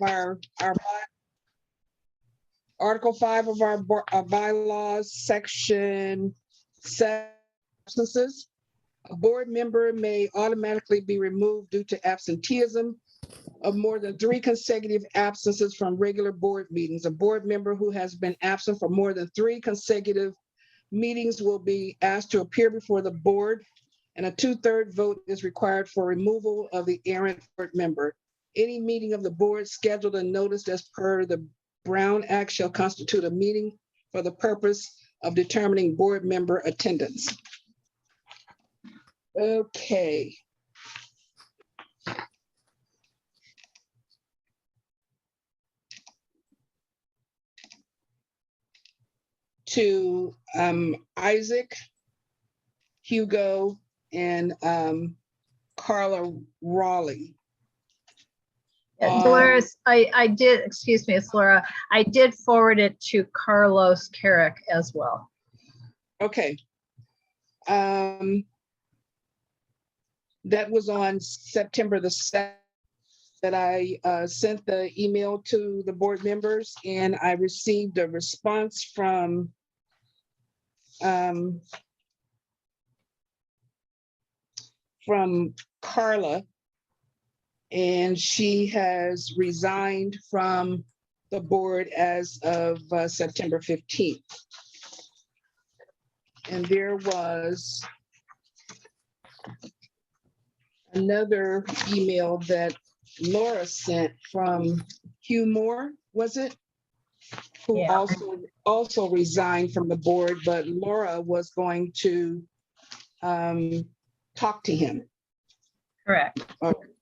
our Article 5 of our bylaws, Section 7, absences. A board member may automatically be removed due to absenteeism of more than 3 consecutive absences from regular board meetings. A board member who has been absent for more than 3 consecutive meetings will be asked to appear before the board, and a 2/3 vote is required for removal of the errant board member. Any meeting of the board scheduled and noticed as per the Brown Act shall constitute a meeting for the purpose of determining board member attendance. Okay. To Isaac, Hugo, and Carla Raleigh. Dolores, I did, excuse me, it's Laura. I did forward it to Carlos Carrick as well. Okay. That was on September the 2nd that I sent the email to the board members, and I received a response from Carla, and she has resigned from the board as of September 15th. And there was another email that Laura sent from Hugh Moore, was it? Who Yeah. also resigned from the board, but Laura was going to talk to him. Correct.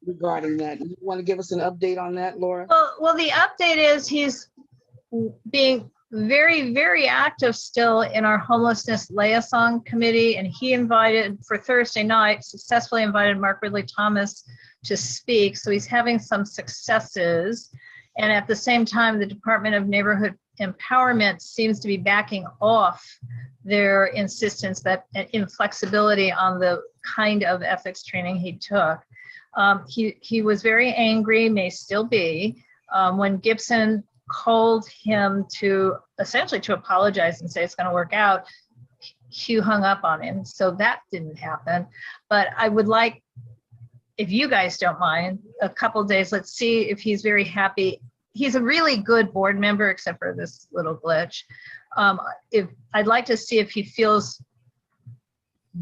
Regarding that. You want to give us an update on that, Laura? Well, the update is he's being very, very active still in our homelessness liaison committee, and he invited for Thursday night, successfully invited Mark Ridley Thomas to speak. So he's having some successes. And at the same time, the Department of Neighborhood Empowerment seems to be backing off their insistence that inflexibility on the kind of ethics training he took. He was very angry, may still be, when Gibson called him to essentially to apologize and say it's going to work out. Hugh hung up on him, so that didn't happen. But I would like, if you guys don't mind, a couple days, let's see if he's very happy. He's a really good board member, except for this little glitch. If I'd like to see if he feels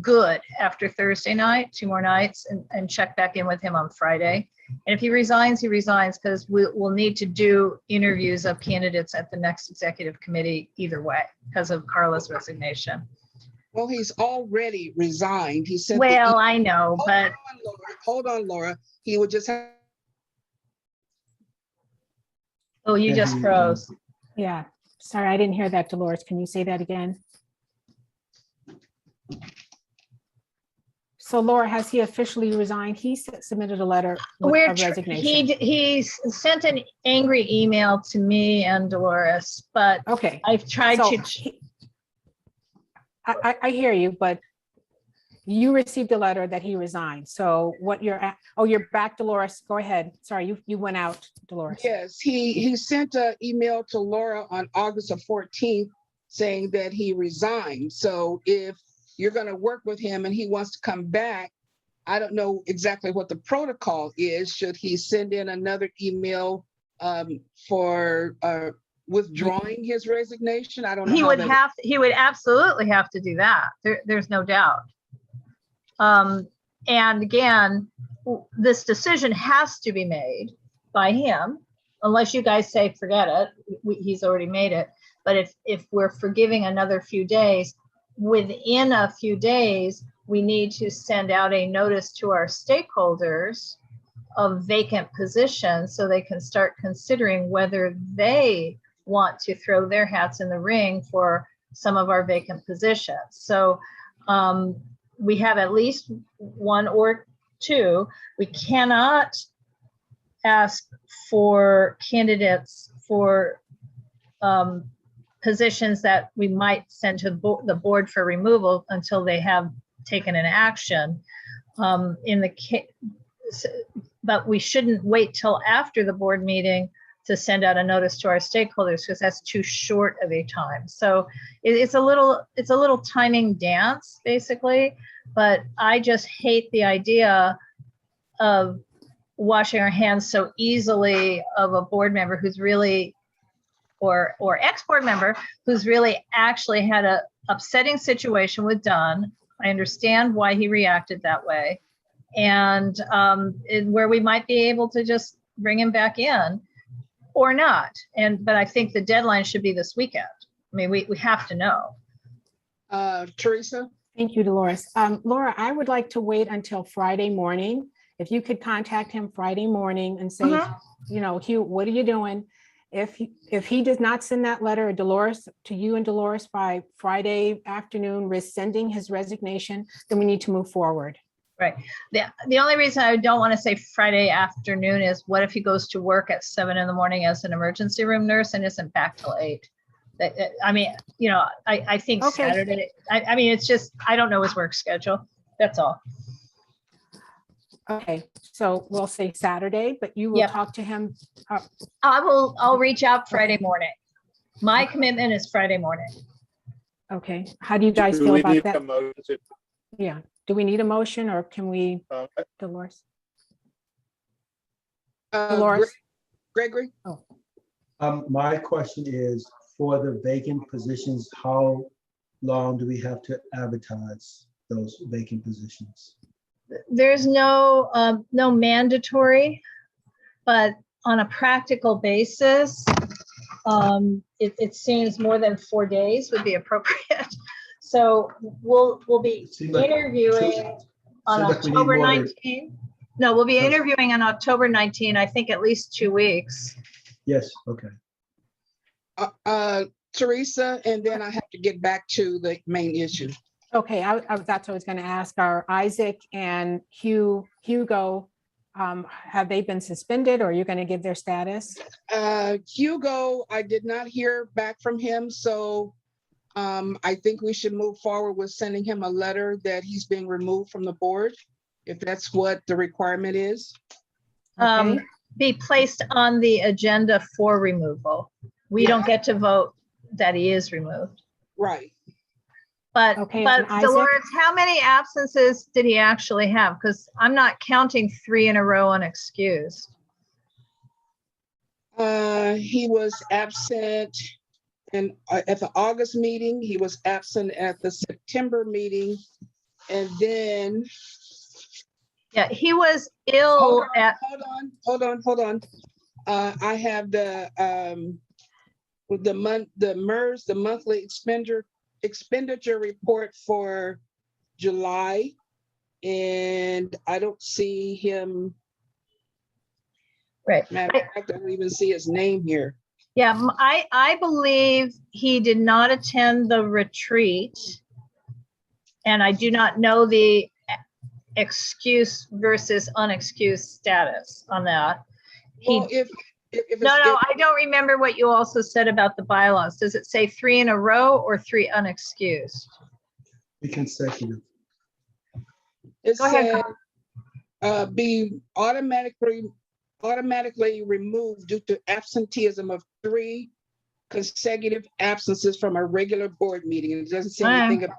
good after Thursday night, 2 more nights, and check back in with him on Friday. And if he resigns, because we'll need to do interviews of candidates at the next executive committee either way because of Carla's resignation. Well, he's already resigned. He said, well, I know, but hold on, Laura. He would just have. Oh, you just froze. Yeah, sorry, I didn't hear that, Dolores. Can you say that again? So Laura, has he officially resigned? He submitted a letter of resignation. He sent an angry email to me and Dolores, but okay, I've tried to. I hear you, but you received a letter that he resigned. So what you're at, oh, you're back, Dolores. Go ahead. Sorry, you went out, Dolores. Yes, he sent an email to Laura on August the 14th saying that he resigned. So if you're going to work with him and he wants to come back, I don't know exactly what the protocol is. Should he send in another email for withdrawing his resignation? I don't know. He would absolutely have to do that. There's no doubt. And again, this decision has to be made by him, unless you guys say, forget it, he's already made it. But if we're forgiving another few days, within a few days, we need to send out a notice to our stakeholders of vacant positions so they can start considering whether they want to throw their hats in the ring for some of our vacant positions. So we have at least 1 or 2. We cannot ask for candidates for positions that we might send to the board for removal until they have taken an action. But we shouldn't wait till after the board meeting to send out a notice to our stakeholders because that's too short of a time. So it's a little timing dance basically, but I just hate the idea of washing our hands so easily of a board member who's really, or ex-board member who's really actually had a upsetting situation with Dunn. I understand why he reacted that way. And where we might be able to just bring him back in or not. But I think the deadline should be this weekend. I mean, we have to know. Teresa? Thank you, Dolores. Laura, I would like to wait until Friday morning. If you could contact him Friday morning and say, you know, Hugh, what are you doing? If he does not send that letter, Dolores, to you and Dolores by Friday afternoon, rescinding his resignation, then we need to move forward. Right. The only reason I don't want to say Friday afternoon is what if he goes to work at 7 in the morning as an emergency room nurse and isn't back till 8? I mean, you know, I think Okay. Saturday, I mean, it's just, I don't know his work schedule. That's all. Okay, so we'll say Saturday, but you will Yep. talk to him. I'll reach out Friday morning. My commitment is Friday morning. Okay, how do you guys Do feel we about need that? a motion? Yeah, do we need a motion or can we, Dolores? Dolores? Gregory? My question is, for the vacant positions, how long do we have to advertise those vacant positions? There's no mandatory, but on a practical basis, it seems more than 4 days would be appropriate. So we'll be Seems like- interviewing on seems like we need October more than- 19. No, we'll be Yes. interviewing on October 19, I think at least 2 weeks. Yes, okay. Teresa, and then I have to get back to the main issue. Okay, that's what I was gonna ask. Are Isaac and Hugo, have they been suspended or are you gonna give their status? Hugo, I did not hear back from him, so I think we should move forward with sending him a letter that he's being removed from the board, if that's what the requirement is. Okay. Be placed on the agenda for removal. We don't get to vote that he is removed. Right. But Okay, and Isaac? Dolores, how many absences did he actually have? Because I'm not counting 3 in a row unexcused. He was absent at the August meeting, he was absent at the September meeting, and then Yeah, he was ill at, hold on. I have the MERS, the monthly expenditure report for July, and I don't see him. right. Matter of fact, I don't even see his name here. Yeah, I believe he did not attend the retreat. And I do not know the excuse versus unexcused status on that. Well, if it's- No, if- I don't remember what you also said about the bylaws. Does it say 3 in a row or 3 unexcused? Be consecutive. It Go ahead. said, be automatically removed due to absenteeism of 3 consecutive absences from a regular board meeting. It doesn't say anything about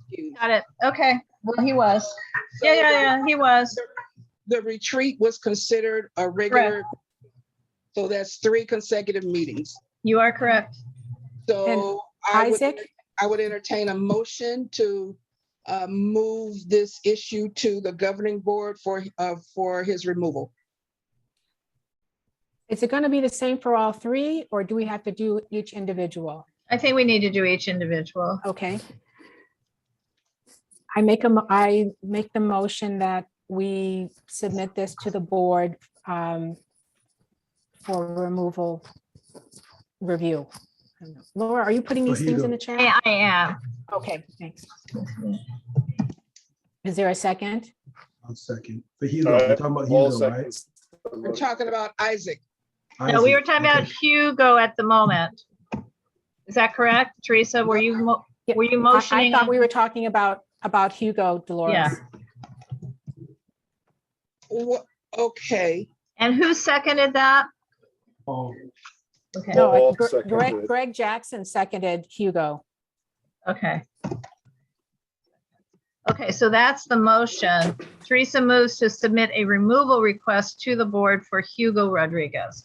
excuse. Got it. Okay. Well, he was. So Yeah, he was. The retreat was considered a regular, so that's 3 consecutive meetings. You are correct. So I Isaac? would entertain a motion to move this issue to the governing board for his removal. Is it gonna be the same for all 3 or do we have to do each individual? I think we need to do each individual. Okay. I make the motion that we submit this to the board for removal review. I don't know. Laura, are you putting these things in the chat? I am. Okay, thanks. Is there a second? I'll second. For Hugo, we're talking about All Hugo, right? seconds. We're talking about Isaac. No, we were Isaac, talking about okay. Hugo at the moment. Is that correct? Teresa, were you Yeah, I motioning? thought we were talking about Hugo, Dolores. Yeah. Okay, And who seconded that? Oh, Okay, No, Paul Greg, seconded. Greg Jackson seconded Hugo. okay. Okay, so that's the motion. Teresa moves to submit a removal request to the board for Hugo Rodriguez.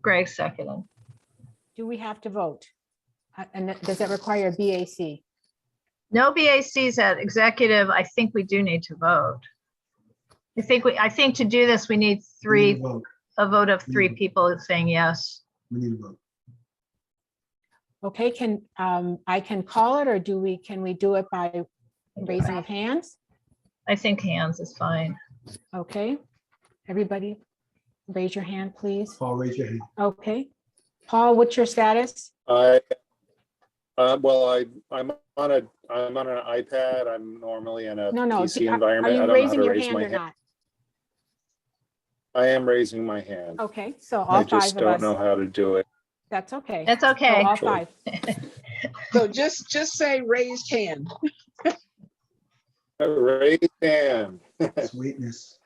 Greg seconded. Do we have to vote? And does that require BAC? No BACs at executive. I think we do need to vote. I think to do this, we need we need three, a vote. a vote of three people saying yes. We need a vote. Okay, I can call it, or can we do it by raising of hands? I think hands is fine. Okay, everybody, raise your hand, please. Paul, raise your hand. Okay. Paul, what's your status? Well, I'm on an iPad. I'm normally in a No, no. PC Are environment. I you don't know how raising to your raise hand my or hand. not? I am raising my hand. Okay, so I all just five of don't know us. how to do it. That's okay. That's So okay. all Sure. five. So just say raised hand. Raised hand. Sweetness.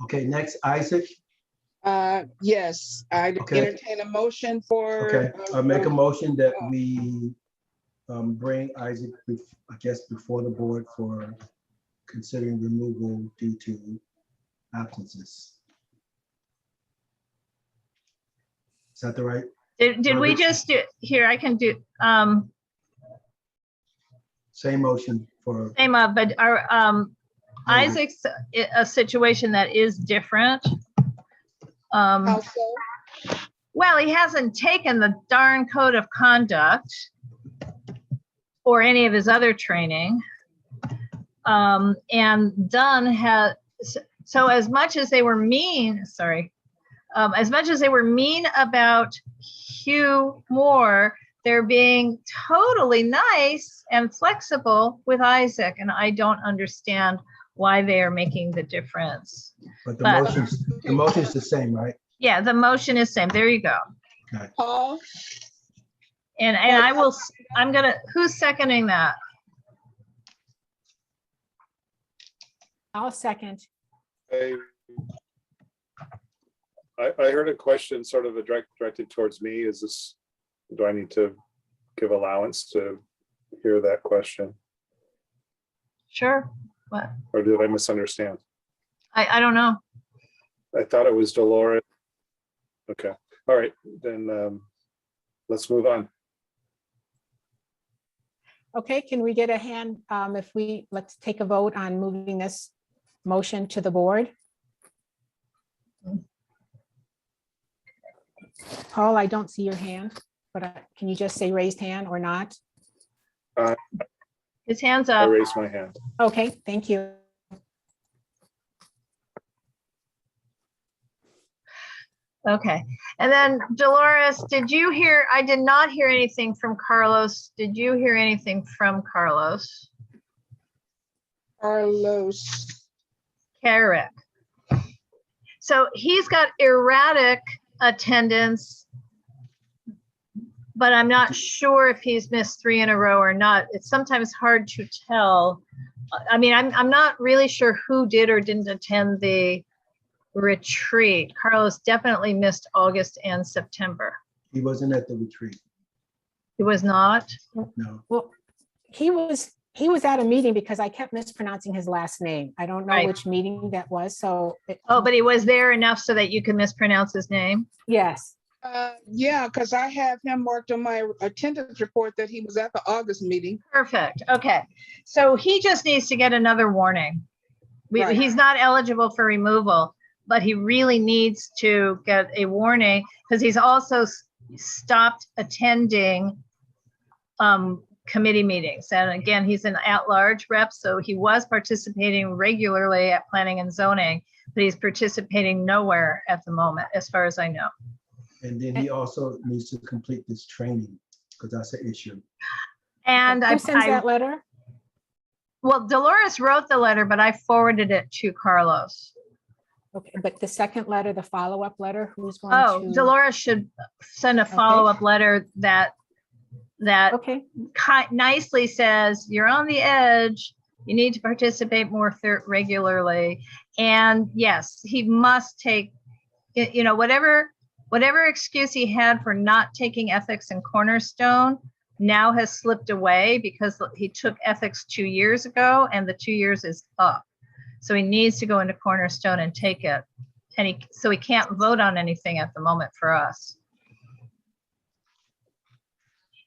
Okay, next, Isaac. Yes, I Okay. entertain a motion for. Okay, I make a motion that we bring Isaac, I guess, before the board for considering removal due to absences. Is that the right? Did we just do, here, I can do, Same motion for, same, but our, Isaac's a situation that is different. How so? Well, he hasn't taken the darn code of conduct or any of his other training. And Dunn had, so as much as they were mean, as much as they were mean about Hugh Moore, they're being totally nice and flexible with Isaac, and I don't understand why they are making the difference. but But- the motion's the same, right? Yeah, the motion is same. There you go. Paul, And I will, I'm gonna, who's seconding that? I'll second. I heard a question sort of directed towards me. Is this, do I need to give allowance to hear that question? Sure. What? Or did I misunderstand? I don't know. I thought it was Dolores. Okay, all right, then let's move on. Okay, can we get a hand let's take a vote on moving this motion to the board? Paul, I don't see your hand, but can you just say raised hand or not? His hand's I up. raised my hand. Okay, thank you. Okay. And then Dolores, did you hear, I did not hear anything from Carlos. Did you hear anything from Carlos? Carlos, Carrick. So he's got erratic attendance, but I'm not sure if he's missed 3 in a row or not. It's sometimes hard to tell. I mean, I'm not really sure who did or didn't attend the retreat. Carlos definitely missed August and September. He wasn't at the retreat, He was not. no. Well, he was at a meeting because I kept mispronouncing his last name. I don't know Right. which meeting that was, so. Oh, but he was there enough so that you can mispronounce his name. Yes, yeah, because I have him marked on my attendance report that he was at the August meeting. Perfect. Okay. So he just needs to get another warning. Right. He's not eligible for removal, but he really needs to get a warning because he's also stopped attending committee meetings. And again, he's an at-large rep, so he was participating regularly at planning and zoning, but he's participating nowhere at the moment, as far as I know. And then he also needs to complete this training, because that's an issue. And who sends that letter? well, Dolores wrote the letter, but I forwarded it to Carlos. Okay, but the second letter, the follow-up letter, who's going Oh, to? Dolores should send a follow-up letter that Okay, nicely says, you're on the edge, You need to participate more regularly. And yes, he must take, you know, whatever excuse he had for not taking ethics in Cornerstone now has slipped away because he took ethics 2 years ago and the 2 years is up. So he needs to go into Cornerstone and take it. And so he can't vote on anything at the moment for us.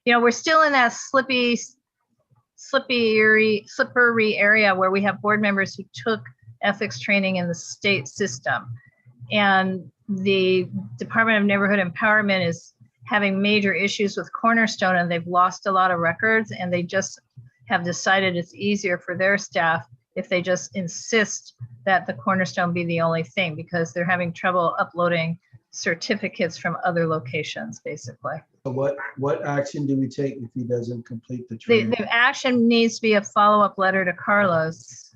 You know, we're still in that slippery area where we have board members who took ethics training in the state system. And the Department of Neighborhood Empowerment is having major issues with Cornerstone, and they've lost a lot of records, and they just have decided it's easier for their staff if they just insist that the Cornerstone be the only thing, because they're having trouble uploading certificates from other locations, basically. What action do we take if he doesn't complete the training? The action needs to be a follow-up letter to Carlos.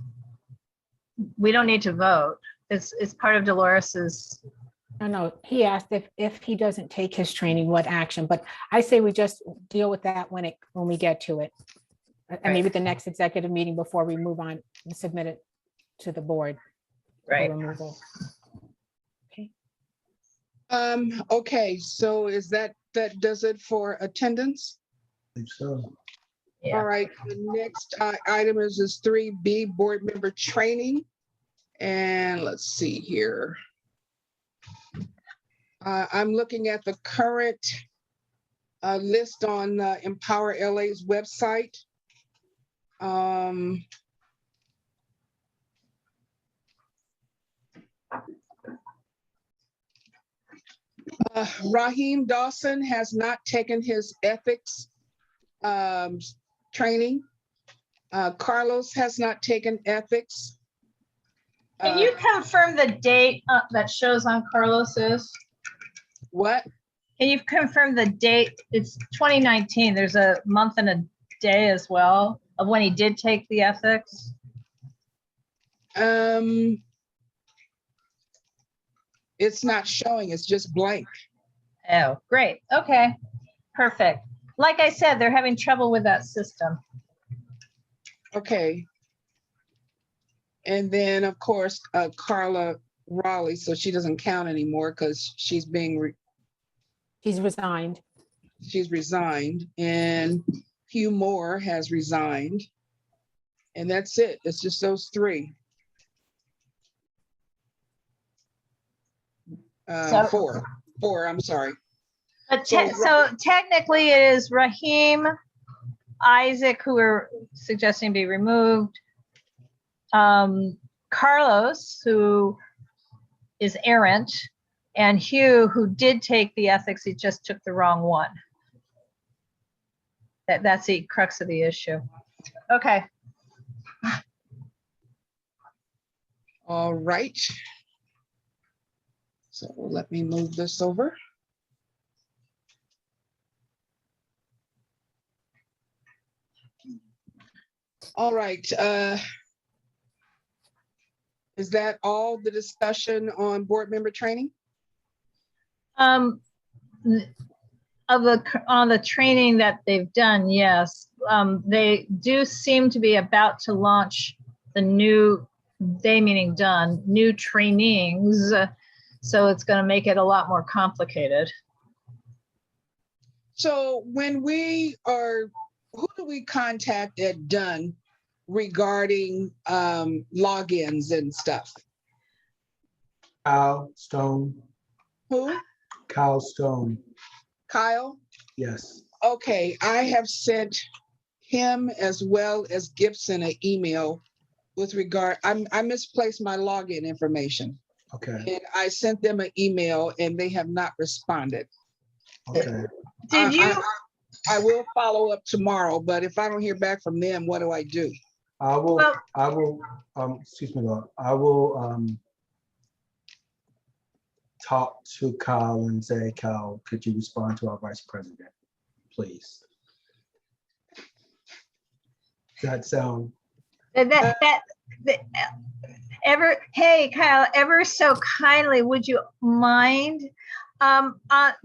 We don't need to vote. It's part of Dolores's. No, he asked if he doesn't take his training, what action, but I say we just deal with that when we get to it. And maybe the next executive meeting before we move on and submit it to the board. for Right. removal. Okay, so is that does it for attendance? I think so. Yeah. All right, the next item is 3B, board member training. And let's see here. I'm looking at the current list on Empower LA's website. Raheem Dawson has not taken his ethics training. Carlos has not taken ethics. Can you confirm the date that shows on Carlos's? What? Can you confirm the date? It's 2019. There's a month and a day as well of when he did take the ethics. It's not showing, it's just blank. Oh, great. Okay, perfect. Like I said, they're having trouble with that system. Okay. And then, of course, Carla Raleigh, so she doesn't count anymore because she's being, He's resigned. she's resigned, and Hugh Moore has resigned. And that's it. It's just those three. Four, I'm sorry. But so technically it is Raheem, Isaac, who are suggesting be removed, Carlos, who is errant, and Hugh, who did take the ethics, he just took the wrong one. That's the crux of the issue. Okay. All right. So let me move this over. All right. Is that all the discussion on board member training? On the training that they've done, yes. They do seem to be about to launch the new, they meaning done, new trainings. So it's going to make it a lot more complicated. So when we are, who do we contact at Dunn regarding logins and stuff? Kyle Stone. Who? Kyle Stone. Kyle? Yes. Okay, I have sent him as well as Gibson an email with regard, I misplaced my login information. Okay. And I sent them an email and they have not responded. Okay. Did you? I will follow up tomorrow, but if I don't hear back from them, what do I do? I will, excuse me, Laura. I will talk to Kyle and say, Kyle, could you respond to our vice president, please? Does that sound? Hey, Kyle, ever so kindly, would you mind? But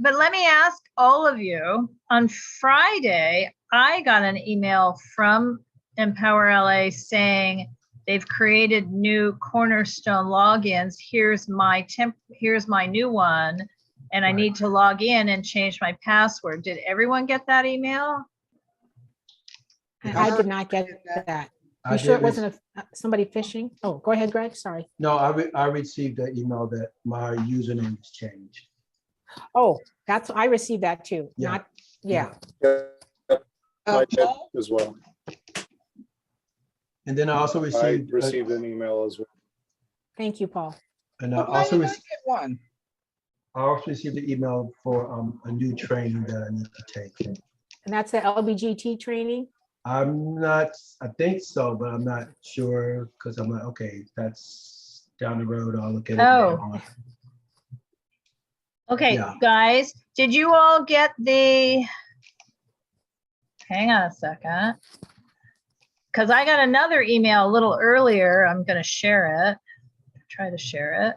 let me ask all of you, on Friday, I got an email from Empower LA saying they've created new Cornerstone logins. Here's my new one. And I Right. need to log in and change my password. Did everyone get that email? I did not get that. You sure it wasn't somebody phishing? Oh, go ahead, Greg, sorry. No, I received an email that my username has changed. Oh, I received that too, Yeah. not, yeah. I did Paul? as well. And then I also I received, received an email as well. Thank you, Paul. and I Why also did I get one? received an email for a new training that I need to take. And that's the LBGT training? I'm not, I think so, but I'm not sure because I'm like, okay, that's down the road. I'll look at it. Oh. later on. Okay, Yeah. guys, did you all get hang on a second. Because I got another email a little earlier. I'm going to share it. Try to share it.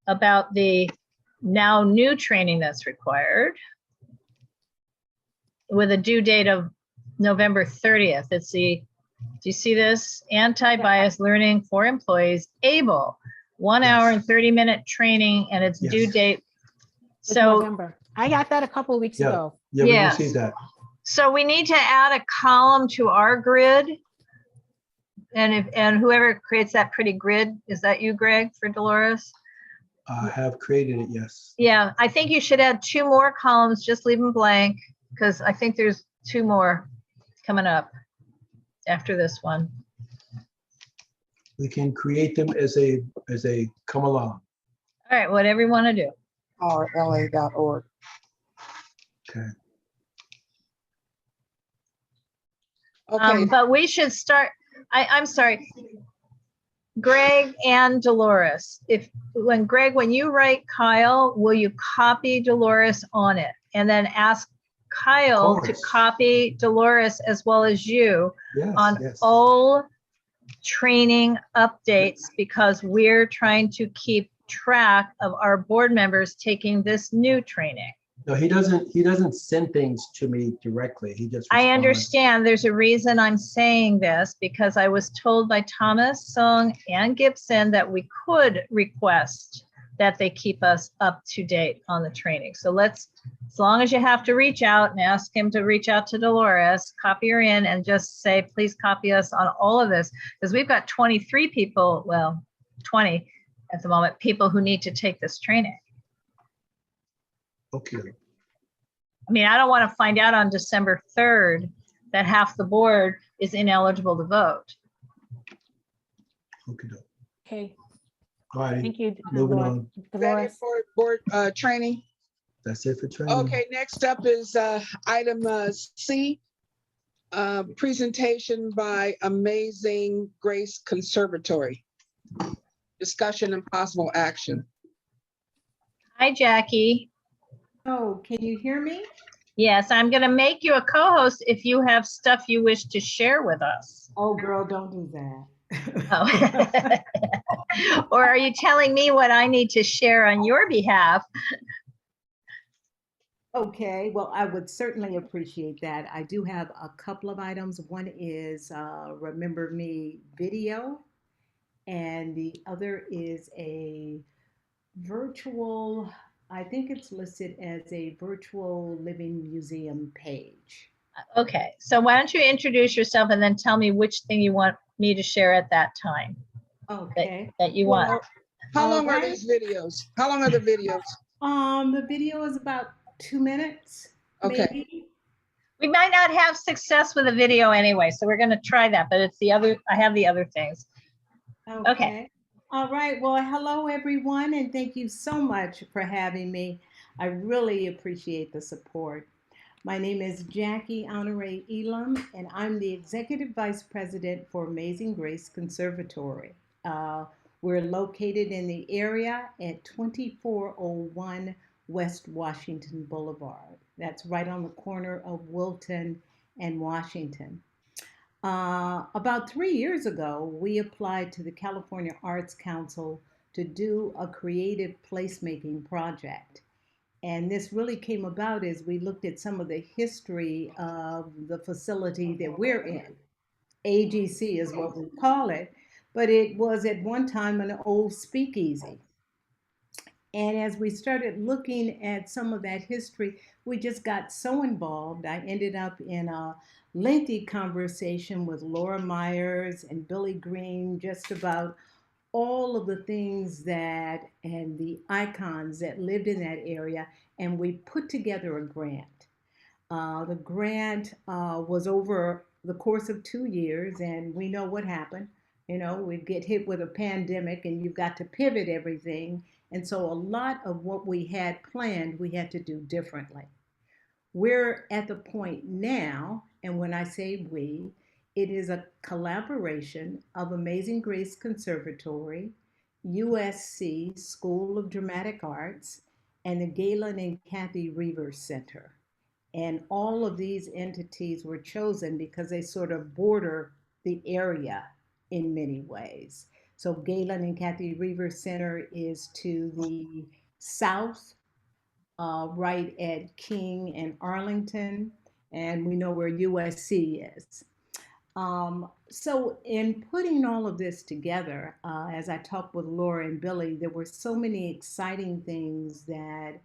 About the now new training that's required with a due date of November 30th. It's do you see this? Anti-bias learning for employees, ABLE, 1 hour and 30-minute training, and its due Yes. date. It's So November. I got that a couple of weeks Yeah. ago. Yeah, we Yes. received that. So we need to add a column to our grid. And whoever creates that pretty grid, is that you, Greg, for Dolores? I have created it, yes. Yeah, I think you should add 2 more columns, just leave them blank, because I think there's 2 more coming up after this one. We can create them as a come along. All right, whatever you want to do. Or la.org. Okay. Okay, But we should start, I'm sorry, Greg and Dolores, when you write Kyle, will you copy Dolores on it? And then ask Kyle to course. copy Dolores as well as you Yes, on yes. all training updates, because we're trying to keep track of our board members taking this new training. No, he doesn't send things to me directly. He just I responds. understand there's a reason I'm saying this, because I was told by Thomas, Sung, and Gibson that we could request that they keep us up to date on the training. So as long as you have to reach out and ask him to reach out to Dolores, copy her in and just say, please copy us on all of this, because we've got 23 people, well, 20 at the moment, people who need to take this training. Okay. I mean, I don't want to find out on December 3rd that half the board is ineligible to vote. Okay. Okay, All right. thank you. Moving Laura. on. that Dolores. is for board training. That's it for training. Okay, next up is item C, presentation by Amazing Grace Conservatory. Discussion and possible action. Hi, Jackie. Oh, can you hear me? Yes, I'm going to make you a co-host if you have stuff you wish to share with us. Oh, girl, don't do that. Oh. Or are you telling me what I need to share on your behalf? Okay, well, I would certainly appreciate that. I do have a couple of items. One is Remember Me video, and the other is a virtual, I think it's listed as a virtual living museum page. Okay, so why don't you introduce yourself and then tell me which thing you want me to share at that time Okay. that you want. Well, How long are alright. these videos? How long are the videos? The video is about 2 minutes, Okay. maybe. We might not have success with a video anyway, so we're going to try that, but it's I have the other things. Okay. All right. Well, hello, everyone, and thank you so much for having me. I really appreciate the support. My name is Jackie Honore Elam, and I'm the Executive Vice President for Amazing Grace Conservatory. We're located in the area at 2401 West Washington Boulevard. That's right on the corner of Wilton and Washington. About 3 years ago, we applied to the California Arts Council to do a creative placemaking project. And this really came about as we looked at some of the history of the facility that we're in. AGC is what we call it, but it was at one time an old speakeasy. And as we started looking at some of that history, we just got so involved. I ended up in a lengthy conversation with Laura Myers and Billy Green just about all of the things that and the icons that lived in that area. And we put together a grant. The grant was over the course of 2 years, and we know what happened. You know, we get hit with a pandemic, and you've got to pivot everything. And so, a lot of what we had planned, we had to do differently. We're at the point now, and when I say we, it is a collaboration of Amazing Grace Conservatory, USC School of Dramatic Arts, and the Galen and Kathy Reaver Center. And all of these entities were chosen because they sort of border the area in many ways. So Galen and Kathy Reaver Center is to the south, right at King and Arlington, and we know where USC is. So in putting all of this together, as I talked with Laura and Billy, there were so many exciting things that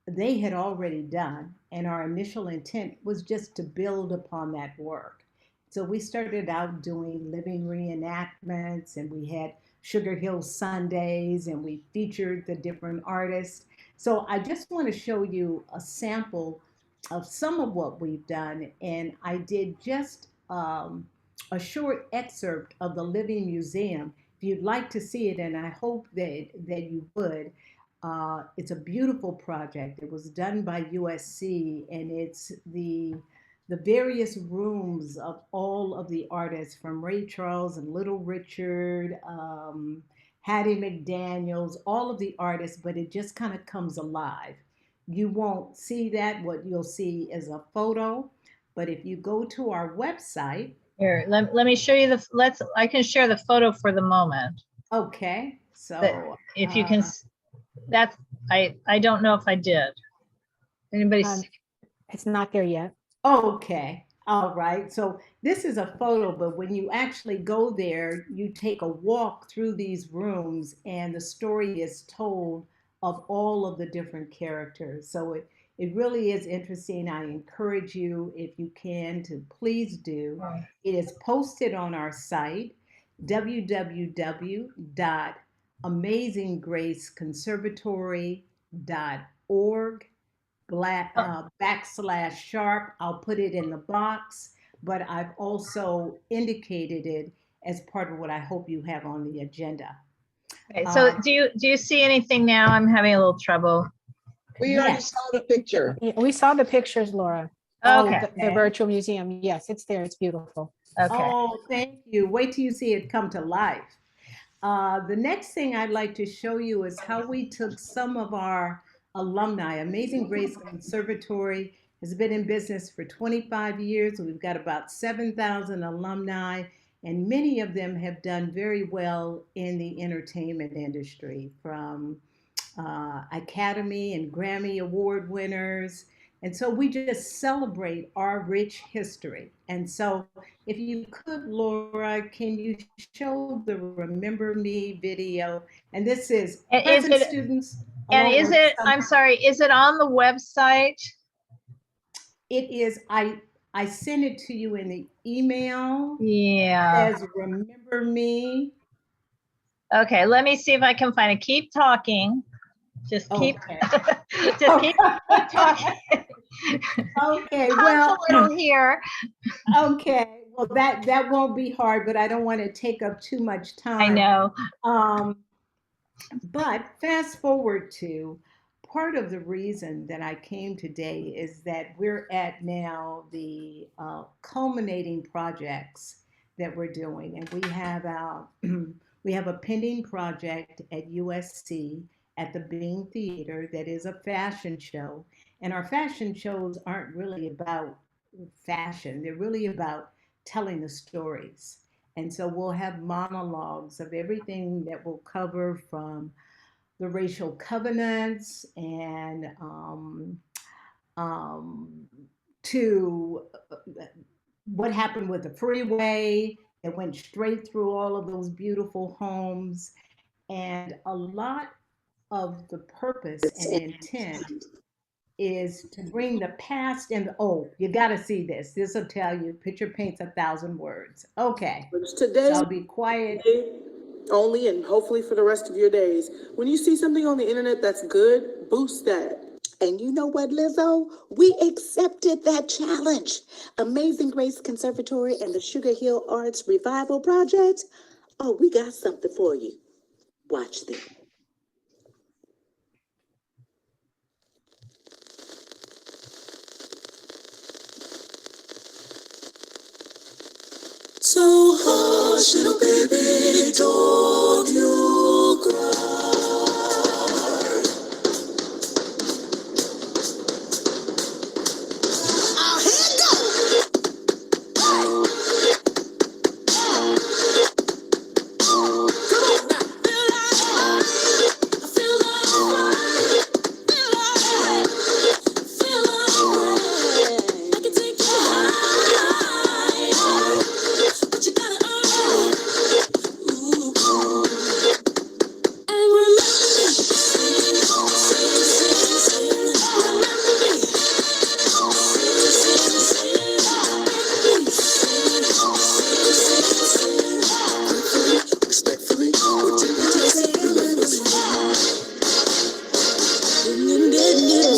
they had already done, and our initial intent was just to build upon that work. So we started out doing living reenactments, and we had Sugar Hill Sundays, and we featured the different artists. So I just want to show you a sample of some of what we've done, and I did just a short excerpt of the Living Museum. If you'd like to see it, and I hope that you would, it's a beautiful project. It was done by USC, and it's the various rooms of all of the artists from Ray Charles and Little Richard, Hattie McDaniels, all of the artists, but it just kind of comes alive. You won't see that. What you'll see is a photo, but if you go to our website. Here, let me show you I can share the photo for the moment. Okay, But so if you can, I don't know if I did. Anybody see? It's not there yet. okay. All right. So this is a photo, but when you actually go there, you take a walk through these rooms and the story is told of all of the different characters. So it really is interesting. I encourage you, if you can, to please do. It is posted on our site, www.amazinggraceconservatory.org /sharp. I'll put it in the box, but I've also indicated it as part of what I hope you have on the agenda. Okay, so do you see anything now? I'm having a little trouble. We already saw the picture. Yeah, we saw the pictures, Laura. Okay. The virtual museum. Yes, it's there. It's beautiful. Okay. Oh, thank you. Wait till you see it come to life. The next thing I'd like to show you is how we took some of our alumni. Amazing Grace Conservatory has been in business for 25 years. We've got about 7,000 alumni, and many of them have done very well in the entertainment industry, from Academy and Grammy Award winners. And so we just celebrate our rich history. And so if you could, Laura, can you show the Remember Me video? And this is present students. And is it, I'm sorry, is it on the website? It is, I sent it to you in the email. Yeah. It says Remember Me. Okay, let me see if I can find it. Keep talking. Just keep, Okay. just keep talking. Okay, well, a little here. Okay, well that won't be hard, but I don't want to take up too much time. I know. But fast forward to part of the reason that I came today is that we're at now the culminating projects that we're doing, and we have we have a pending project at USC at the Bing Theater that is a fashion show, and our fashion shows aren't really about fashion; they're really about telling the stories. And so we'll have monologues of everything that we'll cover, from the racial covenants and um, to what happened with the freeway. It went straight through all of those beautiful homes. And a lot of the purpose and intent is to bring the past and oh, you got to see this. This will tell you, picture paints 1,000 words. Okay, so Today I'll be quiet. only, and hopefully for the rest of your days. When you see something on the internet that's good, boost that. And you know what, Lizzo? We accepted that challenge. Amazing Grace Conservatory and the Sugar Hill Arts Revival Project. Oh, we got something for you. Watch this. So hush, little baby, don't you cry. Our head go.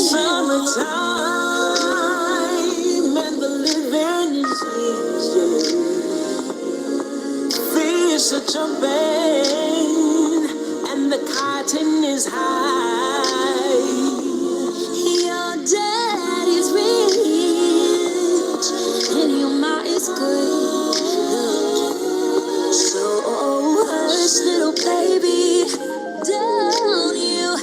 Summertime and the living is easy. Fish are jumping and the cotton is high. Your daddy's rich and your ma is good. So hush, little baby, don't you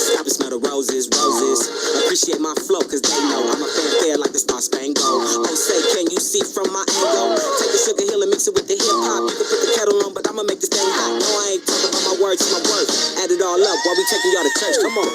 stop and smell the roses, roses. Appreciate my flow, cause they know I'm a fanfare like the Star Spangled. Oh, say, can you see from my angle? Take the Sugar Hill and mix it with the hip hop. You can put the kettle on, but I'ma make this thing hot. No, I ain't talking about my words, my work. Add it all up while we taking y'all to church. Come on.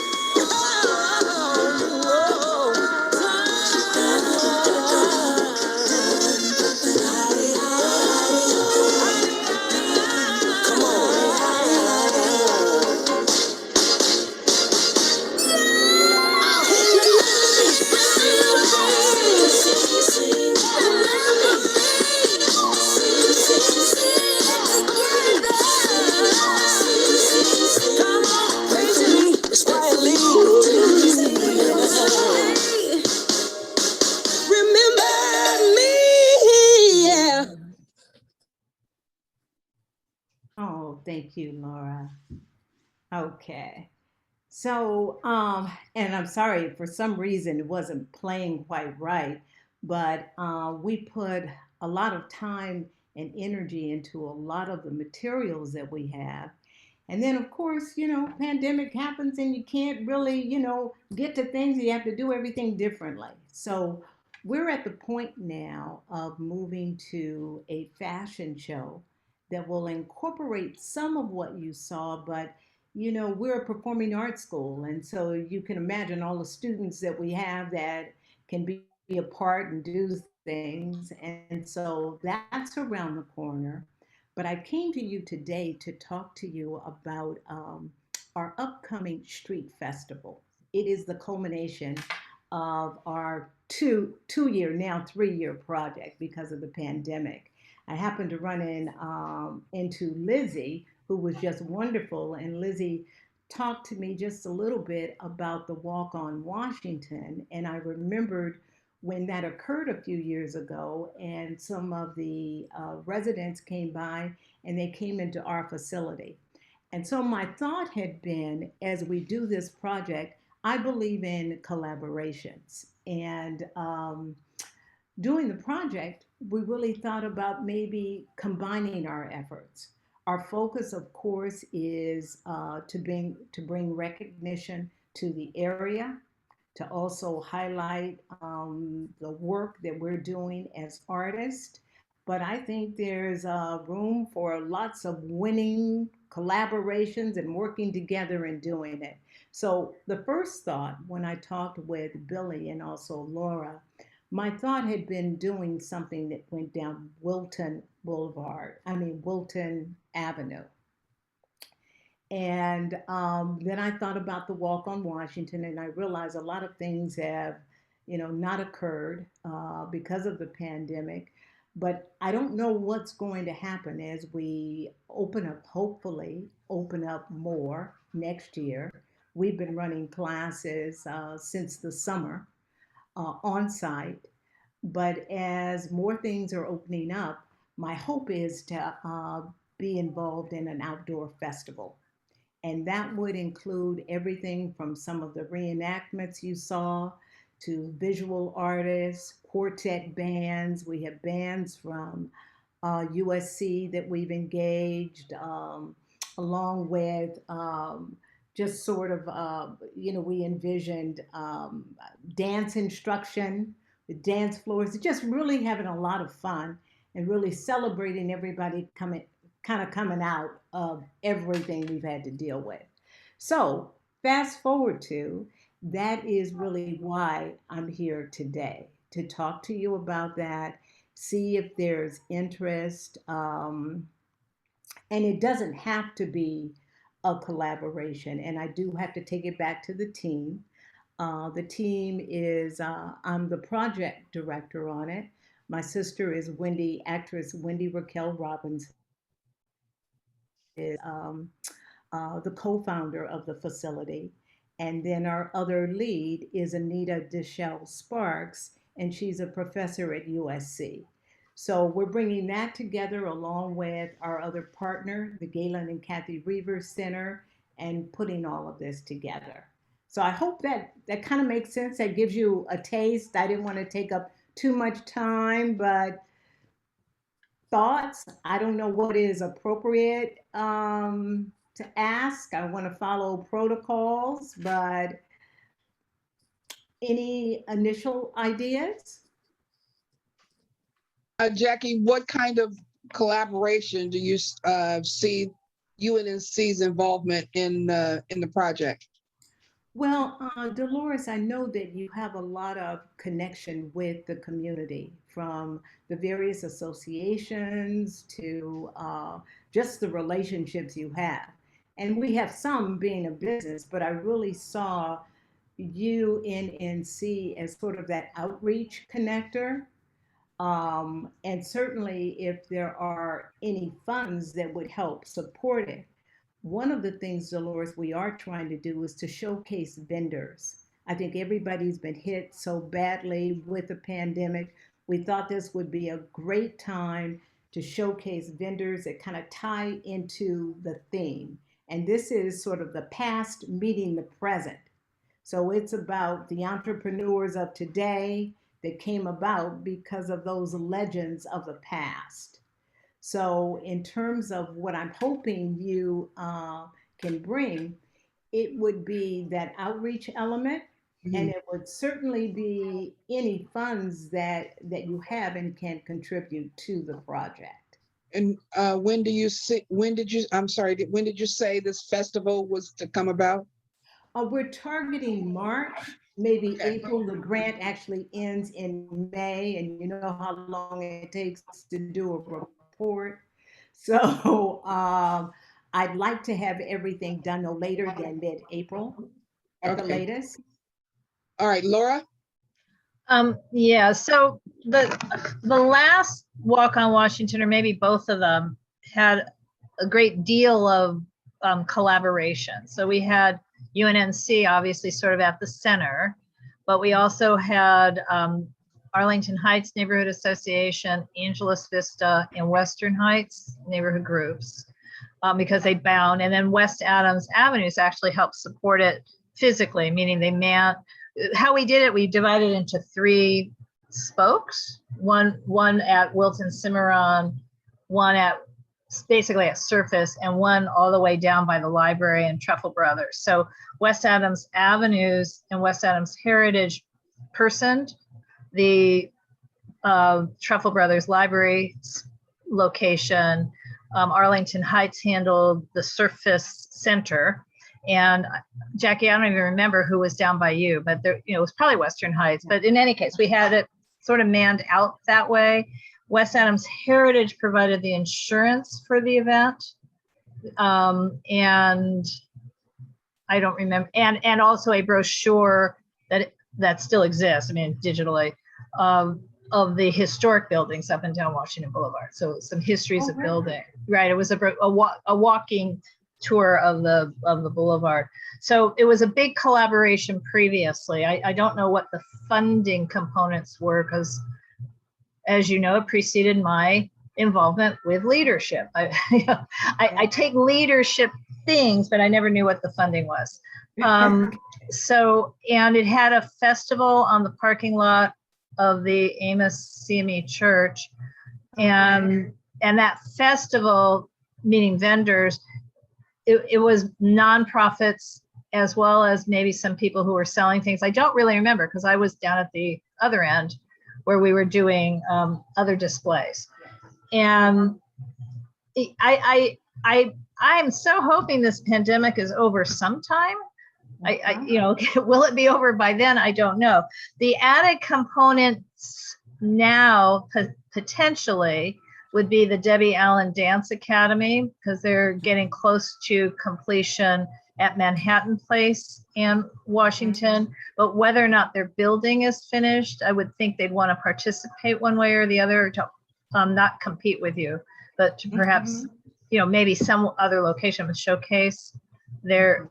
Oh, thank you, Laura. Okay. So, and I'm sorry, for some reason it wasn't playing quite right, but we put a lot of time and energy into a lot of the materials that we have. And then, of course, pandemic happens and you can't really, get to things. You have to do everything differently. So we're at the point now of moving to a fashion show that will incorporate some of what you saw, but we're a performing arts school, and so you can imagine all the students that we have that can be a part and do things. And so that's around the corner. But I came to you today to talk to you about our upcoming street festival. It is the culmination of our two-year, now 3-year project because of the pandemic. I happened to run into Lizzie, who was just wonderful, and Lizzie talked to me just a little bit about the Walk on Washington, and I remembered when that occurred a few years ago, and some of the residents came by and they came into our facility. And so my thought had been, as we do this project, I believe in collaborations. And doing the project, we really thought about maybe combining our efforts. Our focus, of course, is to bring recognition to the area, to also highlight the work that we're doing as artists. But I think there's room for lots of winning collaborations and working together and doing it. So the first thought when I talked with Billy and also Laura, my thought had been doing something that went down Wilton Avenue. And then I thought about the walk on Washington, and I realized a lot of things have, not occurred because of the pandemic. But I don't know what's going to happen as we open up, hopefully, open up more next year. We've been running classes since the summer on site. But as more things are opening up, my hope is to be involved in an outdoor festival. And that would include everything from some of the reenactments you saw to visual artists, quartet bands. We have bands from USC that we've engaged, along with just sort of, we envisioned dance instruction, the dance floors, just really having a lot of fun and really celebrating everybody coming out of everything we've had to deal with. So, fast forward to that is really why I'm here today to talk to you about that, see if there's interest. And it doesn't have to be a collaboration. And I do have to take it back to the team. The team is, I'm the project director on it. My sister is actress Wendy Raquel Robbins, is the co-founder of the facility. And then our other lead is Anita Deschelle Sparks, and she's a professor at USC. So we're bringing that together along with our other partner, the Galen and Kathy Reaver Center, and putting all of this together. So I hope that kind of makes sense. That gives you a taste. I didn't want to take up too much time, but thoughts? I don't know what is appropriate to ask. I want to follow protocols, but any initial ideas? Jackie, what kind of collaboration do you see UNNC's involvement in the project? Well, Dolores, I know that you have a lot of connection with the community, from the various associations to just the relationships you have. And we have some being a business, but I really saw UNNC as sort of that outreach connector. And certainly, if there are any funds that would help support it, one of the things, Dolores, we are trying to do is to showcase vendors. I think everybody's been hit so badly with the pandemic. We thought this would be a great time to showcase vendors that kind of tie into the theme. And this is sort of the past meeting the present. So it's about the entrepreneurs of today that came about because of those legends of the past. So, in terms of what I'm hoping you can bring, it would be that outreach element, and it would certainly be any funds that you have and can contribute to the project. And when did you say this festival was to come about? We're targeting March, maybe Okay. April. The grant actually ends in May, and you know how long it takes to do a report. So I'd like to have everything done no later than mid-April at the Okay. latest. All right, Laura? Yeah, so the last walk on Washington, or maybe both of them, had a great deal of collaboration. So we had UNNC obviously sort of at the center, but we also had Arlington Heights Neighborhood Association, Angeles Vista, and Western Heights neighborhood groups because they bound. And then West Adams Avenues actually helped support it physically, meaning they how we did it, we divided into 3 spokes, one at Wilton Cimarron, one at basically at Surface, and one all the way down by the library and Truffle Brothers. So West Adams Avenues and West Adams Heritage personed the Truffle Brothers Library location. Arlington Heights handled the Surface Center, And Jackie, I don't even remember who was down by you, but there, it was probably Western Heights. But in any case, we had it sort of manned out that way. West Adams Heritage provided the insurance for the event. And I don't remember, and also a brochure that still exists, I mean, digitally, of the historic buildings up and down Washington Boulevard. So some histories of building, right? It was a walking tour of the boulevard. So it was a big collaboration previously. I don't know what the funding components were, because as you know, it preceded my involvement with leadership. I take leadership things, but I never knew what the funding was. So, and it had a festival on the parking lot of the Amos CME Church. And that festival, meaning vendors, it was nonprofits as well as maybe some people who were selling things. I don't really remember because I was down at the other end where we were doing other displays. And I'm so hoping this pandemic is over sometime. Will it be over by then? I don't know. The added components now potentially would be the Debbie Allen Dance Academy, because they're getting close to completion at Manhattan Place in Washington. But whether or not their building is finished, I would think they'd want to participate one way or the other, to not compete with you, but to perhaps, maybe some other location would showcase their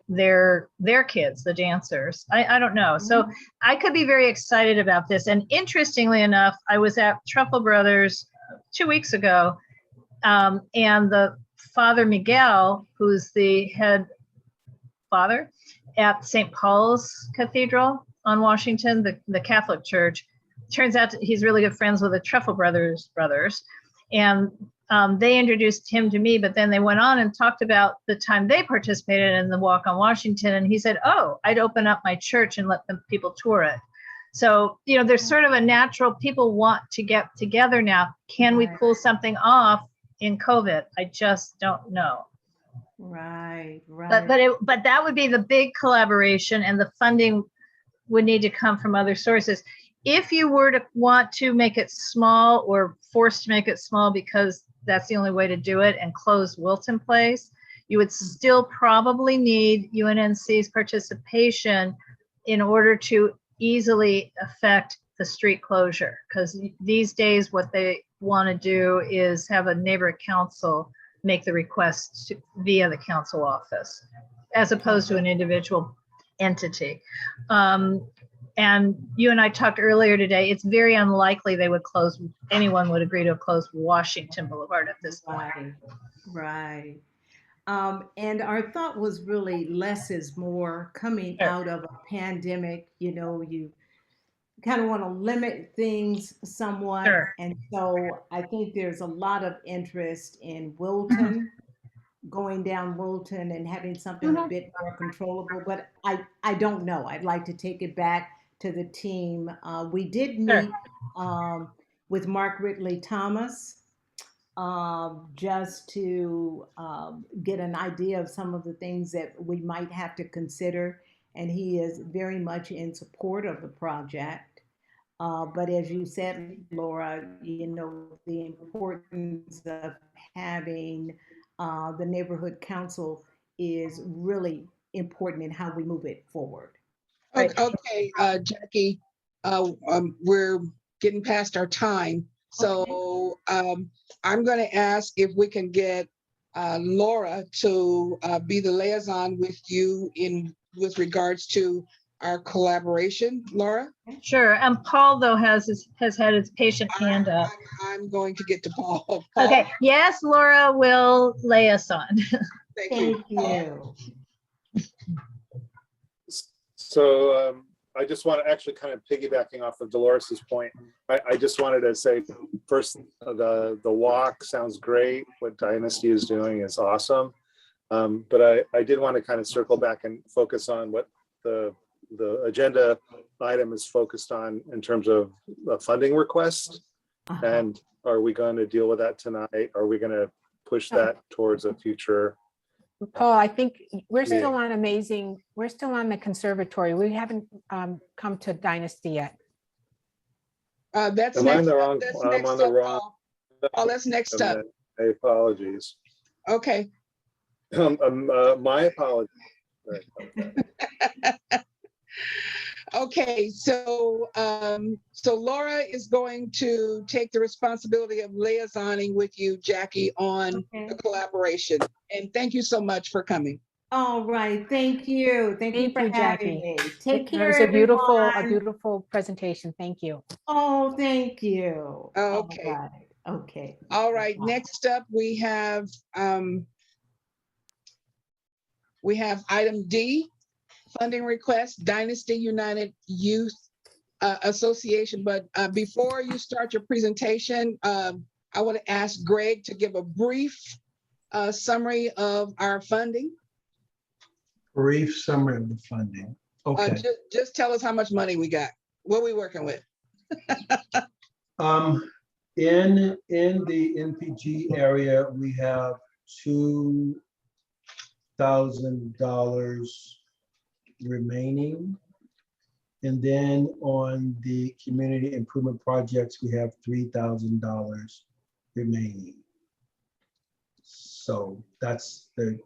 kids, the dancers. I don't know. So I could be very excited about this. And interestingly enough, I was at Truffle Brothers 2 weeks ago, and the Father Miguel, who's the head father at St. Paul's Cathedral on Washington, the Catholic Church, turns out he's really good friends with the Truffle brothers. And they introduced him to me, but then they went on and talked about the time they participated in the Walk on Washington. And he said, oh, I'd open up my church and let them people tour it. So, there's sort of a natural, people want to get together now. Can we pull something off in COVID? I just don't know. Right. But that would be the big collaboration, and the funding would need to come from other sources. If you were to want to make it small, or forced to make it small because that's the only way to do it, and close Wilton Place, you would still probably need UNNC's participation in order to easily affect the street closure. Because these days what they want to do is have a neighborhood council make the request via the council office, as opposed to an individual entity. And you and I talked earlier today, it's very unlikely anyone would agree to close Washington Boulevard at this point. Right. And our thought was really less is more. Coming out of a pandemic, you kind of want to limit things somewhat. Sure. And so I think there's a lot of interest in Wilton, going down Wilton and having something a bit more controllable. But I don't know. I'd like to take it back to the team. We did meet with Mark Ridley Thomas, just to get an idea of some of the things that we might have to consider. And he is very much in support of the project. But as you said, Laura, the importance of having the neighborhood council is really important in how we move it forward. Right. Okay, Jackie, we're getting past our time. So I'm going to ask if we can get Laura to be the liaison with you with regards to our collaboration. Laura? Sure. Paul, though, has had his patient hand up. I'm going to get to Paul. Okay. Yes, Laura will lay us on. Thank you. So I just want to actually kind of piggybacking off of Dolores's point. I just wanted to say first, the walk sounds great. What Dynasty is doing is awesome. But I did want to kind of circle back and focus on what the agenda item is focused on in terms of a funding request. And are we going to deal with that tonight? Are we going to push that towards a future Paul, I think we're Yeah. still on we're still on the conservatory. We haven't come to Dynasty yet. That's Am I next. in the wrong? That's I'm next on the up, wrong. Paul. Oh, that's next up. My apologies. Okay. My apologies. Okay, so so Laura is going to take the responsibility of liaisoning with you, Jackie, on Okay. the collaboration. And thank you so much for coming. All right, thank you. Thank you Thank for you, having Jackie. me. Take It care, was a everyone. beautiful presentation. Thank you. Oh, thank you. Okay. All right. Okay. All right, Bye. next up, we have item D, funding request, Dynasty United Youth Association. But before you start your presentation, I want to ask Greg to give a brief summary of our funding. Brief summary of the funding. Okay. Just tell us how much money we got. What are we working with? In the NPG area, we have $2,000 remaining. And then on the community improvement projects, we have $3,000 remaining. So that's the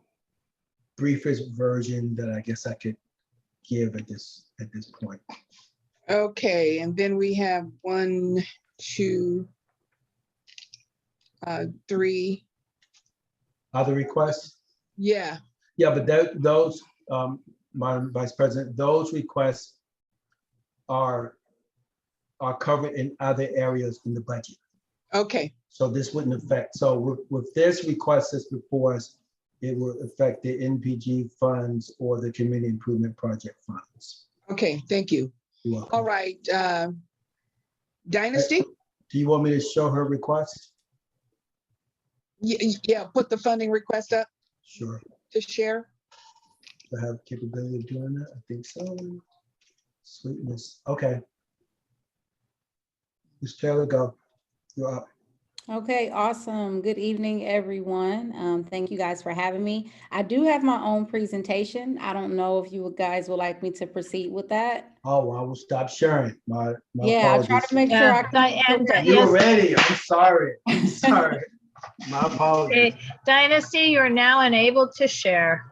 briefest version that I guess I could give at this point. Okay, and then we have 1, 2, 3. Other requests? Yeah, Yeah, but those, Madam Vice President, those requests are covered in other areas in the budget. okay, So this wouldn't affect, so with this request that's before us, it will affect the NPG funds or the community improvement project funds. okay, thank you. You're welcome. All right, Dynasty? Do you want me to show her request? Yeah, put the funding request up Sure. to share. I have capability of doing that? I think so. Sweetness. Okay. Ms. Taylor, go. You're up. Okay, awesome. Good evening, everyone. Thank you guys for having me. I do have my own presentation. I don't know if you guys would like me to proceed with that. Oh, I will stop sharing. My Yeah, I try apologies. to make sure Yeah, I can. You were yes. ready. I'm sorry. I'm sorry. My apologies. Okay, Dynasty, you are now enabled to share.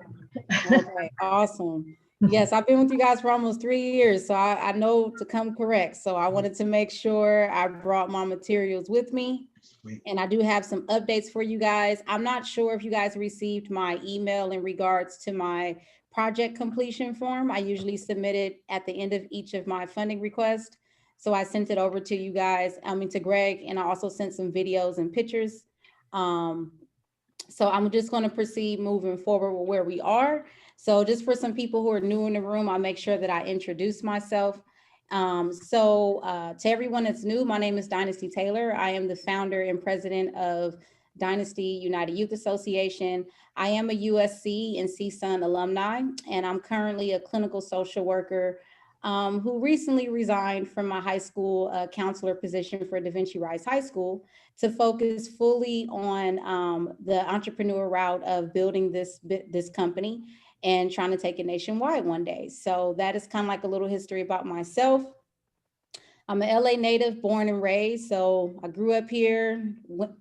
Okay, awesome. Yes, I've been with you guys for almost 3 years, so I know to come correct. So I wanted to make sure I brought my materials with me. Sweet. And I do have some updates for you guys. I'm not sure if you guys received my email in regards to my project completion form. I usually submit it at the end of each of my funding requests. So I sent it over to you guys, to Greg, and I also sent some videos and pictures. So I'm just going to proceed moving forward with where we are. So just for some people who are new in the room, I'll make sure that I introduce myself. To everyone that's new, my name is Dynasty Taylor. I am the founder and president of Dynasty United Youth Association. I am a USC and CSUN alumni, and I'm currently a clinical social worker who recently resigned from my high school counselor position for Da Vinci Rice High School to focus fully on the entrepreneur route of building this company and trying to take it nationwide one day. So that is kind of like a little history about myself. I'm an LA native, born and raised. So I grew up here,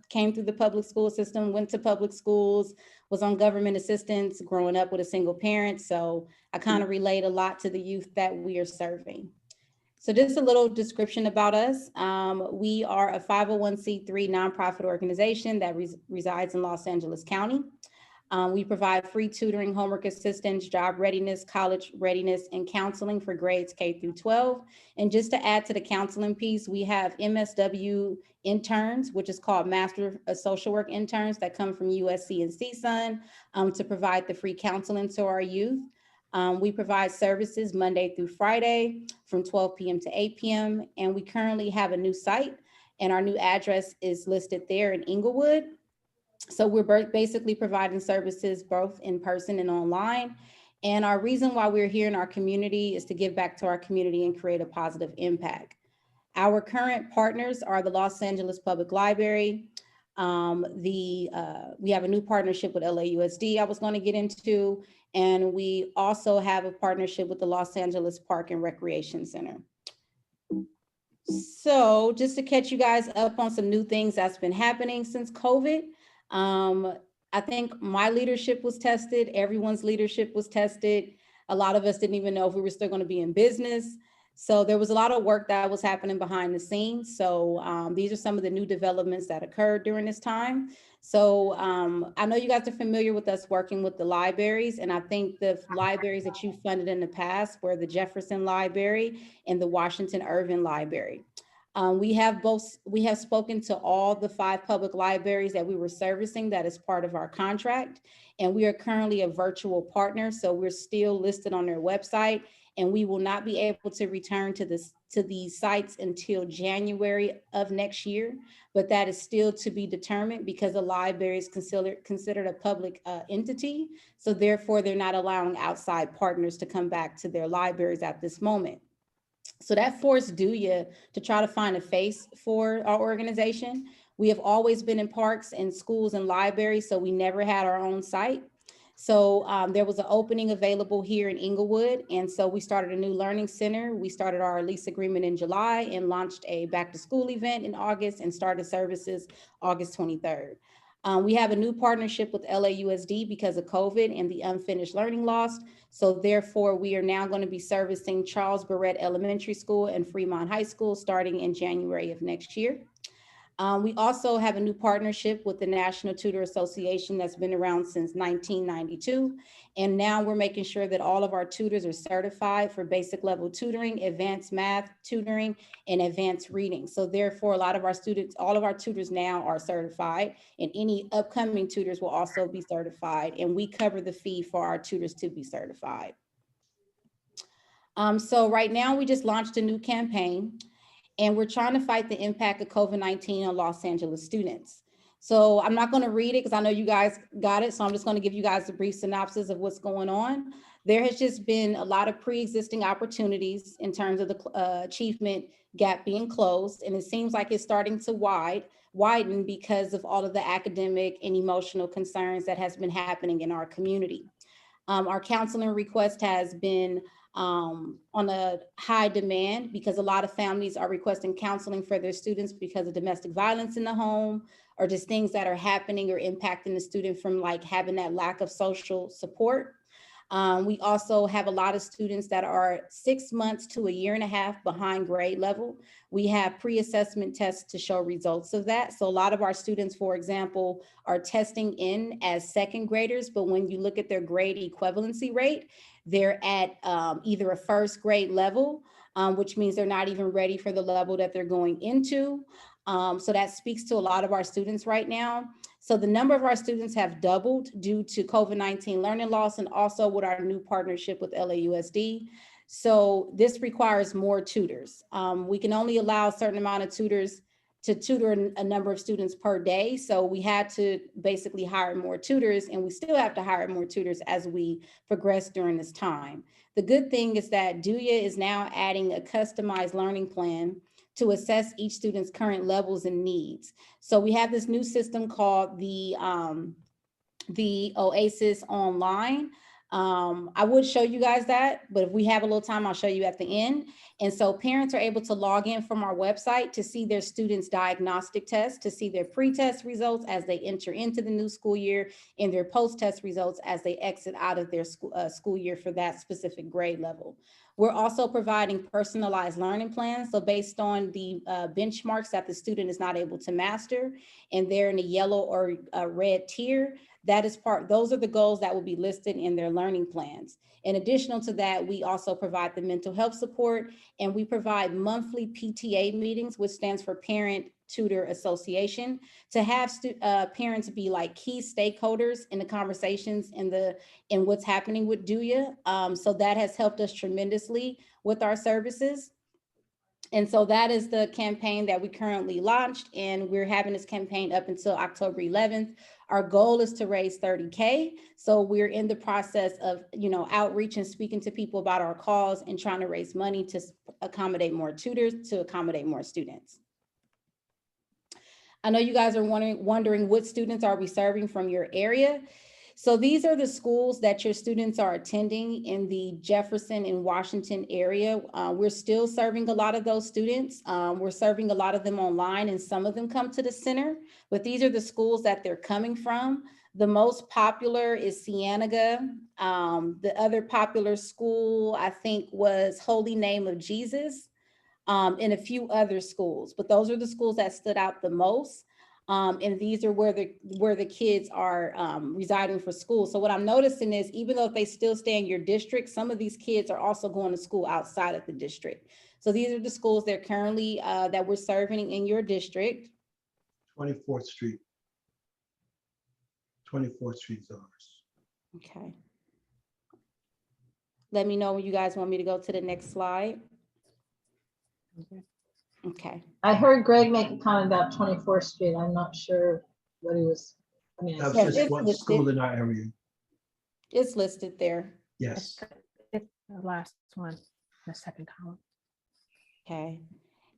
came through the public school system, went to public schools, was on government assistance, growing up with a single parent. So I kind of relate a lot to the youth that we are serving. So just a little description about us. We are a 501c3 nonprofit organization that resides in Los Angeles County. We provide free tutoring, homework assistance, job readiness, college readiness, and counseling for grades K through 12. And just to add to the counseling piece, we have MSW interns, which is called Master of Social Work interns that come from USC and CSUN to provide the free counseling to our youth. We provide services Monday through Friday from 12 p.m. to 8 p.m. And we currently have a new site, and our new address is listed there in Inglewood. So we're basically providing services both in person and online. And our reason why we're here in our community is to give back to our community and create a positive impact. Our current partners are the Los Angeles Public Library, We have a new partnership with LAUSD I was going to get into, and we also have a partnership with the Los Angeles Park and Recreation Center. So just to catch you guys up on some new things that's been happening since COVID, I think my leadership was tested, everyone's leadership was tested. A lot of us didn't even know if we were still going to be in business. So there was a lot of work that was happening behind the scenes. So these are some of the new developments that occurred during this time. So I know you guys are familiar with us working with the libraries, and I think the libraries that you funded in the past were the Jefferson Library and the Washington Irving Library. We have spoken to all the 5 public libraries that we were servicing that is part of our contract, and we are currently a virtual partner, so we're still listed on their website, and we will not be able to return to these sites until January of next year, but that is still to be determined because the library is considered a public entity, so therefore they're not allowing outside partners to come back to their libraries at this moment. So that forced DUIA to try to find a face for our organization. We have always been in parks and schools and libraries, so we never had our own site. So there was an opening available here in Inglewood, and so we started a new learning center. We started our lease agreement in July and launched a back to school event in August and started services August 23rd. We have a new partnership with LAUSD because of COVID and the unfinished learning loss. So therefore, we are now going to be servicing Charles Barrett Elementary School and Fremont High School starting in January of next year. We also have a new partnership with the National Tutor Association that's been around since 1992. And now we're making sure that all of our tutors are certified for basic level tutoring, advanced math tutoring, and advanced reading. So therefore, a lot of our students, all of our tutors now are certified, and any upcoming tutors will also be certified. And we cover the fee for our tutors to be certified. So right now we just launched a new campaign, and we're trying to fight the impact of COVID-19 on Los Angeles students. So I'm not going to read it because I know you guys got it. So I'm just going to give you guys a brief synopsis of what's going on. There has just been a lot of pre-existing opportunities in terms of the achievement gap being closed. And it seems like it's starting to widen because of all of the academic and emotional concerns that has been happening in our community. Our counseling request has been on a high demand because a lot of families are requesting counseling for their students because of domestic violence in the home or just things that are happening or impacting the student from like having that lack of social support. We also have a lot of students that are 6 months to a year and a half behind grade level. We have pre-assessment tests to show results of that. So a lot of our students, for example, are testing in as second graders, but when you look at their grade equivalency rate, they're at either a first grade level, which means they're not even ready for the level that they're going into. So that speaks to a lot of our students right now. So the number of our students have doubled due to COVID-19 learning loss and also with our new partnership with LAUSD. So this requires more tutors. We can only allow a certain amount of tutors to tutor a number of students per day. So we had to basically hire more tutors, and we still have to hire more tutors as we progress during this time. The good thing is that DUIA is now adding a customized learning plan to assess each student's current levels and needs. So we have this new system called the OASIS Online. I would show you guys that, but if we have a little time, I'll show you at the end. And so parents are able to log in from our website to see their students' diagnostic tests, to see their pre-test results as they enter into the new school year, and their post-test results as they exit out of their school year for that specific grade level. We're also providing personalized learning plans. So based on the benchmarks that the student is not able to master, and they're in a yellow or a red tier, those are the goals that will be listed in their learning plans. In addition to that, we also provide the mental health support, and we provide monthly PTA meetings, which stands for Parent Tutor Association, to have parents be like key stakeholders in the conversations in what's happening with DUIA. So that has helped us tremendously with our services. And so that is the campaign that we currently launched, and we're having this campaign up until October 11th. Our goal is to raise 30K. So we're in the process of, outreach and speaking to people about our cause and trying to raise money to accommodate more tutors, to accommodate more students. I know you guys are wondering what students are we serving from your area. So these are the schools that your students are attending in the Jefferson and Washington area. We're still serving a lot of those students. We're serving a lot of them online, and some of them come to the center, but these are the schools that they're coming from. The most popular is Cienega. The other popular school, I think, was Holy Name of Jesus, and a few other schools, but those are the schools that stood out the most. And these are where the kids are residing for school. So what I'm noticing is, even though if they still stay in your district, some of these kids are also going to school outside of the district. So these are the schools they're currently that we're serving in your district. 24th Street. 24th Street is ours. Okay. Let me know when you guys want me to go to the next slide. Okay. I heard Greg make a comment about 24th Street. I'm not sure what he was, I mean, That's Yes, just one it's school listed. in our area. It's listed there. Yes. It's the last one, the second column. Okay.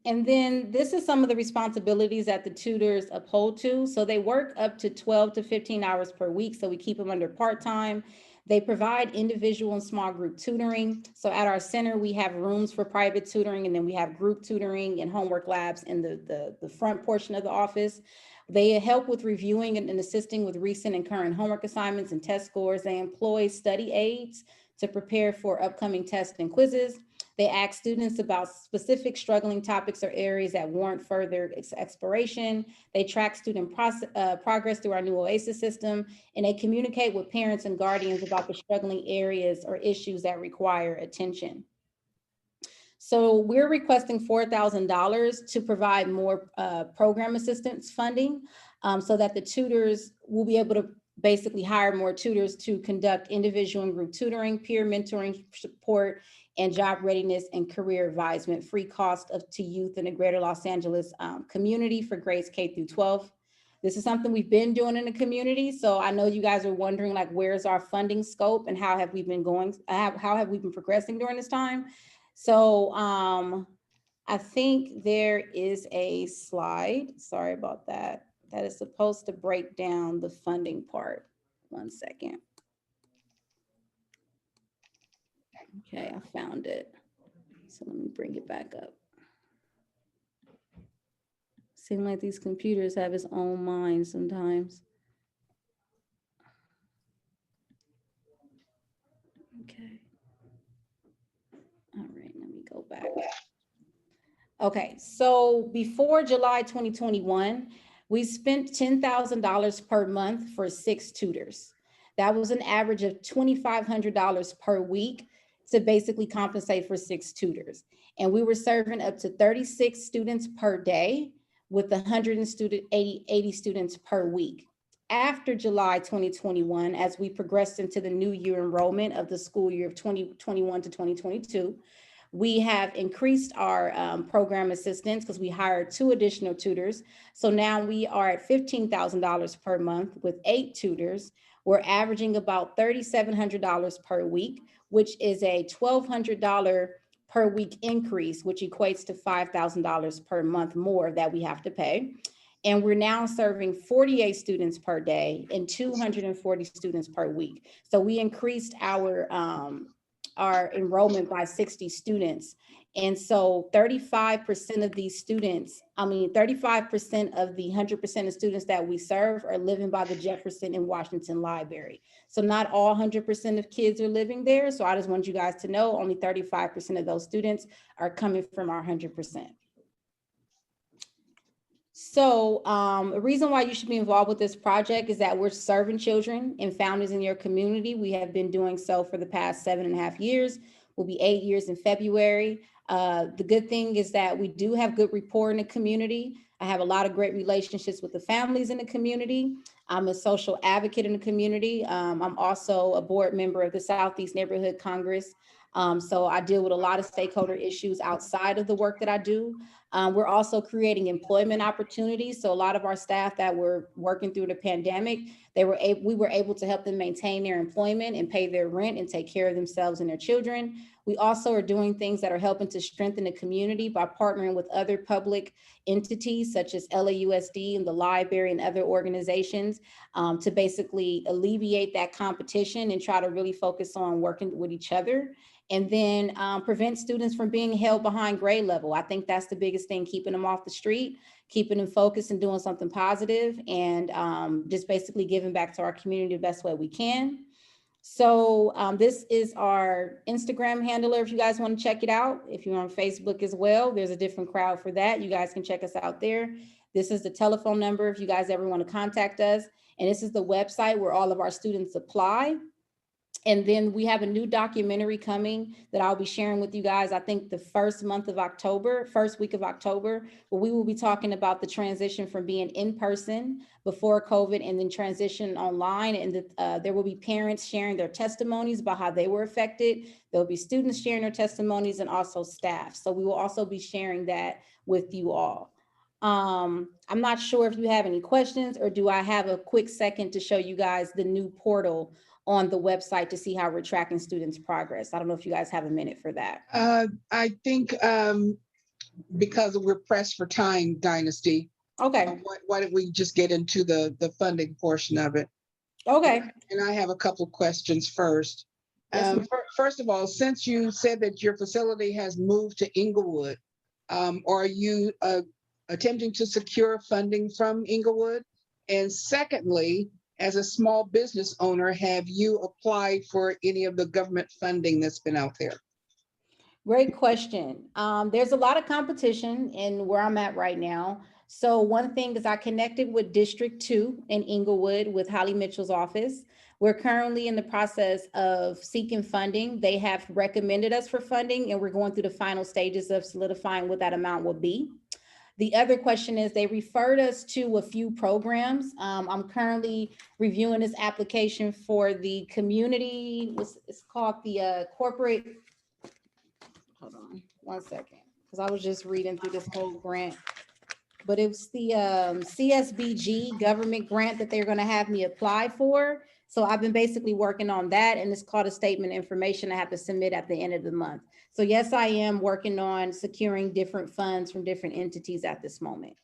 And then this is some of the responsibilities that the tutors uphold to. So they work up to 12 to 15 hours per week. So we keep them under part-time. They provide individual and small group tutoring. So at our center, we have rooms for private tutoring, and then we have group tutoring and homework labs in the front portion of the office. They help with reviewing and assisting with recent and current homework assignments and test scores. They employ study aids to prepare for upcoming tests and quizzes. They ask students about specific struggling topics or areas that warrant further exploration. They track student progress through our new OASIS system, and they communicate with parents and guardians about the struggling areas or issues that require attention. So we're requesting $4,000 to provide more program assistance funding so that the tutors will be able to basically hire more tutors to conduct individual and group tutoring, peer mentoring support, and job readiness and career advisement, free cost to youth in the greater Los Angeles community for grades K through 12. This is something we've been doing in the community. So I know you guys are wondering, like, where's our funding scope and how have we been going, how have we been progressing during this time? So I think there is a slide, sorry about that, that is supposed to break down the funding part. One second. Okay, I found it. So let me bring it back up. Seems like these computers have its own mind sometimes. Okay. All right, let me go back. Okay, so before July 2021, we spent $10,000 per month for 6 tutors. That was an average of $2,500 per week to basically compensate for 6 tutors. And we were serving up to 36 students per day with 180 students per week. After July 2021, as we progressed into the new year enrollment of the school year of 2021 to 2022, we have increased our program assistance because we hired 2 additional tutors. So now we are at $15,000 per month with 8 tutors. We're averaging about $3,700 per week, which is a $1,200 per week increase, which equates to $5,000 per month more that we have to pay. And we're now serving 48 students per day and 240 students per week. So we increased our enrollment by 60 students. And so 35% of these students, 35% of the 100% of students that we serve are living by the Jefferson and Washington Library. So not all 100% of kids are living there. So I just want you guys to know only 35% of those students are coming from our 100%. So the reason why you should be involved with this project is that we're serving children and families in your community. We have been doing so for the past 7.5 years. We'll be 8 years in February. The good thing is that we do have good rapport in the community. I have a lot of great relationships with the families in the community. I'm a social advocate in the community. I'm also a board member of the Southeast Neighborhood Congress. So I deal with a lot of stakeholder issues outside of the work that I do. We're also creating employment opportunities. So a lot of our staff that were working through the pandemic, we were able to help them maintain their employment and pay their rent and take care of themselves and their children. We also are doing things that are helping to strengthen the community by partnering with other public entities such as LAUSD and the library and other organizations to basically alleviate that competition and try to really focus on working with each other. And then prevent students from being held behind grade level. I think that's the biggest thing, keeping them off the street, keeping them focused and doing something positive, and just basically giving back to our community the best way we can. So this is our Instagram handler if you guys want to check it out. If you're on Facebook as well, there's a different crowd for that. You guys can check us out there. This is the telephone number if you guys ever want to contact us. And this is the website where all of our students apply. And then we have a new documentary coming that I'll be sharing with you guys, I think the first week of October, where we will be talking about the transition from being in person before COVID and then transition online. And there will be parents sharing their testimonies about how they were affected. There'll be students sharing their testimonies and also staff. So we will also be sharing that with you all. I'm not sure if you have any questions, or do I have a quick second to show you guys the new portal on the website to see how we're tracking students' progress? I don't know if you guys have a minute for that. I think because we're pressed for time, Dynasty. Okay. Why don't we just get into the funding portion of it? Okay. And I have a couple questions first. Yes, ma'am. First of all, since you said that your facility has moved to Inglewood, are you attempting to secure funding from Inglewood? And secondly, as a small business owner, have you applied for any of the government funding that's been out there? Great question. There's a lot of competition in where I'm at right now. So one thing is I connected with District 2 in Inglewood with Holly Mitchell's office. We're currently in the process of seeking funding. They have recommended us for funding, and we're going through the final stages of solidifying what that amount will be. The other question is they referred us to a few programs. I'm currently reviewing this application for the community, it's called the corporate, hold on one second, because I was just reading through this whole grant, but it was the CSBG government grant that they're gonna have me apply for. So I've been basically working on that, and it's called a statement of information I have to submit at the end of the month. So yes, I am working on securing different funds from different entities at this moment.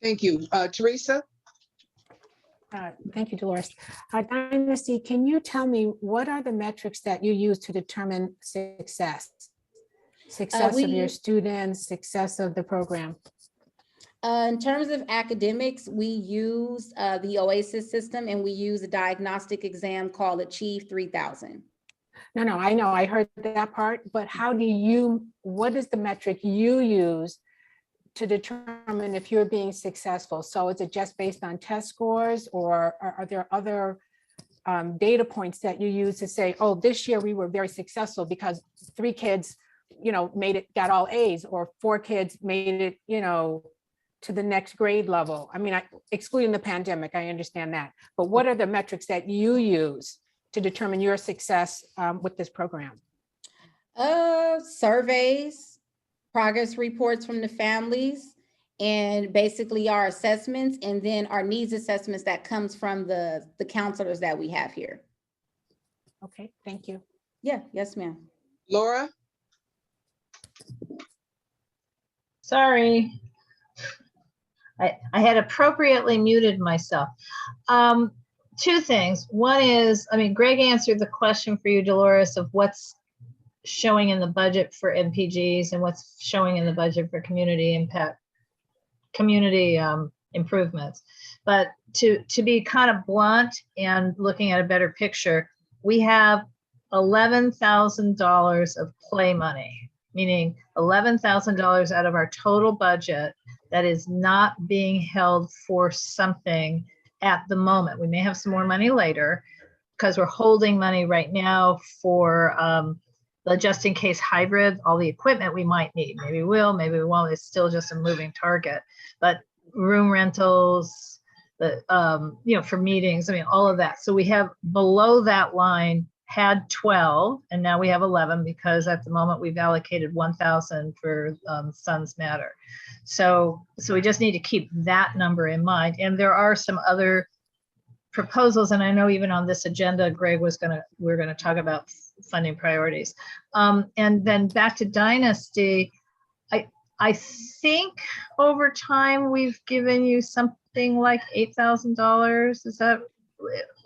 Thank you. Teresa? Thank you, Dolores. Dynasty, can you tell me what are the metrics that you use to determine success? Success of your students, success of the program? In terms of academics, we use the OASIS system, and we use a diagnostic exam called Achieve 3000. No, I know, I heard that part, but what is the metric you use to determine if you're being successful? So is it just based on test scores, or are there other data points that you use to say, oh, this year we were very successful because 3 kids, got all A's, or 4 kids made it, to the next grade level? I mean, excluding the pandemic, I understand that, but what are the metrics that you use to determine your success with this program? Surveys, progress reports from the families, and basically our assessments, and then our needs assessments that comes from the counselors that we have here. Okay, thank you. Yeah, yes, ma'am. Laura? Sorry. I had appropriately muted myself. 2 things. One is, Greg answered the question for you, Dolores, of what's showing in the budget for MPGs and what's showing in the budget for community improvements. But to be kind of blunt and looking at a better picture, we have $11,000 of play money, meaning $11,000 out of our total budget that is not being held for something at the moment. We may have some more money later because we're holding money right now for the just in case hybrid, all the equipment we might need. Maybe we will, maybe we won't. It's still just a moving target. But room rentals, for meetings, all of that. So we have below that line had 12, and now we have 11 because at the moment we've allocated 1,000 for Sons Matter. So we just need to keep that number in mind. And there are some other proposals, and I know even on this agenda, we're gonna talk about funding priorities. And then back to Dynasty, I think over time we've given you something like $8,000. Is that,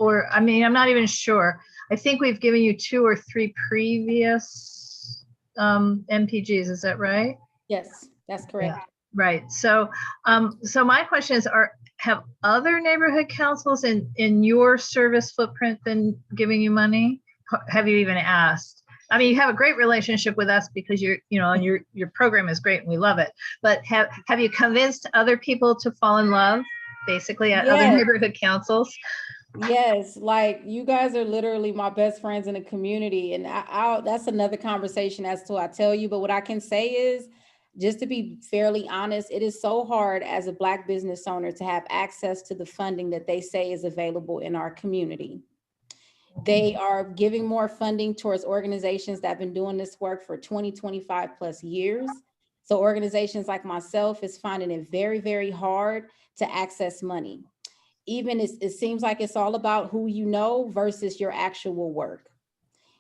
or I mean, I'm not even sure. I think we've given you 2 or 3 previous MPGs. Is that right? Yes, that's correct. Yeah, right. So, so my question is, have other neighborhood councils in your service footprint been giving you money? Have you even asked? I mean, you have a great relationship with us because and your program is great and we love it. But have you convinced other people to fall in love, basically, at other Yes. neighborhood councils? Yes, like you guys are literally my best friends in the community, and that's another conversation as to I tell you. But what I can say is, just to be fairly honest, it is so hard as a Black business owner to have access to the funding that they say is available in our community. They are giving more funding towards organizations that have been doing this work for 20, 25 plus years. So organizations like myself is finding it very, very hard to access money. Even it seems like it's all about who you know versus your actual work.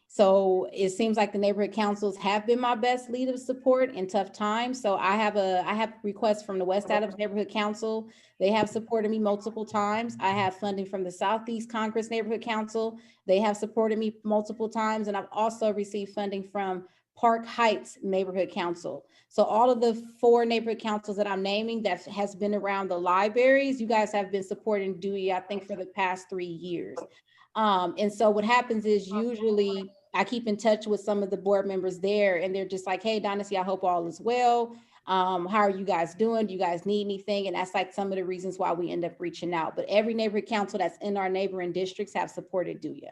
So it seems like the neighborhood councils have been my best lead of support in tough times. So I have requests from the West Adams Neighborhood Council. They have supported me multiple times. I have funding from the Southeast Congress Neighborhood Council. They have supported me multiple times. And I've also received funding from Park Heights Neighborhood Council. So all of the 4 neighborhood councils that I'm naming that has been around the libraries, you guys have been supporting Dewey, I think, for the past 3 years. And so what happens is usually I keep in touch with some of the board members there and they're just like, hey, Dynasty, I hope all is well. How are you guys doing? Do you guys need anything? And that's like some of the reasons why we end up reaching out. But every neighborhood council that's in our neighboring districts have supported Dewey.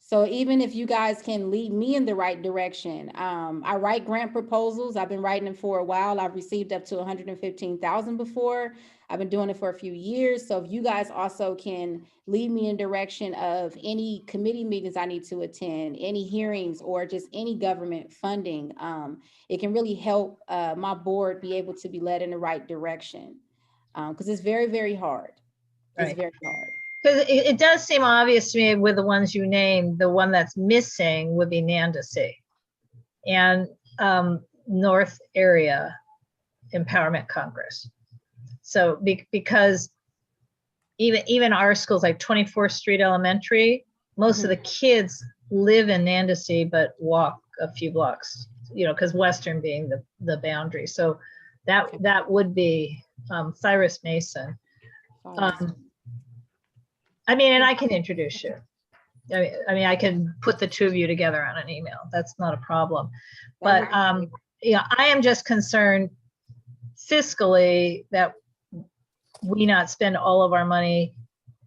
So even if you guys can lead me in the right direction, I write grant proposals. I've been writing them for a while. I've received up to 115,000 before. I've been doing it for a few years. So if you guys also can lead me in direction of any committee meetings I need to attend, any hearings, or just any government funding, it can really help my board be able to be led in the right direction. Because it's very, very hard. It's very hard. Because it does seem obvious to me with the ones you named, the one that's missing would be Nandasi and North Area Empowerment Congress. So because even our schools like 24th Street Elementary, most of the kids live in Nandasi but walk a few blocks, because Western being the boundary. So that would be Cyrus Mason. I mean, and I can introduce you. I mean, I can put the 2 of you together on an email. That's not a problem. But I am just concerned fiscally that we not spend all of our money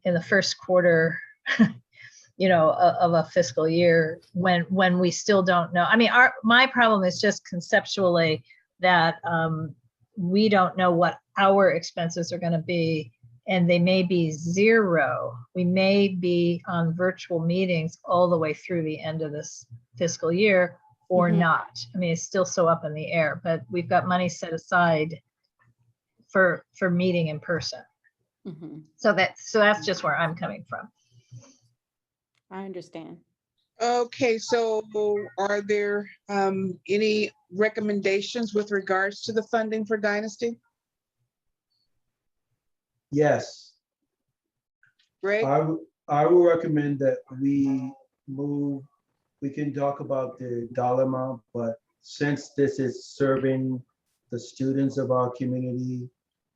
in the first quarter, of a fiscal year when we still don't know. I mean, my problem is just conceptually that we don't know what our expenses are going to be. And they may be 0. We may be on virtual meetings all the way through the end of this fiscal year or not. I mean, it's still so up in the air, but we've got money set aside for meeting in person. So that's just where I'm coming from. I understand. Okay, so are there any recommendations with regards to the funding for Dynasty? Yes. Greg? I will recommend that we can talk about the dollar amount, but since this is serving the students of our community,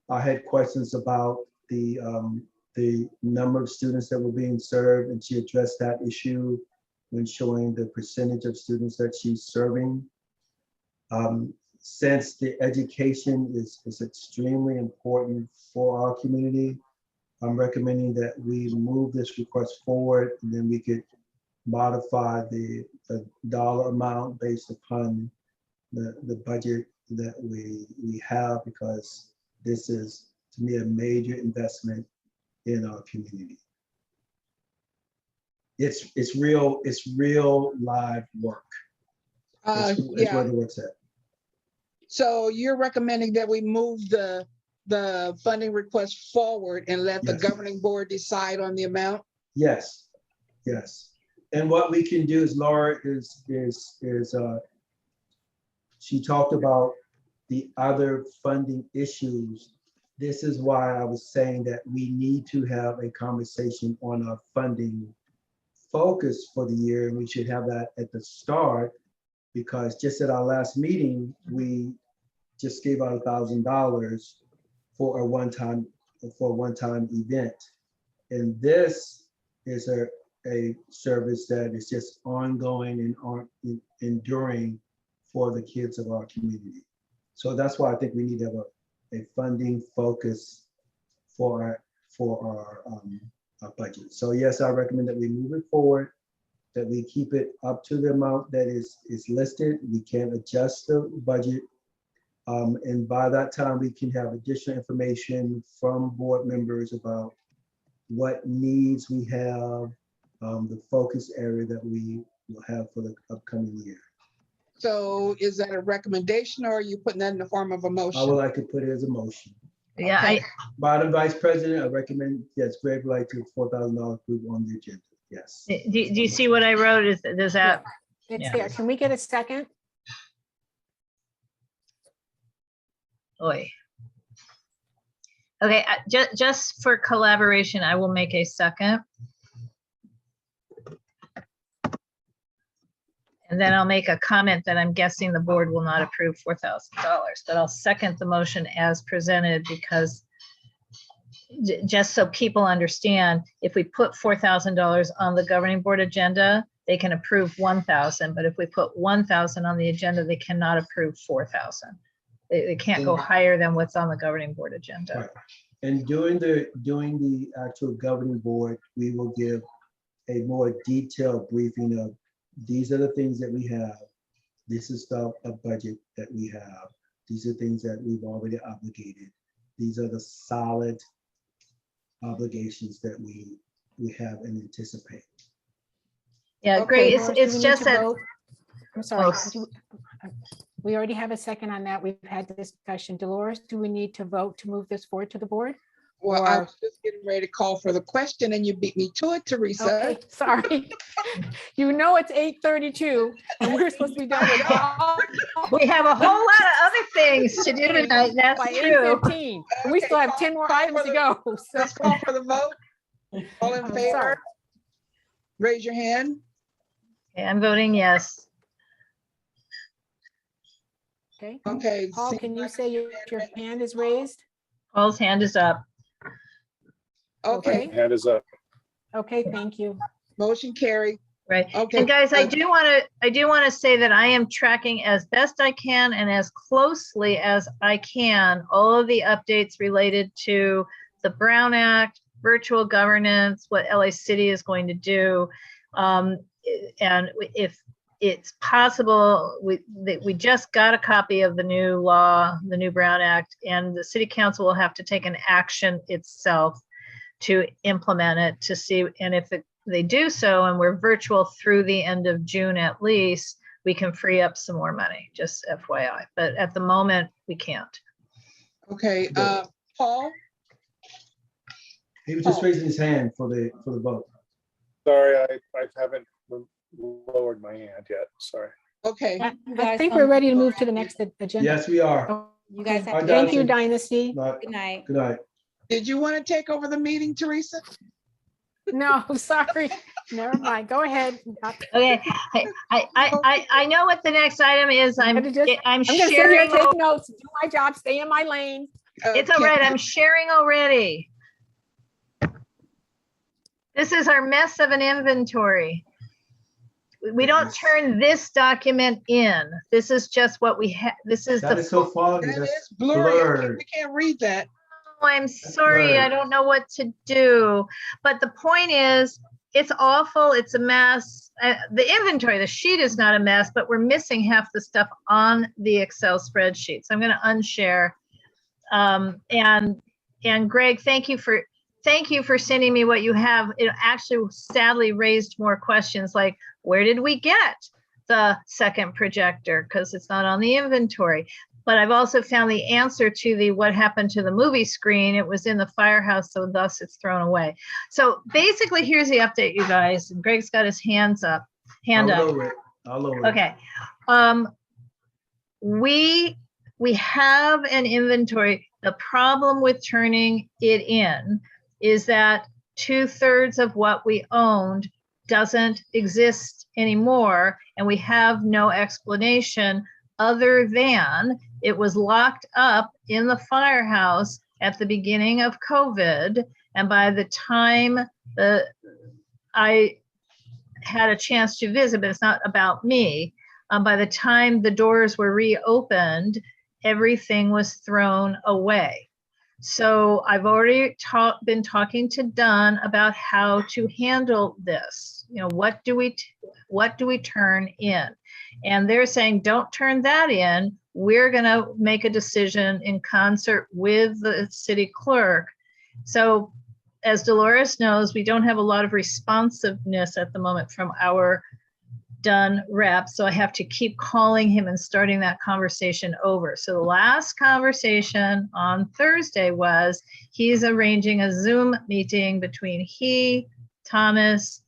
I had questions about the number of students that were being served, and she addressed that issue when showing the percentage of students that she's serving. Since the education is extremely important for our community, I'm recommending that we move this request forward, and then we could modify the dollar amount based upon the budget that we have, because this is, to me, a major investment in our community. It's real live work. It's where the work's at. So you're recommending that we move the the funding request forward and let the Yes. governing board decide on the amount? Yes, yes. And what we can do is Laura she talked about the other funding issues. This is why I was saying that we need to have a conversation on our funding focus for the year, and we should have that at the start, because just at our last meeting, we just gave out $1,000 for a one-time event. And this is a service that is just ongoing and enduring for the kids of our community. So that's why I think we need to have a funding focus for our budget. So yes, I recommend that we move it forward, that we keep it up to the amount that is listed. We can adjust the budget. And by that time, we can have additional information from board members about what needs we have, the focus area that we will have for the upcoming year. So is that a recommendation, or are you putting that in the form of a I would motion? like to put it as a motion. Yeah, Okay. Madam Vice President, I recommend, yes, Greg would like to $4,000 approved on the agenda. Yes. do you see what I wrote? Does that, It's Yeah. there. Can we get a second? Oy. Okay, just for collaboration, I will make a second. And then I'll make a comment that I'm guessing the board will not approve $4,000, but I'll second the motion as presented, because just so people understand, if we put $4,000 on the governing board agenda, they can approve 1,000, but if we put 1,000 on the agenda, they cannot approve 4,000. They can't go higher than what's on the governing board agenda. Right. And during the actual governing board, we will give a more detailed briefing of, these are the things that we have. This is a budget that we have. These are things that we've already obligated. These are the solid obligations that we have and anticipate. Yeah, Okay, great. Dolores, do we It's need just to that, vote? I'm sorry. Oh. We already have a second on that. We've had the discussion. Dolores, do we need to vote to move this forward to the board? Well, I Or- was just getting ready to call for the question and you beat me to it, Teresa. Okay, sorry. You know it's 8:32 and we're supposed to be done with all we have a whole lot of other things to do tonight. That's by true. 8:15. And we Okay, still have call- 10 more call items for to the- go. So Let's call for the vote. All in I'm favor? sorry. Raise your hand. Okay, I'm voting yes. Okay, Okay. Paul, see- can you say if your hand is raised? Paul's hand is up. Okay, Hand is up. Okay, thank you. motion carried. Right. Okay. And guys, I do want to say that I am tracking as best I can and as closely as I can all of the updates related to the Brown Act, virtual governance, what LA City is going to do. And if it's possible, we just got a copy of the new law, the new Brown Act, and the City Council will have to take an action itself to implement it, to see, and if they do so, and we're virtual through the end of June at least, we can free up some more money, just FYI. But at the moment, we can't. Okay, Paul? He was just raising his hand for the vote. Sorry, I haven't lowered my hand yet. Sorry. Okay, I think we're ready to move to the next agenda. Yes, we are. Oh, You guys okay. have. Thank you, Dynasty. Good night. Good night. did you want to take over the meeting, Teresa? No, sorry. Never mind. Go ahead. Okay, I know what the next item is. I'm gonna just- I'm I'm gonna sit here sharing. and take notes, do my job, stay in my lane. It's all Okay. right. I'm sharing already. This is our mess of an inventory. We don't turn this document in. This is just what we have. This is That the. is so foggy. That That's is blurry. blurred. We can't read that. Oh, I'm sorry. I blurry. don't know what to do. But the point is, it's awful. It's a mess. The inventory, the sheet is not a mess, but we're missing half the stuff on the Excel spreadsheet. So I'm going to unshare. And Greg, thank you for sending me what you have. It actually sadly raised more questions like, where did we get the second projector? Because it's not on the inventory. but I've also found the answer to the what happened to the movie screen. It was in the firehouse, so thus it's thrown away. So basically, here's the update, you guys. And Greg's got his hand up. I'll lower it. I'll lower it. Okay. We have an inventory. The problem with turning it in is that 2/3 of what we owned doesn't exist anymore, and we have no explanation other than it was locked up in the firehouse at the beginning of COVID. And by the time I had a chance to visit, but it's not about me, by the time the doors were reopened, everything was thrown away. So I've already been talking to Dunn about how to handle this. You know, what do we turn in? And they're saying, don't turn that in. We're going to make a decision in concert with the city clerk. So as Dolores knows, we don't have a lot of responsiveness at the moment from our Dunn rep. So I have to keep calling him and starting that conversation over. So the last conversation on Thursday was he's arranging a Zoom meeting between he, Thomas,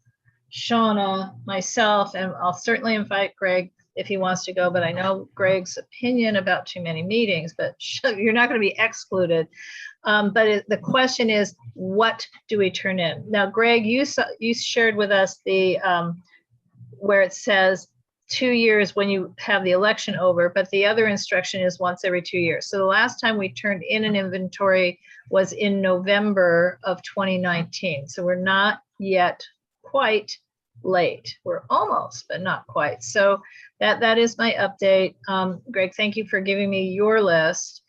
Shauna, myself, and I'll certainly invite Greg if he wants to go, but I know Greg's opinion about too many meetings, but you're not going to be excluded. But the question is, what do we turn in? Now, Greg, you shared with us the where it says 2 years when you have the election over, but the other instruction is once every 2 years. So the last time we turned in an inventory was in November of 2019. So we're not yet quite late. We're almost, but not quite. So that is my update. Greg, thank you for giving me your list.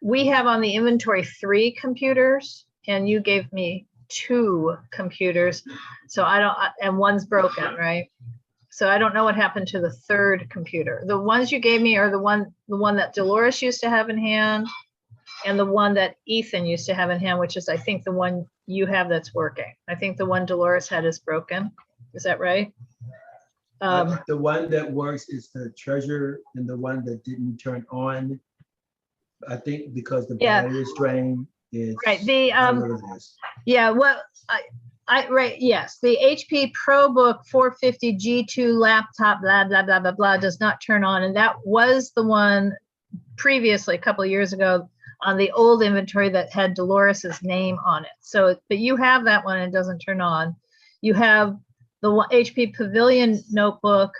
We have on the inventory 3 computers, and you gave me 2 computers. So and one's broken, right? So I don't know what happened to the 3rd computer. The ones you gave me are the one that Dolores used to have in hand, and the one that Ethan used to have in hand, which is, I think, the one you have that's working. I think the one Dolores had is broken. Is that right? The one that works is the treasure, and the one that didn't turn on, I think because the battery is drained, is right. I don't know what it is. Yeah, well, right, yes. The HP ProBook 450 G2 laptop, blah, blah, blah, blah, blah, does not turn on. And that was the one previously, a couple of years ago, on the old inventory that had Dolores's name on it. So, but you have that one and it doesn't turn on. You have the HP Pavilion notebook,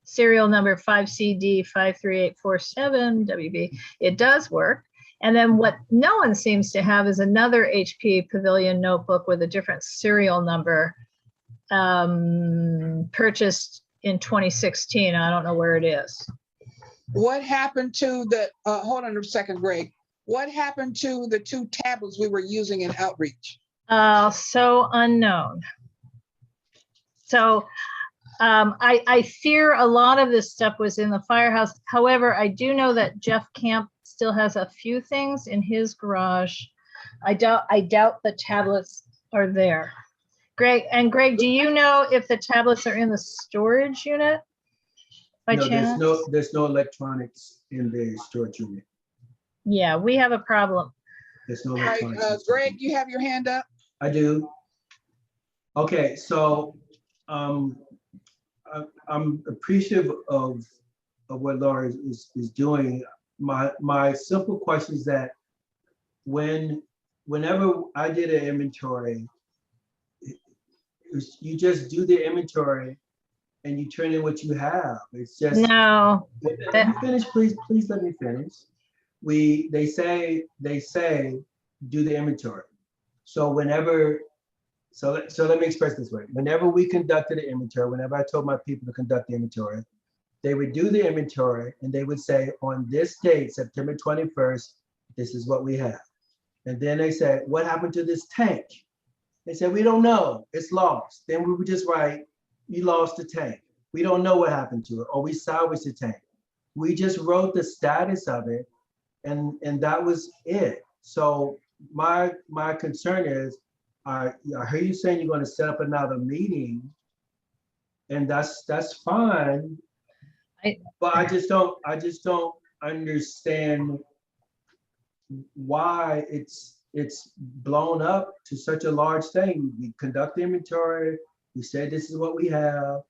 serial number 5CD53847WB. It does work. And then what no one seems to have is another HP Pavilion notebook with a different serial number, purchased in 2016. I don't know where it is. What happened to the, hold on a second, Greg. What happened to the 2 tablets we were using in outreach? So unknown. So I fear a lot of this stuff was in the firehouse. However, I do know that Jeff Camp still has a few things in his garage. I doubt the tablets are there. Greg, do you know if the tablets are in the storage unit by chance? There's no electronics in the storage unit. Yeah, we have a problem. There's no All right, electronics. Greg, you have your hand up? I do. Okay, so I'm appreciative of what Laura is doing. My simple question is that whenever I did an inventory, you just do the inventory and you turn in what you have. It's just no. Let me finish, please let me finish. They say do the inventory. So let me express this way. Whenever we conducted an inventory, whenever I told my people to conduct the inventory, they would do the inventory and they would say, on this date, September 21st, this is what we have. And then they said, what happened to this tank? They said, we don't know, it's lost. Then we would just write, you lost the tank. We don't know what happened to it, or we salvaged the tank. We just wrote the status of it, and that was it. So my concern is, I hear you saying you're going to set up another meeting, and that's fine. But I just don't understand why it's blown up to such a large thing. We conduct inventory, we said this is what we have,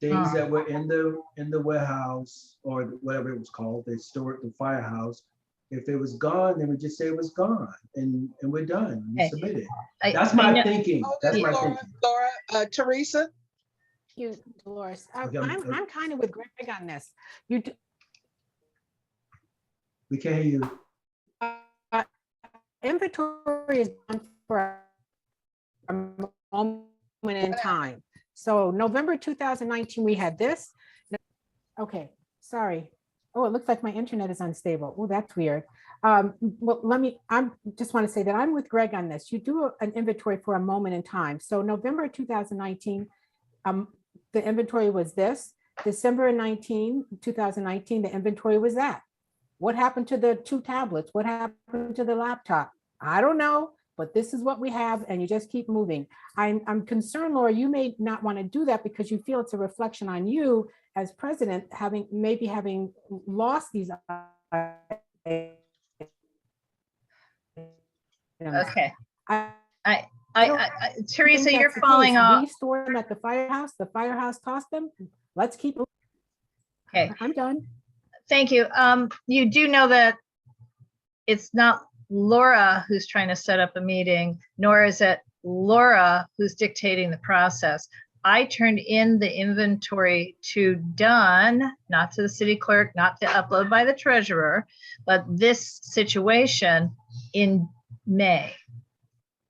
things that were in the warehouse or whatever it was called, they stored the firehouse. If it was gone, then we just say it was gone and we're done. We Okay. submit it. I- That's I my know- thinking. That's my Laura, thinking. Laura, Teresa, You, Dolores, Okay, I'm kind of with Greg on this. You, We can't hear you. inventory is done for a moment in time. So November 2019, we had this. Okay, sorry. Oh, it looks like my internet is unstable. Oh, that's weird. Well, I just want to say that I'm with Greg on this. You do an inventory for a moment in time. So November 2019, the inventory was this. December 2019, the inventory was that. What happened to the 2 tablets? What happened to the laptop? I don't know, but this is what we have, and you just keep moving. I'm concerned, Laura, you may not want to do that because you feel it's a reflection on you as president, maybe having lost these. Okay. I Teresa, you're falling off. We store them at the firehouse. The firehouse tossed them. Let's keep. Okay. I'm done. Thank you. You do know that it's not Laura who's trying to set up a meeting, nor is it Laura who's dictating the process. I turned in the inventory to Dunn, not to the city clerk, not to upload by the treasurer, but this situation in May.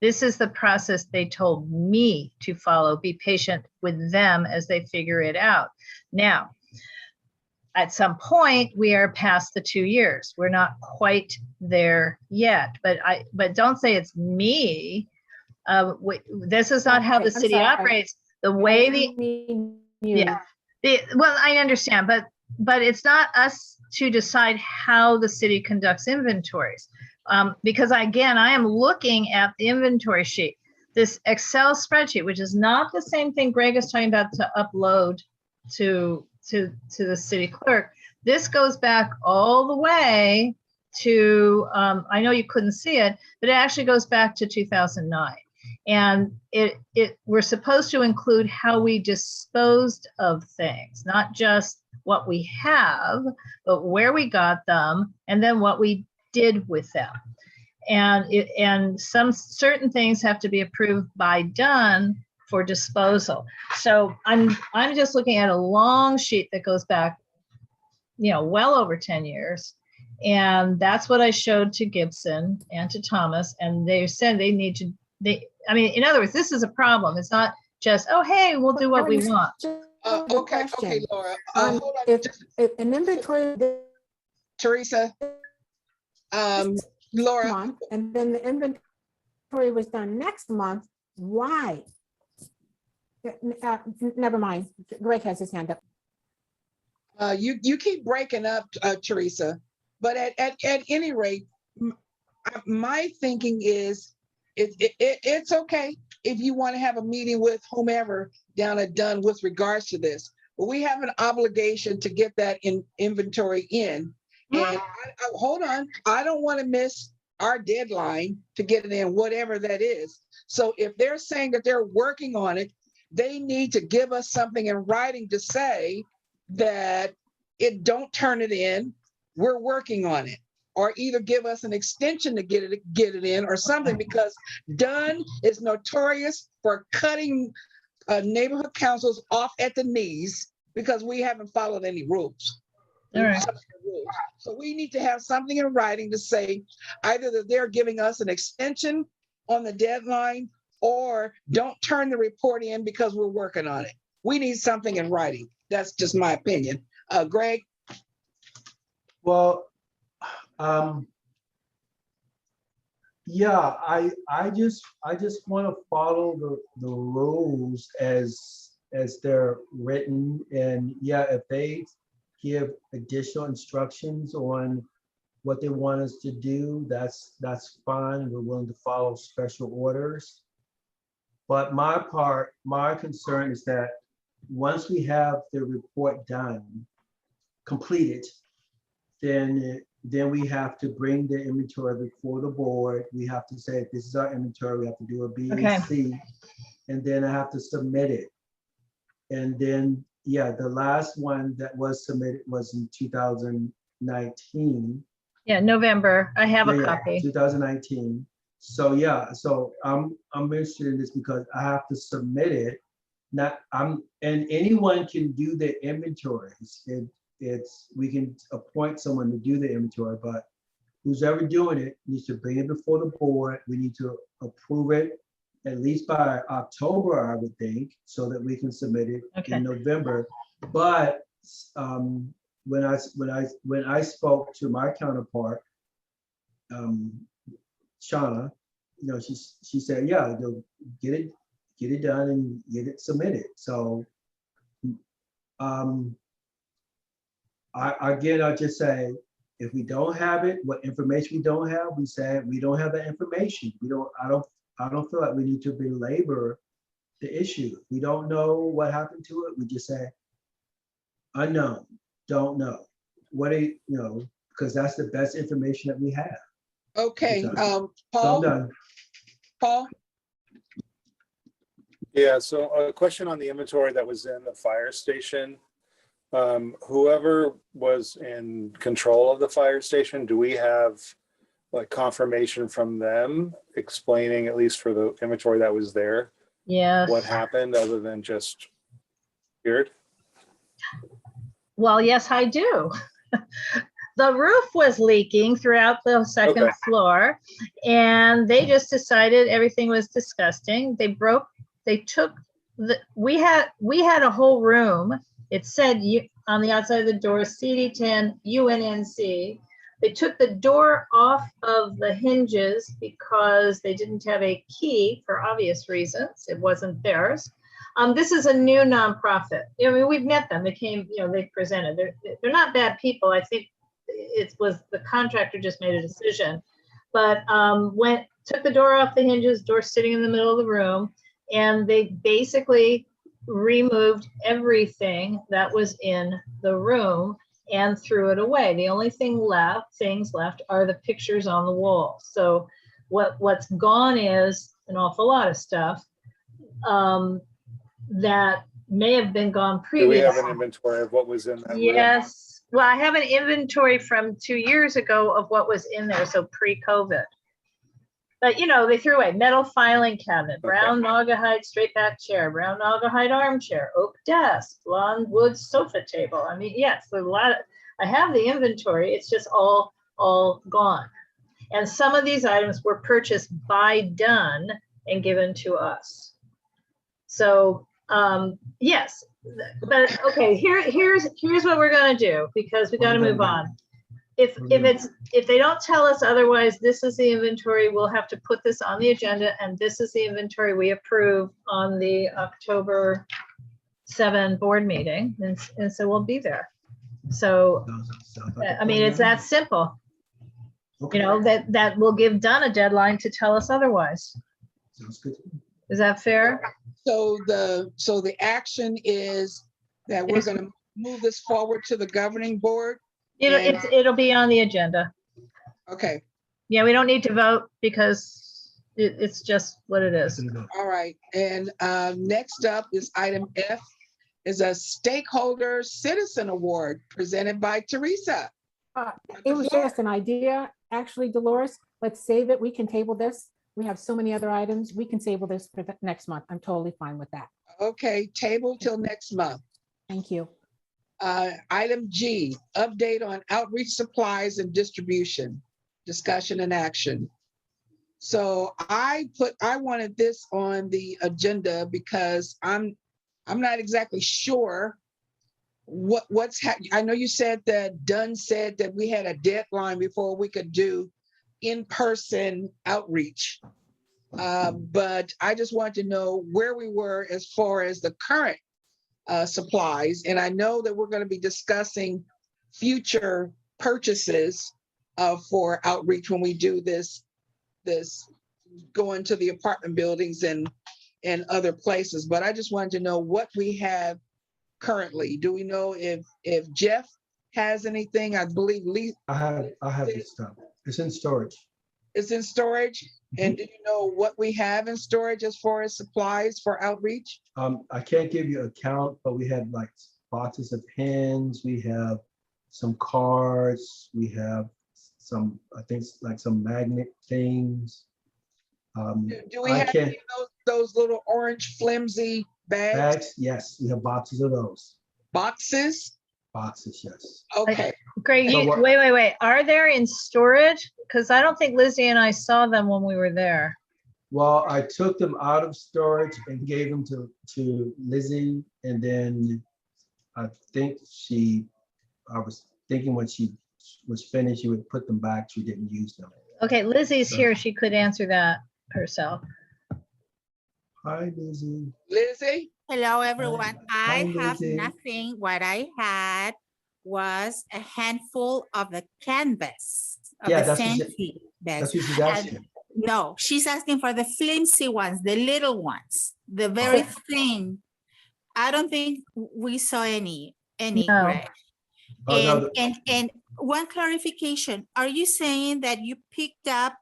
This is the process they told me to follow. Be patient with them as they figure it out. Now, at some point, we are past the 2 years. We're not quite there yet, but don't say it's me. This is not how the city operates. The way well, I understand, but it's not us to decide how the city conducts inventories. Because again, I am looking at the inventory sheet, this Excel spreadsheet, which is not the same thing Greg is talking about to upload to the city clerk. This goes back all the way to, I know you couldn't see it, but it actually goes back to 2009. And we're supposed to include how we disposed of things, not just what we have, but where we got them, and then what we did with them. And some certain things have to be approved by Dunn for disposal. So I'm just looking at a long sheet that goes back, well over 10 years. And that's what I showed to Gibson and to Thomas. And they said they need to, in other words, this is a problem. It's not just, oh, hey, we'll do what we want. Okay, Laura. Hold on. If an inventory Teresa, Laura. month, and then the inventory was done next month, why? Never mind. Greg has his hand up. You keep breaking up, Teresa, but at any rate, my thinking is it's okay if you want to have a meeting with whomever down at Dunn with regards to this, but we have an obligation to get that inventory in. And hold on, I don't want to miss our deadline to get it in, whatever that is. So if they're saying that they're working on it, they need to give us something in writing to say that don't turn it in, we're working on it, or either give us an extension to get it in or something, because Dunn is notorious for cutting neighborhood councils off at the knees because we haven't followed any rules. All right. So we need to have something in writing to say either that they're giving us an extension on the deadline or don't turn the report in because we're working on it. We need something in writing. That's just my opinion. Greg? Well, yeah, I just want to follow the rules as they're written, and yeah, if they give additional instructions on what they want us to do, that's fine. We're willing to follow special orders. But my concern is that once we have the report done, completed, then we have to bring the inventory before the board. We have to say, this is our inventory. We have to do a B Okay. and C, and then I have to submit it. And then, yeah, the last one that was submitted was in 2019. Yeah, November. I have a Yeah, copy. 2019. So yeah, so I'm interested in this because I have to submit it. And anyone can do the inventories. We can appoint someone to do the inventory, but who's ever doing it needs to bring it before the board. We need to approve it at least by October, I would think, so that we can submit it in November. But when I spoke to my counterpart, Shauna, she said, yeah, they'll get it done and get it submitted. So I'll just say, if we don't have it, what information we don't have, we say we don't have that information. I don't feel like we need to belabor the issue. We don't know what happened to it. We just say unknown, don't know. Because that's the best information that we have. Okay, So Paul, I'm done. Paul, Yeah, so a question on the inventory that was in the fire station. Whoever was in control of the fire station, do we have like confirmation from them explaining, at least for the inventory that was there, Yes. what happened other than just weird? Well, yes, I do. The roof was leaking throughout the second floor, and they just decided everything was disgusting. We had a whole room. It said on the outside of the door, CD10 UNNC. They took the door off of the hinges because they didn't have a key for obvious reasons. It wasn't theirs. This is a new nonprofit. I mean, we've met them. They came, they presented. They're not bad people. I think it was the contractor just made a decision, but took the door off the hinges, door sitting in the middle of the room, and they basically removed everything that was in the room and threw it away. The only things left are the pictures on the wall. So what's gone is an awful lot of stuff that may have been gone previously. Do we have an inventory of what was in that room? Yes. Well, I have an inventory from 2 years ago of what was in there, so pre-COVID. But they threw away metal filing cabinet, brown naugahyde straight back chair, brown naugahyde armchair, oak desk, blonde wood sofa table. I mean, yes, there's a lot. I have the inventory. It's just all gone. And some of these items were purchased by Dunn and given to us. So yes, but okay. Here's what we're gonna do, because we got to move on. If they don't tell us otherwise, this is the inventory, we'll have to put this on the agenda, and this is the inventory we approve on the October 7 board meeting, and so we'll be there. So, I mean, it's that simple. Okay. That will give Dunn a deadline to tell us otherwise. Sounds good. Is that fair? so the action is that we're going to move this forward to the governing board. It'll be on the agenda. Okay. Yeah, we don't need to vote because it's just what it is. All right. And next up is item F, is a stakeholder citizen award presented by Teresa. It was just an idea, actually, Dolores. Let's save it. We can table this. We have so many other items. We can table this for the next month. I'm totally fine with that. Okay, table till next month. Thank you. Item G, update on outreach supplies and distribution, discussion and action. So I wanted this on the agenda because I'm not exactly sure what's happening. I know you said that Dunn said that we had a deadline before we could do in-person outreach. But I just wanted to know where we were as far as the current supplies. And I know that we're going to be discussing future purchases for outreach when we do this going to the apartment buildings and other places. But I just wanted to know what we have currently. Do we know if Jeff has anything. I believe I have this stuff. It's in storage. is in storage. And do you know what we have in storage as far as supplies for outreach? I can't give you a count, but we have like boxes of pens, we have some cards, we have some, I think like some magnet things. Do we I have can't- any of those little orange flimsy bags? Bags, yes, we have boxes of those. Boxes? Boxes, yes. Okay. Greg, So you, what- wait. Are there in storage? Because I don't think Lizzie and I saw them when we were there. Well, I took them out of storage and gave them to Lizzie, and then I think I was thinking when she was finished, she would put them back. She didn't use them. Okay, Lizzie's here. She could answer that herself. Hi, Lizzie. Lizzie? Hello, everyone. Hi, I have Lizzie. nothing. What I had was a handful of the canvas of Yeah, the that's what she- fancy bags. That's what she's asking. No, she's asking for the flimsy ones, the little ones, the very thin. I don't think we saw any, No. Greg. Oh, no, And one clarification, are you saying that you picked up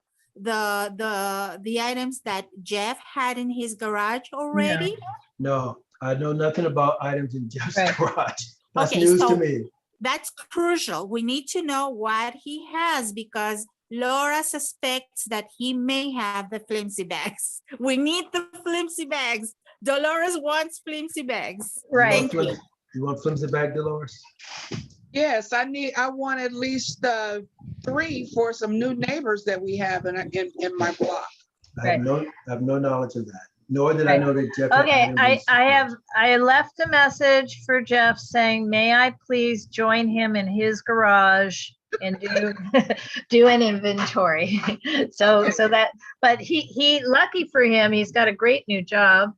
the items that Jeff had in his garage already? No, I know nothing about items in Jeff's Right. garage. That's Okay, news to so- me. That's crucial. We need to know what he has because Laura suspects that he may have the flimsy bags. We need the flimsy bags. Dolores wants flimsy bags. Right. Thank you. You want flimsy bag, Dolores? Yes, I want at least 3 for some new neighbors that we have in my block. I have no knowledge of that, nor did I Right. know that Jeff. had Okay, items in his I left a message for Jeff saying, may I please join him in his garage and do an inventory. So that, but he lucky for him, he's got a great new job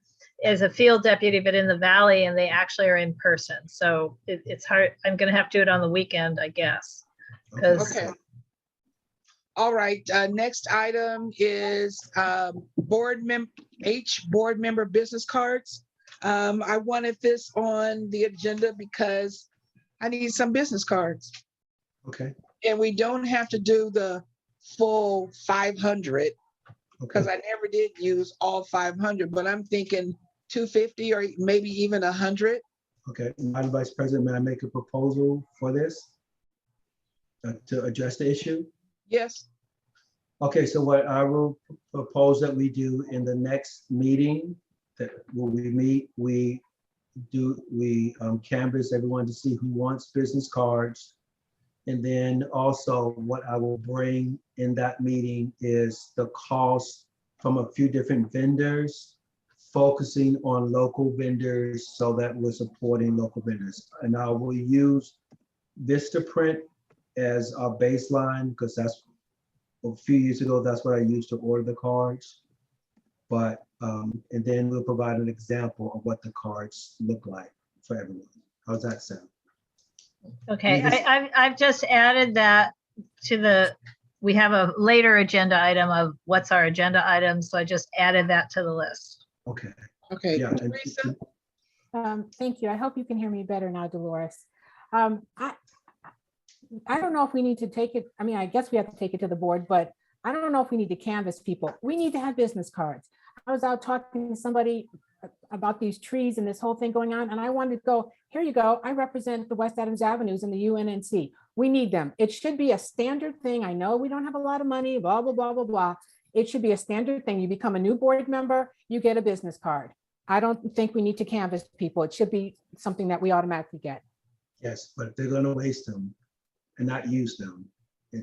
as a field deputy, but in the valley, and they actually are in person. So it's hard. I'm gonna have to do it on the weekend, I guess. garage. 'Cause- Okay. All right, next item is board member business cards. I wanted this on the agenda because I need some business cards. Okay, And we don't have to do the full 500 because okay, I never did use all 500, but I'm thinking 250 or maybe even 100. okay. Madam Vice President, may I make a proposal for this? To address the issue? Yes, Okay, so what I will propose that we do in the next meeting, that when we meet, we canvass everyone to see who wants business cards. And then also what I will bring in that meeting is the cost from a few different vendors, focusing on local vendors so that we're supporting local vendors. And I will use Vistaprint as our baseline because that's a few years ago, that's what I used to order the cards. But, and then we'll provide an example of what the cards look like for everyone. How's that sound? Okay, You just- I've just added that to we have a later agenda item of what's our agenda item, so I just added that to the list. Okay, okay. yeah. and- Teresa? Thank you. I hope you can hear me better now, Dolores. I don't know if we need to take it. I mean, I guess we have to take it to the board, but I don't know if we need to canvass people. We need to have business cards. I was out talking to somebody about these trees and this whole thing going on, and I wanted to go, here you go. I represent the West Adams Avenues in the UNNC. We need them. It should be a standard thing. I know we don't have a lot of money, blah, blah, blah, blah, blah. It should be a standard thing. You become a new board member, you get a business card. I don't think we need to canvass people. It should be something that we automatically get. Yes, but if they're gonna waste them and not use them.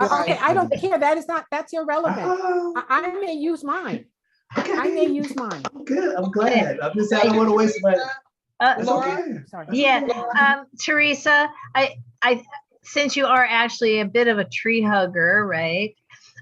Okay, I don't care. That's irrelevant. Oh, I may use mine. okay. I may use mine. I'm good, I'm glad. I'm just, I don't wanna waste my. It's Laura? okay. Sorry. Yeah, Teresa, I since you are actually a bit of a tree hugger, right?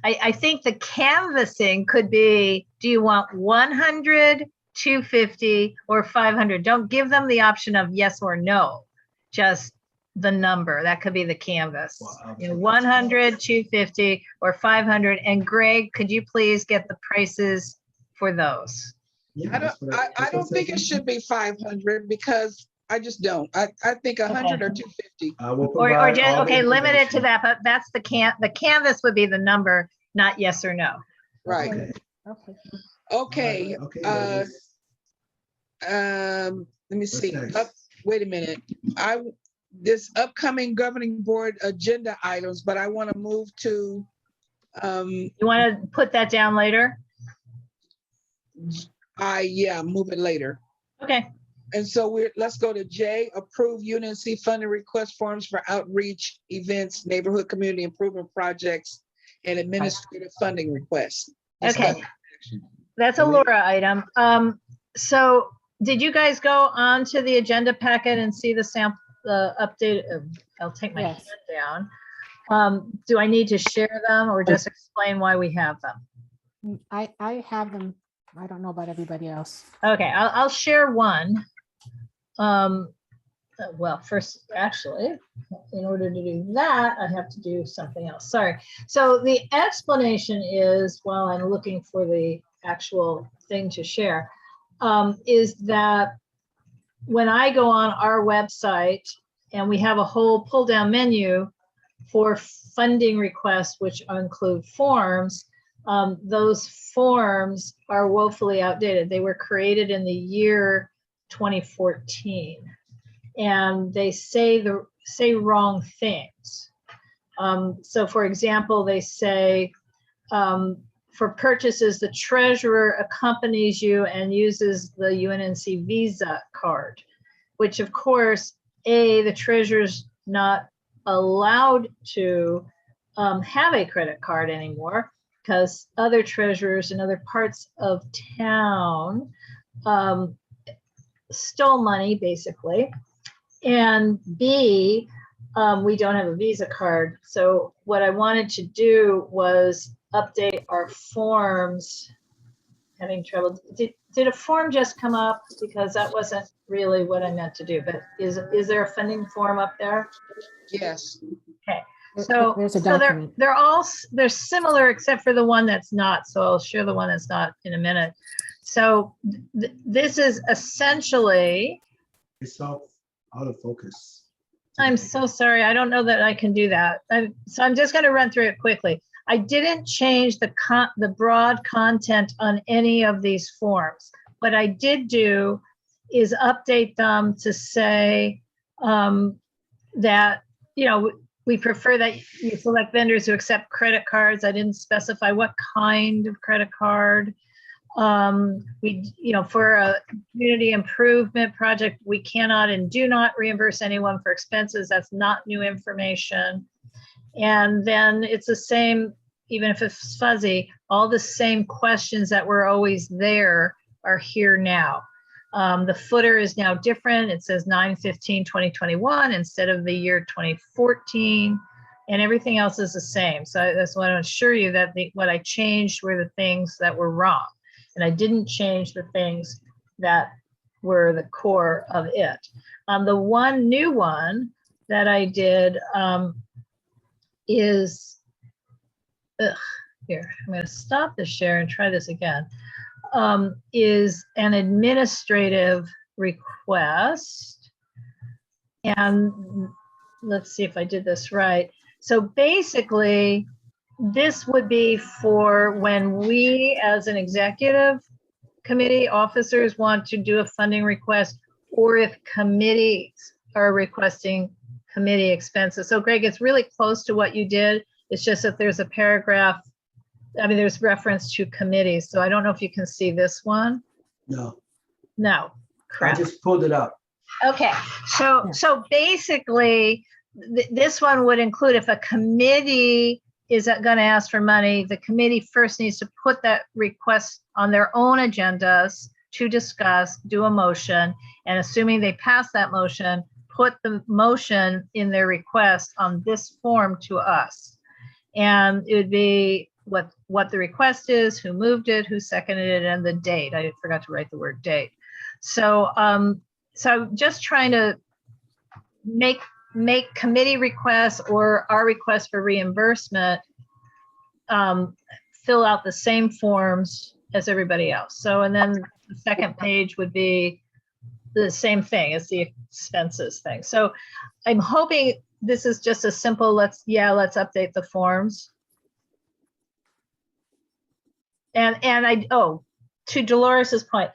I think the canvassing could be, do you want 100, 250, or 500? Don't give them the option of yes or no, just the number. That could be the canvas. Wow. 100, 250, or 500. And Greg, could you please get the prices for those? Yeah, I that's don't, what I that's what don't think said. it should be 500 because I just don't. I think 100 or 250. I will Or provide just, all the okay, limit it to information. that, but that's the canvas would be the number, not yes or no. Right. Okay. Okay. Okay. Okay, that is- Let me see. next? Wait a minute. This upcoming governing board agenda items, but I want to move to You want to put that down later? move it later. Okay, And so let's go to J, approve UNNC funding request forms for outreach events, neighborhood community improvement projects, and administrative funding requests. okay. That's a Laura item. So did you guys go on to the agenda packet and see the sample, the update? I'll take my hand Yes. down. Do I need to share them or just explain why we have them? I have them. I don't know about everybody else. Okay, I'll share one. Well, first, actually, in order to do that, I have to do something else. Sorry. So the explanation is, while I'm looking for the actual thing to share, is that when I go on our website and we have a whole pull down menu for funding requests, which include forms, those forms are woefully outdated. They were created in the year 2014, and they say wrong things. So for example, they say, for purchases, the treasurer accompanies you and uses the UNNC Visa card, which of course, the treasurer's not allowed to have a credit card anymore because other treasurers in other parts of town stole money, basically. And B, we don't have a Visa card. So what I wanted to do was update our forms. Having trouble. Did a form just come up? Because that wasn't really what I meant to do, but is there a funding form up there? Yes. Okay. So, There's a so document. they're similar except for the one that's not. So I'll share the one that's not in a minute. So this is essentially. It's all out of focus. I'm so sorry. I don't know that I can do that. So I'm just going to run through it quickly. I didn't change the broad content on any of these forms. What I did do is update them to say that, we prefer that you select vendors who accept credit cards. I didn't specify what kind of credit card. For a community improvement project, we cannot and do not reimburse anyone for expenses. That's not new information. And then it's the same, even if it's fuzzy, all the same questions that were always there are here now. The footer is now different. It says 9/15/2021 instead of the year 2014, and everything else is the same. So I just want to assure you that what I changed were the things that were wrong. And I didn't change the things that were the core of it. The one new one that I did is, here, I'm going to stop the share and try this again, is an administrative request. And let's see if I did this right. So basically, this would be for when we, as an executive committee officers, want to do a funding request, or if committees are requesting committee expenses. So Greg, it's really close to what you did. It's just that there's a paragraph, there's reference to committees. So I don't know if you can see this one. No, No, I crap. just pulled it up. Okay, so basically, this one would include if a committee is going to ask for money, the committee first needs to put that request on their own agendas to discuss, do a motion, and assuming they pass that motion, put the motion in their request on this form to us. And it would be what the request is, who moved it, who seconded it, and the date. I forgot to write the word date. So just trying to make committee requests or our request for reimbursement fill out the same forms as everybody else. So, and then the second page would be the same thing. It's the expenses thing. So I'm hoping this is just a simple, let's update the forms. And to Dolores's point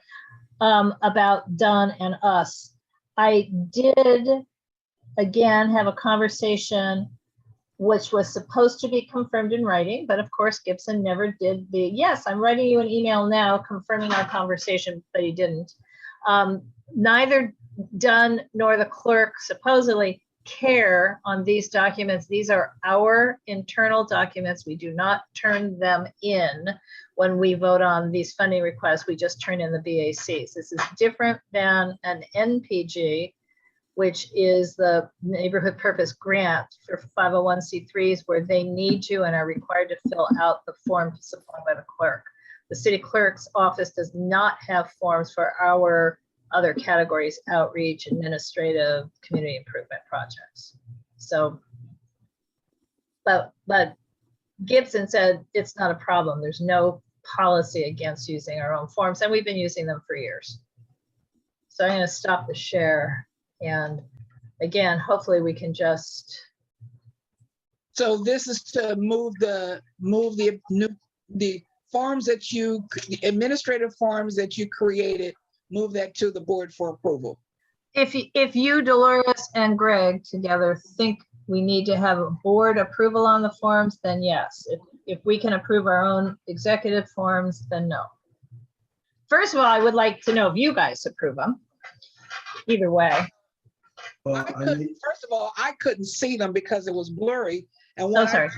about Dunn and us, I did again have a conversation which was supposed to be confirmed in writing, but of course Gibson never did yes, I'm writing you an email now confirming our conversation, but he didn't. Neither Dunn nor the clerk supposedly care on these documents. These are our internal documents. We do not turn them in when we vote on these funding requests. We just turn in the BACs. This is different than an NPG, which is the neighborhood purpose grant for 501c3s, where they need to and are required to fill out the form supplied by the clerk. The city clerk's office does not have forms for our other categories: outreach, administrative, community improvement projects. So, but Gibson said it's not a problem. There's no policy against using our own forms, and we've been using them for years. So I'm going to stop the share. And again, hopefully we can just. So this is to move the forms that the administrative forms that you created, move that to the board for approval. If you, Dolores, and Greg together think we need to have a board approval on the forms, then yes. If we can approve our own executive forms, then no. First of all, I would like to know if you guys approve them. Either way. Well, First of all, I couldn't see them because it was blurry. And Oh, sorry.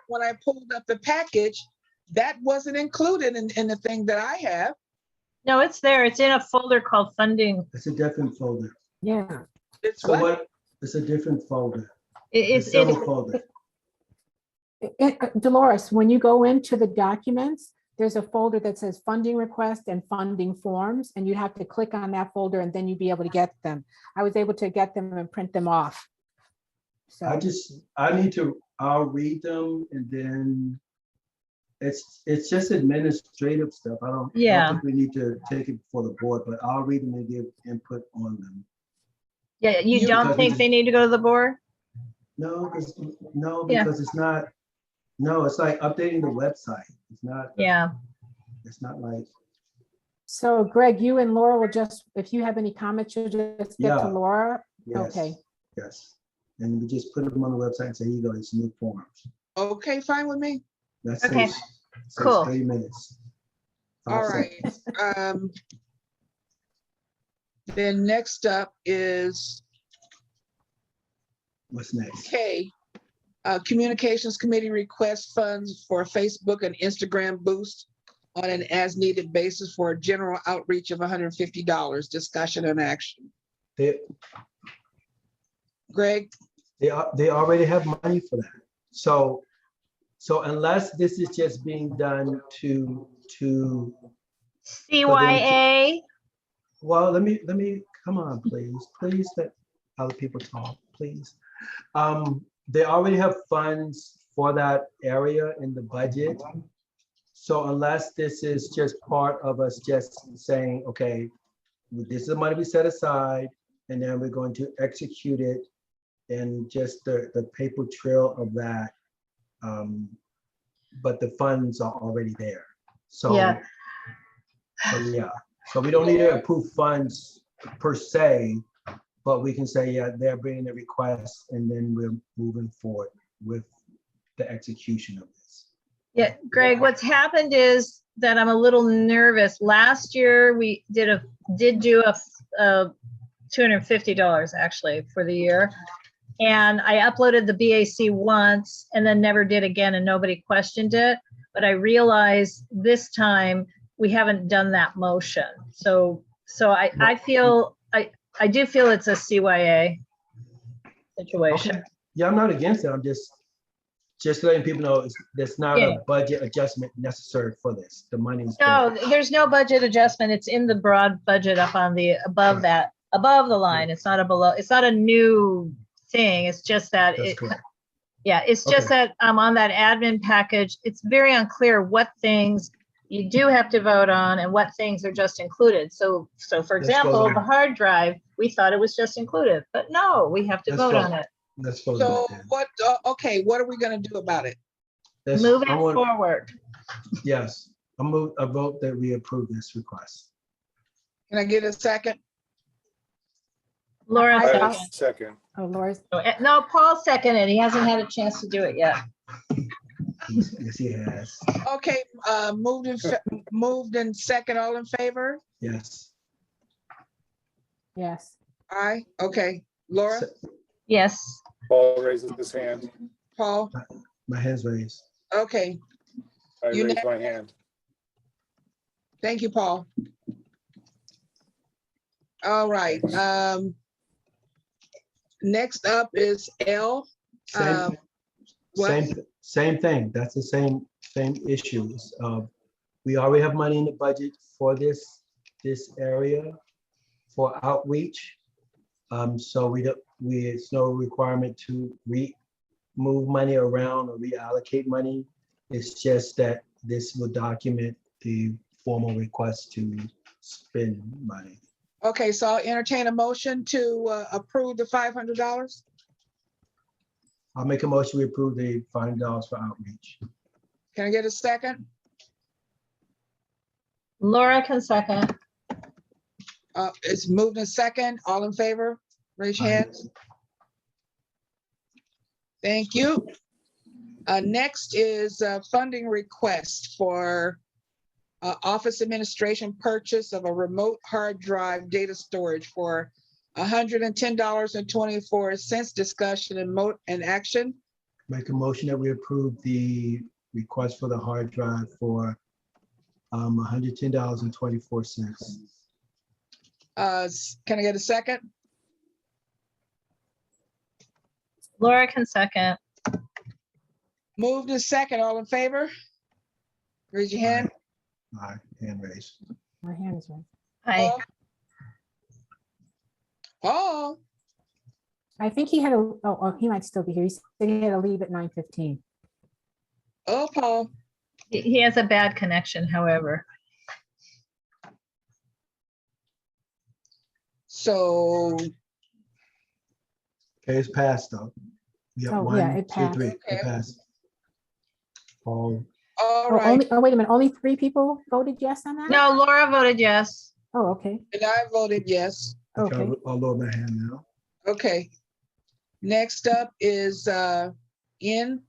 when I pulled up the package, that wasn't included in the thing that I have. No, it's there. It's in a folder called funding. It's a different folder. Yeah. It's So what? It's a different folder. It's several folders. Dolores, when you go into the documents, there's a folder that says funding request and funding forms, and you have to click on that folder and then you'd be able to get them. I was able to get them and print them off. So I'll read them, and then it's just administrative stuff. I don't think we need to take it before the board, but I'll read them and give input on them. Yeah, you don't think they need to go to the board? No, because it's not. No, it's like updating the website. It's not. Yeah. It's not like. So Greg, you and Laura will just, if you have any comments, you'll just get to Yeah. Laura. Yes, Okay. Yes. And we just put them on the website and say, here you go, it's new forms. Okay, fine with me. That's Okay, cool. 3 minutes. All 5 right. seconds. Then next up is What's next? K. Communications Committee requests funds for Facebook and Instagram boost on an as-needed basis for a general outreach of $150. Discussion and action. Greg? They already have money for that. So unless this is just being done to CYA. Well, let me come on, please let other people talk, please. They already have funds for that area in the budget. So unless this is just part of us just saying, okay, this is the money we set aside, and then we're going to execute it, and just the paper trail of that. But the funds are already there. So Yeah. So we don't need to approve funds per se, but we can say, yeah, they're bringing the request, and then we're moving forward with the execution of this. Yeah, Greg, what's happened is that I'm a little nervous. Last year, we did do a $250 actually for the year. And I uploaded the BAC once and then never did again, and nobody questioned it. But I realized this time we haven't done that motion. So I do feel it's a CYA situation. Okay. Yeah, I'm not against it. I'm just letting people know there's not a budget adjustment necessary for this. The money's No, there's no budget adjustment. It's in the broad budget up on the above the line. It's not a new thing. It's just that it's just that on that admin package, it's very unclear what things you do have to vote on and what things are just included. So for Let's vote example, on the it. hard drive, we thought it was just included, but no, we have to Let's vote vote. on it. Let's vote on So it then. what, okay, what are we gonna do about it? Move it I want- forward. Yes, I vote that we approve this request. Can I get a second? Laura I- second. Second. Oh, Laura, No, Paul seconded. He hasn't had a chance to do it yet. Yes, he has. Okay, moved in second, all in favor? Yes. yes. Aye, okay. Laura, Se- Yes. Paul raises his hand. Paul, My hand's raised. okay, I You raise my hand. thank you, Paul. All right, next up is L. Same, What? same thing. That's the same issues. We already have money in the budget for this area for outreach. So it's no requirement to move money around or reallocate money. It's just that this will document the formal request to spend money. Okay, so I'll entertain a motion to approve the $500. I'll make a motion, we approve the $5 for outreach. Can I get a second? Laura can second. It's moved in second, all in favor, raise your Aye. hands. Thank you. Next is a funding request for office administration purchase of a remote hard drive data storage for $110.24. Discussion and action. Make a motion that we approve the request for the hard drive for $110.24. Can I get a second? Laura can second. Moved in second, all in favor? Raise your hand. Aye, hand raised. My hand is raised. Aye. Paul, I think he had he might still be here. He said he had to leave at 9:15. Paul. He has a bad connection, however. So, Okay, it's passed though. We got Oh, yeah, one, it two, passed. three. Okay. It passed. Paul, all Oh, right, only 3 people voted yes on that? No, Laura voted yes. Oh, okay, and I voted yes. okay. I'll lower my hand now. Okay. Next up is N,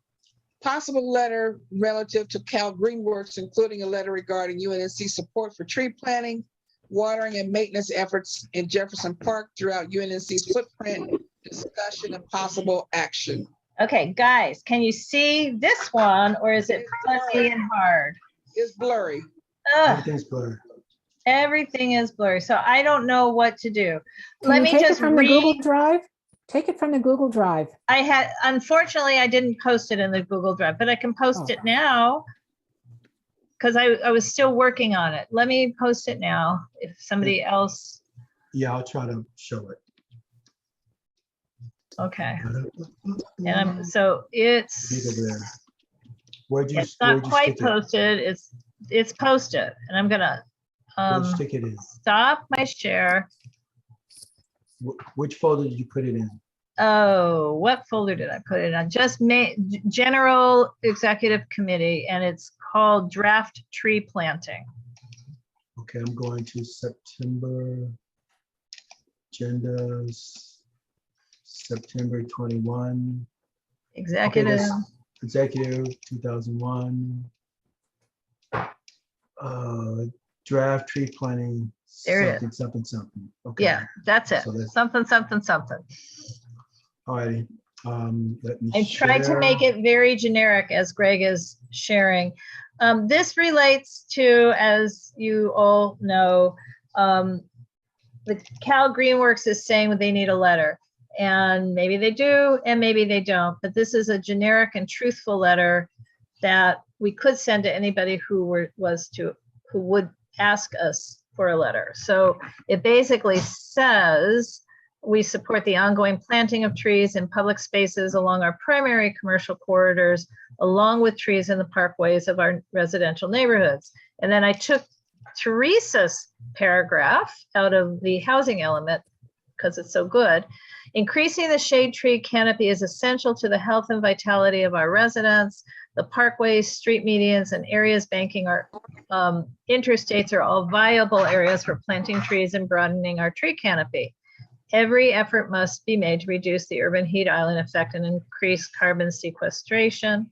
possible letter relative to Cal Greenworks, including a letter regarding UNNC support for tree planting, watering and maintenance efforts in Jefferson Park throughout UNNC's footprint, discussion and possible action. Okay, guys, can you see this one or is it fuzzy and hard? It's blurry. Ugh, Everything's blurred. everything is blurry, so I don't know what to do. Can Let you me take it just from the Google read. Drive? Take it from the Google Drive. Unfortunately, I didn't post it in the Google Drive, but I can post Oh. it now because I was still working on it. Let me post it now if somebody else, Yeah, I'll try to show it. okay. And so it's, Leave it there. Where'd you it's not quite stick it? posted. It's posted and I'm gonna Where'd you stick it in? stop my share. Which folder did you put it in? Oh, what folder did I put it on? Just General Executive Committee, and it's called Draft Tree Planting. Okay, I'm going to September. Agendas, September 21. Executive. Executive 2001. Draft tree planting. There it is. Something. Okay. Yeah, that's it. So that's- Something, something, something. All righty. Let me I tried to make share. it very generic as Greg is sharing. This relates to, as you all know, the Cal Greenworks is saying they need a letter. And maybe they do, and maybe they don't. But this is a generic and truthful letter that we could send to anybody who would ask us for a letter. So it basically says, we support the ongoing planting of trees in public spaces along our primary commercial corridors, along with trees in the parkways of our residential neighborhoods. And then I took Teresa's paragraph out of the housing element because it's so good. Increasing the shade tree canopy is essential to the health and vitality of our residents. The parkways, street medians, and areas banking our interstates are all viable areas for planting trees and broadening our tree canopy. Every effort must be made to reduce the urban heat island effect and increase carbon sequestration.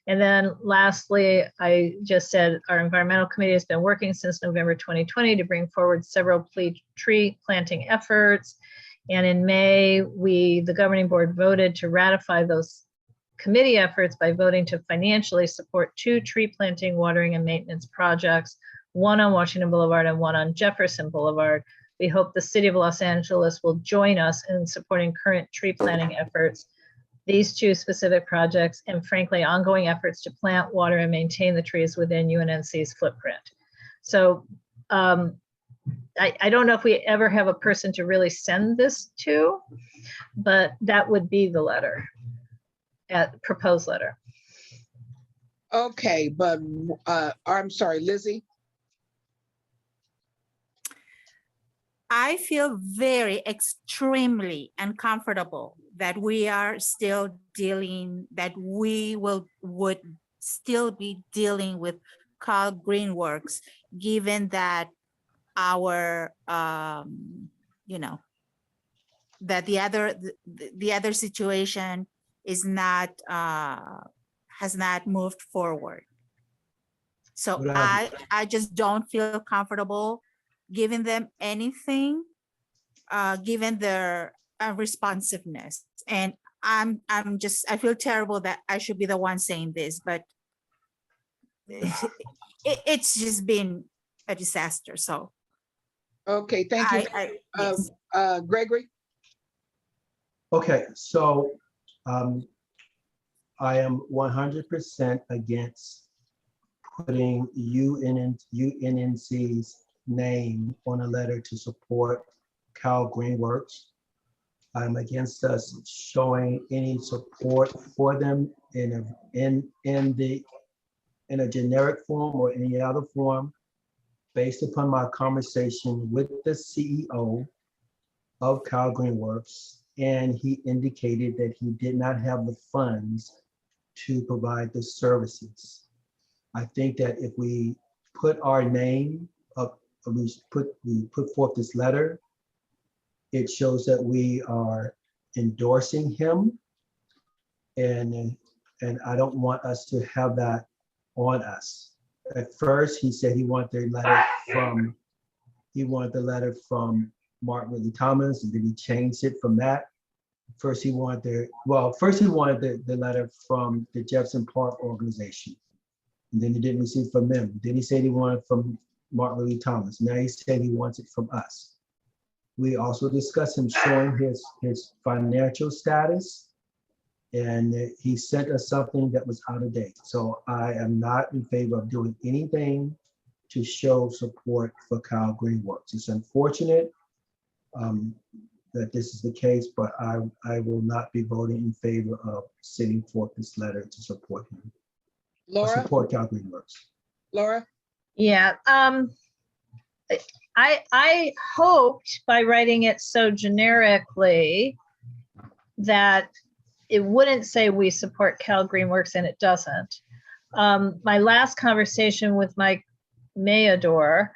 And then lastly, I just said our environmental committee has been working since November 2020 to bring forward several tree planting efforts. And in May, the governing board voted to ratify those committee efforts by voting to financially support 2 tree planting, watering, and maintenance projects, one on Washington Boulevard and one on Jefferson Boulevard. We hope the city of Los Angeles will join us in supporting current tree planting efforts, these 2 specific projects, and frankly, ongoing efforts to plant, water, and maintain the trees within UNNC's footprint. So I don't know if we ever have a person to really send this to, but that would be the letter, proposed letter. Okay, but I'm sorry, Lizzie. I feel very extremely uncomfortable that we are still dealing, that we would still be dealing with Cal Greenworks, given that our, you know, that the other situation is not, has not moved forward. So I just don't feel comfortable giving them anything, given their responsiveness. And I feel terrible that I should be the one saying this, but it's just been a disaster. So. Okay, thank you. Yes. Gregory? Okay, so I am 100% against putting UNNC's name on a letter to support Cal Greenworks. I'm against us showing any support for them in a generic form or any other form, based upon my conversation with the CEO of Cal Greenworks, and he indicated that he did not have the funds to provide the services. I think that if we put our name up, we put forth this letter, it shows that we are endorsing him, and I don't want us to have that on us. At first, he said he wanted the letter from Martin Ridley Thomas, and then he changed it from that. First, he wanted the letter from the Jefferson Park organization, and then he didn't receive from them. Then he said he wanted from Martin Ridley Thomas. Now he said he wants it from us. We also discussed him showing his financial status, and he sent us something that was out of date. So I am not in favor of doing anything to show support for Cal Greenworks. It's unfortunate that this is the case, but I will not be voting in favor of sending forth this letter to support him. Laura? Support Cal Greenworks. Laura? Yeah, I hoped by writing it so generically that it wouldn't say we support Cal Greenworks, and it doesn't. My last conversation with Mike Mayador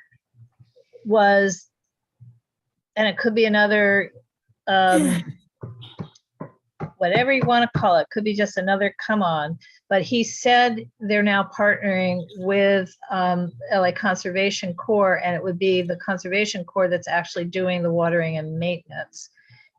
was, and it could be another, whatever you want to call it, could be just another come on, but he said they're now partnering with LA Conservation Corps, and it would be the Conservation Corps that's actually doing the watering and maintenance,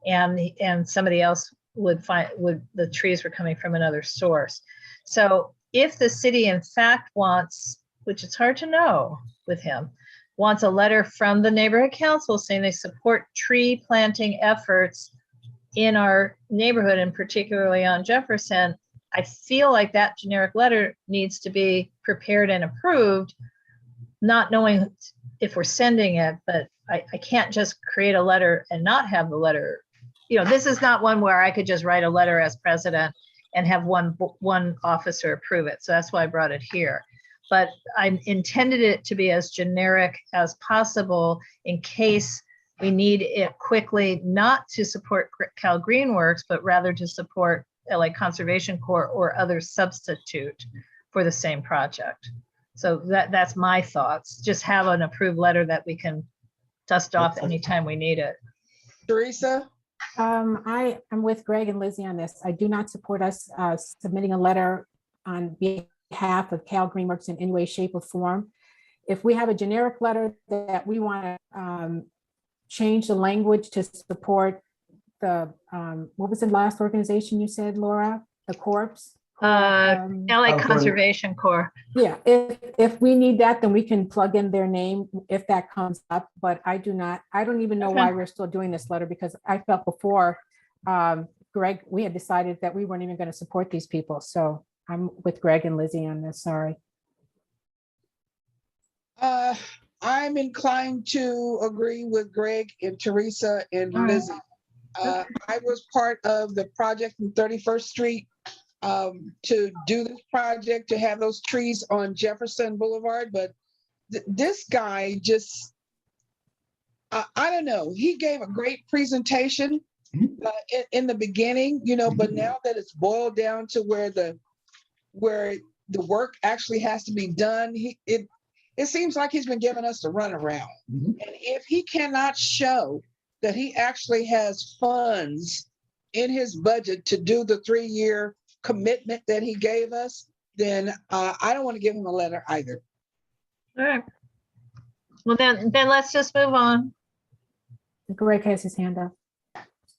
and somebody else the trees were coming from another source. So if the city in fact wants, which it's hard to know with him, wants a letter from the neighborhood council saying they support tree planting efforts in our neighborhood, and particularly on Jefferson, I feel like that generic letter needs to be prepared and approved, not knowing if we're sending it, but I can't just create a letter and not have the letter. You know, this is not one where I could just write a letter as president and have one officer approve it. So that's why I brought it here. but I intended it to be as generic as possible in case we need it quickly, not to support Cal Greenworks, but rather to support LA Conservation Corps or other substitute for the same project. So that's my thoughts. Just have an approved letter that we can dust off anytime we need it. Teresa? I am with Greg and Lizzie on this. I do not support us submitting a letter on behalf of Cal Greenworks in any way, shape, or form. If we have a generic letter that we want to change the language to support the, what was the last organization you said, Laura? The Corps? LA Conservation Corps. Yeah, if we need that, then we can plug in their name if that comes up, but I don't even know why we're still doing this letter, because I felt before, Greg, we had decided that we weren't even going to support these people. So I'm with Greg and Lizzie on this, sorry. I'm inclined to agree with Greg and Teresa and All right. Lizzie. I was part of the project in 31st Street to do this project, to have those trees on Jefferson Boulevard, but this guy just, I don't know, he gave a great presentation in the beginning, you know, but now that it's boiled down to where the work actually has to be done, it seems like he's been giving us the runaround. And if he cannot show that he actually has funds in his budget to do the 3-year commitment that he gave us, then I don't want to give him a letter either. All right. Well, then let's just move on. Greg has his hand up.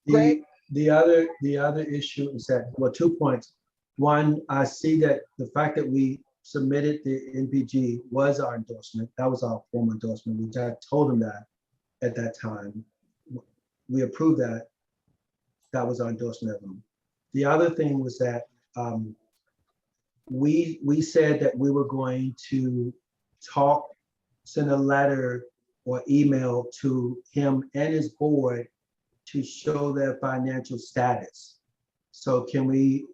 The other issue is that, well, 2 points. One, I see that the fact that we submitted the NPG was our endorsement. That was our formal endorsement. We told him that at that time. We approved that. That was our endorsement of them. The other thing was that we said that we were going to send a letter or email to him and his board to show their financial status. So can we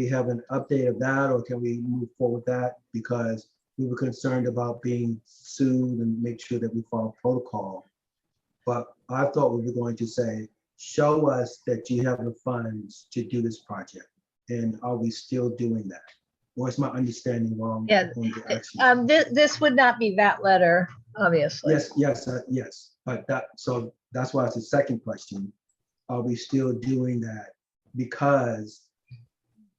have an update of that, or can we move forward with that? Because we were concerned about being sued and make sure that we follow protocol. But I thought we were going to say, show us that you have the funds to do this project. And are we still doing that? Or is my understanding wrong? Yeah, this would not be that letter, obviously. Yes. But that's why it's the second question. Are we still doing that? Because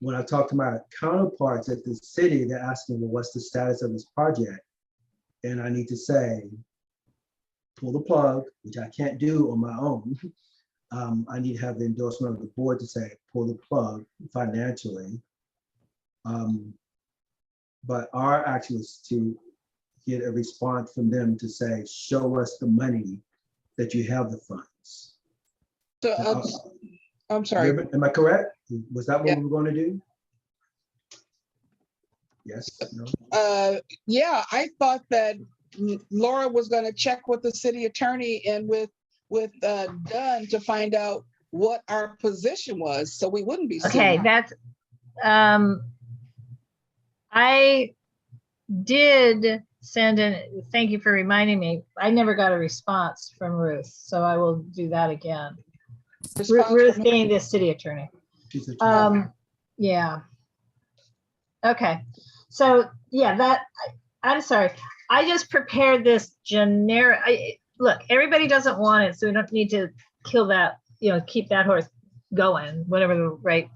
when I talk to my counterparts at the city, they're asking, well, what's the status of this project? And I need to say, pull the plug, which I can't do on my own. I need to have the endorsement of the board to say, pull the plug financially. But our action is to get a response from them to say, show us the money that you have the funds. So I'm sorry. Am I correct? Was that what we were going to do? Yes. No? Yeah, I thought that Laura was going to check with the city attorney and with Dunn to find out what our position was, so we wouldn't be sued. Okay, that's I did send in, thank you for reminding me. I never got a response from Ruth, so I will do that again. Ruth being the city attorney. Yeah. Okay. So yeah, I'm sorry. I just prepared this generic. Look, everybody doesn't want it, so we don't need to kill that, keep that horse going, whatever the right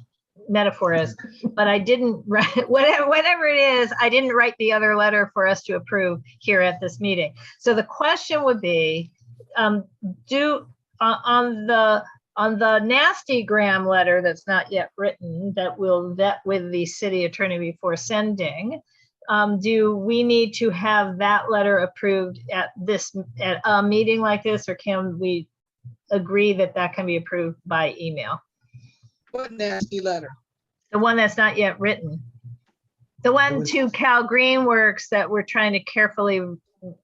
metaphor is. But I didn't write, whatever it is, I didn't write the other letter for us to approve here at this meeting. So the question would be, on the nastygram letter that's not yet written, that we'll vet with the city attorney before sending, do we need to have that letter approved at a meeting like this, or can we agree that can be approved by email? What nasty letter? The one that's not yet written. The one to Cal Greenworks that we're trying to carefully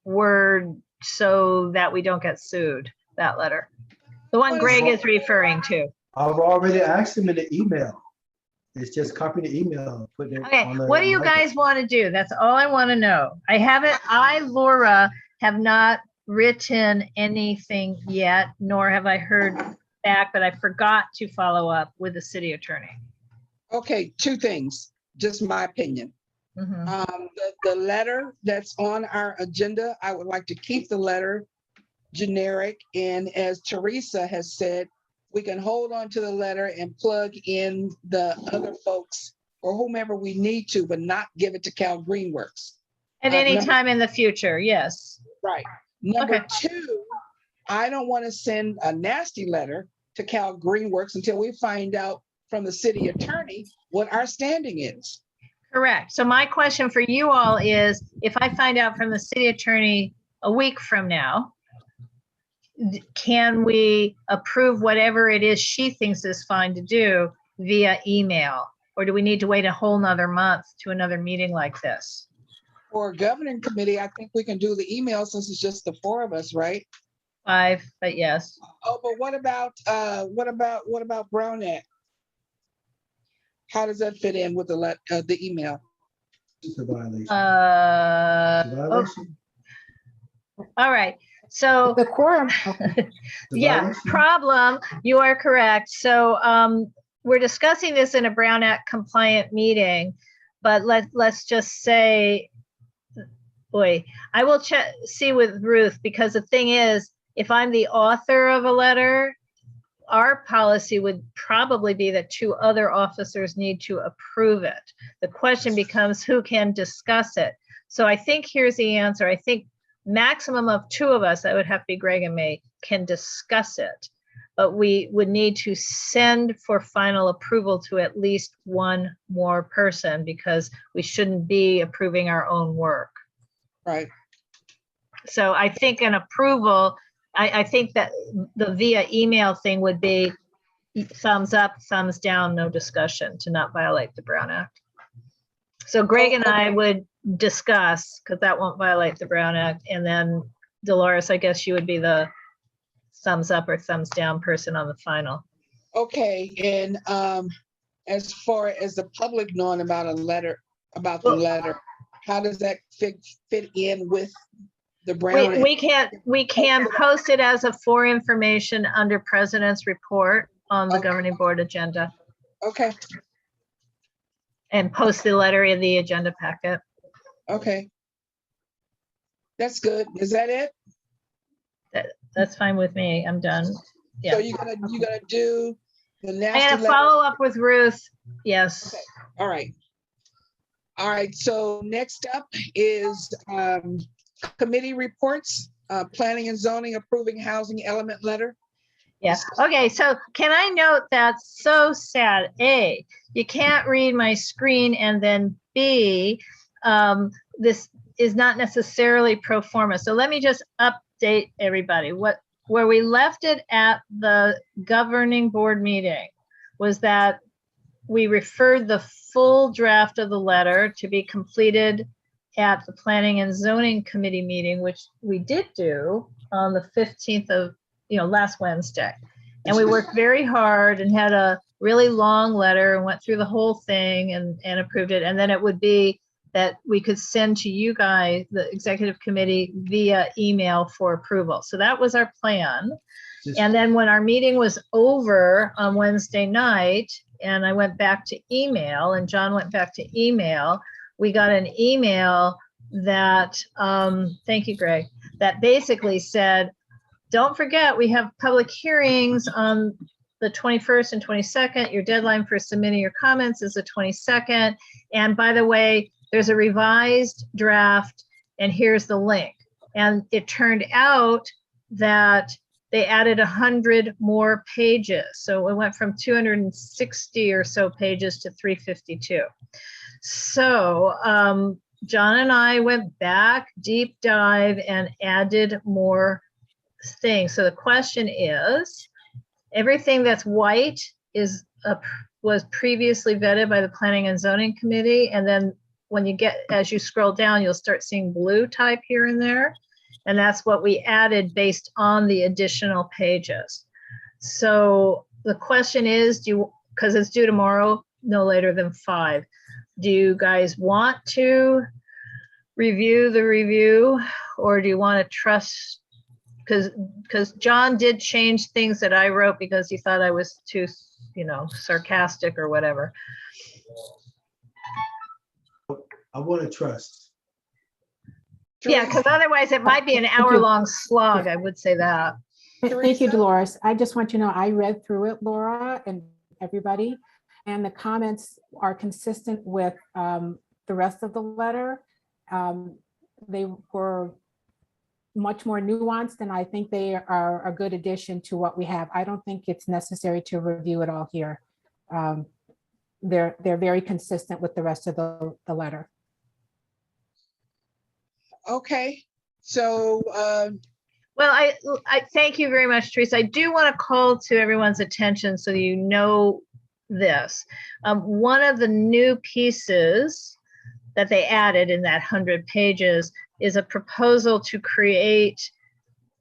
word so that we don't get sued, that letter. The one Greg is referring to. I've already asked him in the email. It's just copy the email, put it Okay, on the. what do you guys want to do? That's all I want to know. Laura, have not written anything yet, nor have I heard back, but I forgot to follow up with the city attorney. Okay, two things, just my opinion. Mhm. The letter that's on our agenda, I would like to keep the letter generic. And as Teresa has said, we can hold on to the letter and plug in the other folks or whomever we need to, but not give it to Cal Greenworks. At any number- time in the future, yes. Right. Number Okay. two, I don't want to send a nasty letter to Cal Greenworks until we find out from the city attorney what our standing is. Correct. So my question for you all is, if I find out from the city attorney a week from now, can we approve whatever it is she thinks is fine to do via email? Or do we need to wait a whole nother month to another meeting like this? For governing committee, I think we can do the email since it's just the four of us, right? 5, but yes. Oh, but what about Brown Act? How does that fit in with the email? It's a violation. It's a Oh, violation. all right. So The quorum, It's a yeah, violation. problem, you are correct. So we're discussing this in a Brown Act compliant meeting, but let's just say, boy, I will see with Ruth, because the thing is, if I'm the author of a letter, our policy would probably be that 2 other officers need to approve it. The question becomes who can discuss it. So I think here's the answer. I think maximum of 2 of us, that would have to be Greg and me, can discuss it. But we would need to send for final approval to at least 1 more person, because we shouldn't be approving our own work. Right. So I think an approval, I think that the via email thing would be thumbs up, thumbs down, no discussion, to not violate the Brown Act. So Greg and I would discuss, because that won't violate the Brown Act. And then Dolores, I guess you would be the thumbs up or thumbs down person on the final. Okay, and as far as the public knowing about the letter, how does that fit in with the Brown Act? We can post it as a for information under President's report on the Okay. governing board agenda, Okay, and post the letter in the agenda packet. okay. That's good. Is that it? That's fine with me. I'm done. Yeah. So you're gonna do the I nasty gotta letter? follow up with Ruth. Yes. Okay. All right. All right, so next up is committee reports, planning and zoning approving housing element letter. Yeah. Okay. So can I note that's so sad? A, you can't read my screen, and then B, this is not necessarily pro forma. So let me just update everybody. Where we left it at the governing board meeting was that we referred the full draft of the letter to be completed at the planning and zoning committee meeting, which we did do on the 15th of, last Wednesday. And we worked very hard and had a really long letter and went through the whole thing and approved it. And then it would be that we could send to you guys, the executive committee, via email for approval. So that was our plan. And then when our meeting was over on Wednesday night, and I went back to email, and John went back to email, we got an email that, thank you, Greg, that basically said, don't forget, we have public hearings on the 21st and 22nd. Your deadline for submitting your comments is the 22nd. And by the way, there's a revised draft, and here's the link. And it turned out that they added 100 more pages. So it went from 260 or so pages to 352. So John and I went back, deep dive, and added more things. So the question is, everything that's white was previously vetted by the Planning and Zoning Committee. And then as you scroll down, you'll start seeing blue type here and there. And that's what we added based on the additional pages. So the question is, because it's due tomorrow, no later than 5. Do you guys want to review the review, or do you want to trust? Because John did change things that I wrote because he thought I was too, sarcastic or whatever. I want to trust. Yeah, because otherwise it might be an hour-long slog, I would say that. Thank you, Teresa? Dolores. I just want you to know, I read through it, Laura, and everybody, and the comments are consistent with the rest of the letter. They were much more nuanced, and I think they are a good addition to what we have. I don't think it's necessary to review it all here. They're very consistent with the rest of the letter. Okay, so, Well, I thank you very much, Teresa. I do want to call to everyone's attention so you know this. One of the new pieces that they added in that 100 pages is a proposal to create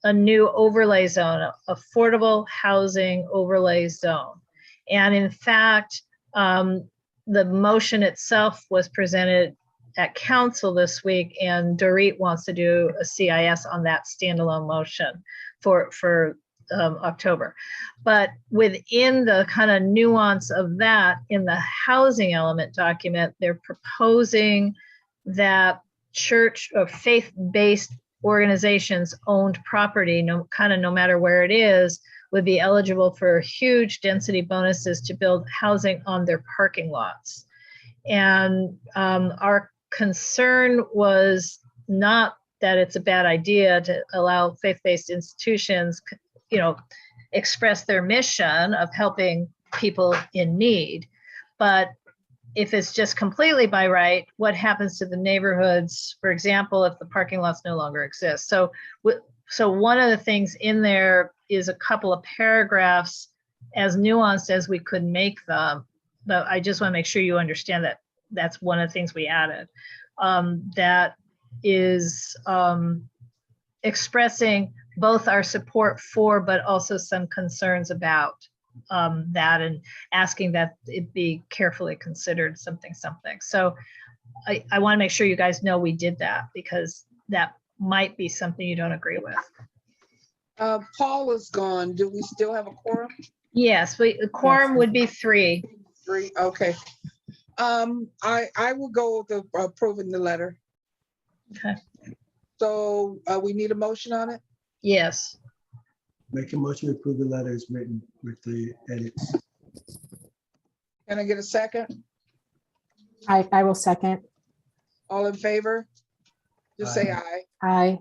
a new overlay zone, affordable housing overlay zone. And in fact, the motion itself was presented at council this week, and Dorit wants to do a CIS on that standalone motion for October. But within the kind of nuance of that, in the housing element document, they're proposing that church or faith-based organizations owned property, no matter where it is, would be eligible for huge density bonuses to build housing on their parking lots. And our concern was not that it's a bad idea to allow faith-based institutions, express their mission of helping people in need. But if it's just completely by right, what happens to the neighborhoods, for example, if the parking lots no longer exist? So one of the things in there is a couple of paragraphs, as nuanced as we could make them, but I just want to make sure you understand that that's one of the things we added. That is expressing both our support for, but also some concerns about that, and asking that it be carefully considered something. So I want to make sure you guys know we did that, because that might be something you don't agree with. Paul is gone. Do we still have a quorum? Yes, the quorum would be 3. 3, okay. I will go with approving the letter. Okay. So we need a motion on it? Yes. Make a motion to approve the letter as written with the edits. Can I get a second? I will second. All in favor? Just say aye. Aye.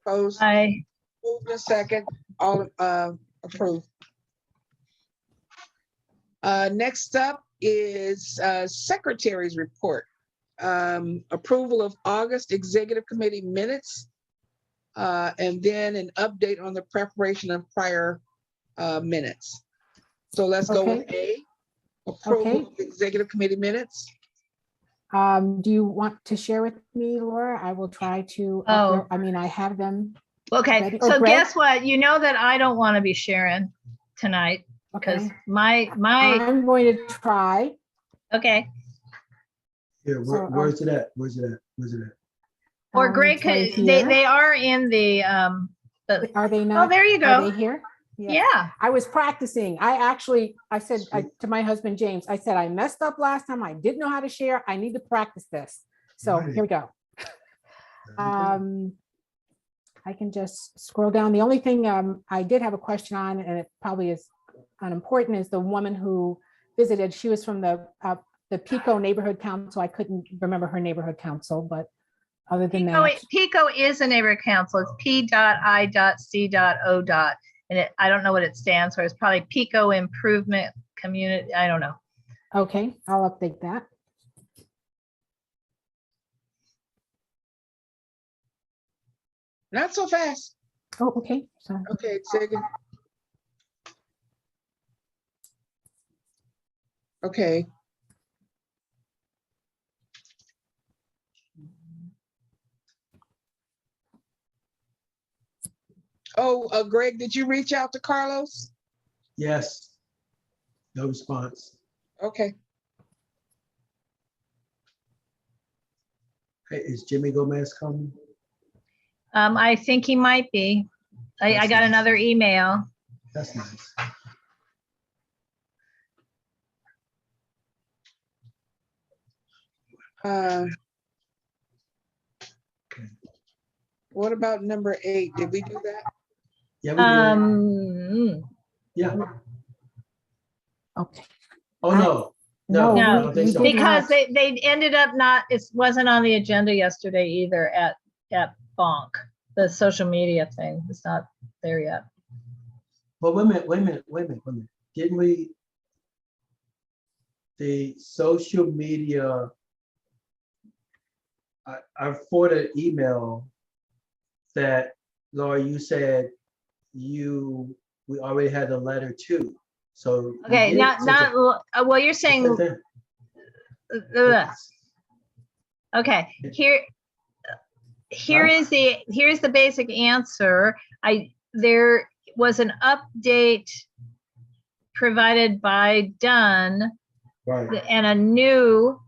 Opposed? I Moved in second, all approved. Next up is Secretary's report. Approval of August Executive Committee minutes, and then an update on the preparation of prior minutes. So let's go with A, approval of the Executive Committee minutes. Do you want to share with me, Laura? I will try to. I mean, I have them. Okay, ready. so Greg? guess what? You know that I don't want to be sharing tonight, because Okay. my I'm going to try. okay. Here, So, where's it at? Where's it at? Where's it at? Or Greg, It's right could, here. they are in the Are they not? oh, there you Are go. they here? Yeah. I was practicing. I said to my husband, James, I said, I messed up last time. I didn't know how to share. I need to practice this. So Right. here we go. I can just scroll down. The only thing I did have a question on, and it probably is unimportant, is the woman who visited. She was from the Pico Neighborhood Council. I couldn't remember her neighborhood council, but other than that. Pico is a neighborhood council. It's P.I.C.O. And I don't know what it stands for. It's probably Pico Improvement Community. I don't know. Okay, I'll update that. Not so fast. Oh, okay. Sorry. Okay, second. Okay. Oh, Greg, did you reach out to Carlos? Yes. No response. Okay. Hey, is Jimmy Gomez coming? I think he might be. I That's got nice. another email. That's nice. What about number 8? Did we do that? Yeah, we did. Um, Yeah. Okay. Oh, no. No, I No, don't think so. we did because not. they ended up not, it wasn't on the agenda yesterday either at Bonk. The social media thing is not there yet. But wait a minute. Didn't we? The social media, I forwarded an email that, Laura, you said we already had a letter too. So. we Okay, did not, send it- well, you're saying, sent them. okay, here's the basic answer. There was an update provided by Dunn Right. and a new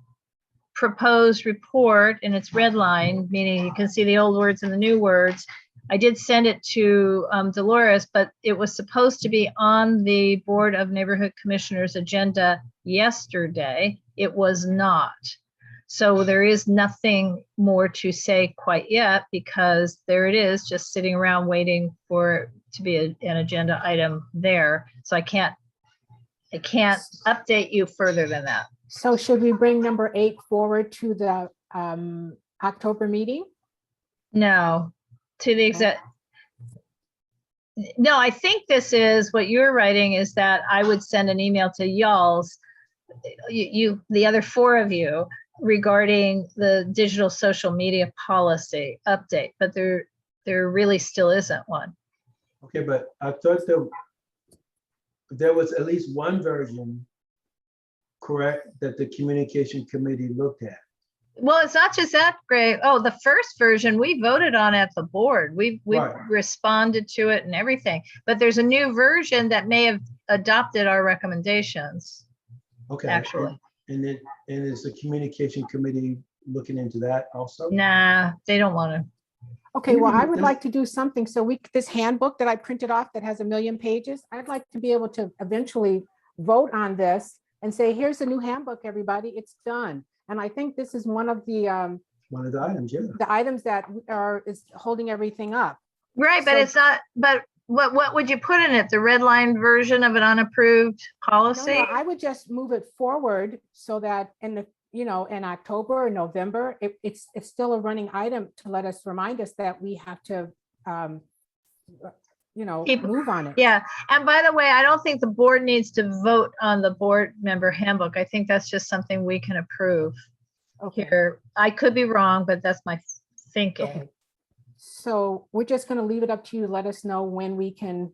proposed report, and it's redlined, meaning you can see the old words and the new words. I did send it to Dolores, but it was supposed to be on the Board of Neighborhood Commissioners agenda yesterday. It was not. So there is nothing more to say quite yet, because there it is, just sitting around waiting for it to be an agenda item there. So I can't update you further than that. So should we bring number 8 forward to the October meeting? No, to the extent. No, I think this is what you're writing is that I would send an email to y'all's, the other 4 of you, regarding the digital social media policy update, but there really still isn't one. Okay, but I thought there was at least one version, correct, that the communication committee looked at. Well, it's not just that, Greg. Oh, the first version we voted on at the board. We Right. responded to it and everything, but there's a new version that may have adopted our recommendations. Okay. Actually. And is the communication committee looking into that also? Nah, they don't want to. Okay, well, I would like to do something. So this handbook that I printed off that has 1 million pages, I'd like to be able to eventually vote on this and say, here's the new handbook, everybody, it's done. And I think this is one of the items, yeah. the items that is holding everything up. Right, but So- it's not, but what would you put in it? The red line version of an unapproved policy? No, I would just move it forward so that in October or November, it's still a running item to let us remind us that we have to, move on it. Yeah, and by the way, I don't think the board needs to vote on the board member handbook. I think that's just something we can approve Okay. here. I could be wrong, but that's my thinking. Okay. So we're just going to leave it up to you. Let us know when we can.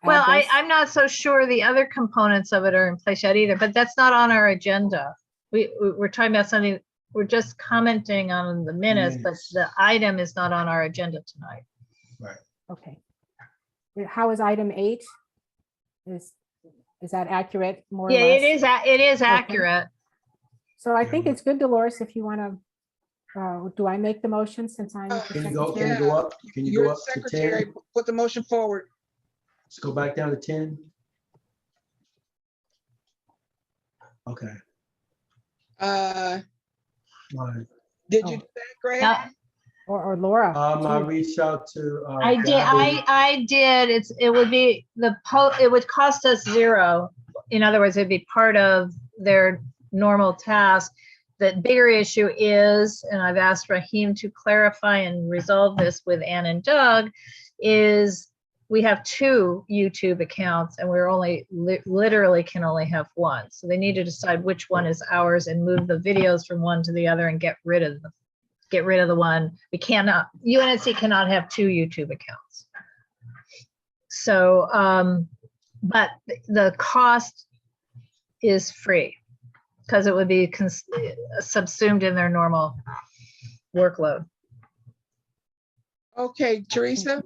add Well, this. I'm not so sure the other components of it are in place yet either, but that's not on our agenda. We're talking about something, we're just commenting on the minutes, but the item is not on our agenda tonight. Right. Okay. How is item 8? Is that accurate, more or Yeah, less? it is Okay. accurate. So I think it's good, Dolores, if you want to, do I make the motion since I'm the Can you go secretary? up? Can you You're go the up to secretary. 10? Put the motion forward. Let's go back down to 10. Okay. All right. Did you do that, Greg? Now, Or Laura? I too. reached out to. I did, Gabby. I did, it would be it would cost us 0. In other words, it'd be part of their normal task. The bigger issue is, and I've asked Raheem to clarify and resolve this with Ann and Doug, is we have 2 YouTube accounts and we're only literally can only have 1. So they need to decide which one is ours and move the videos from one to the other and get rid of the one. We cannot, UNNC cannot have 2 YouTube accounts. So, but the cost is free because it would be subsumed in their normal workload. Okay, Teresa?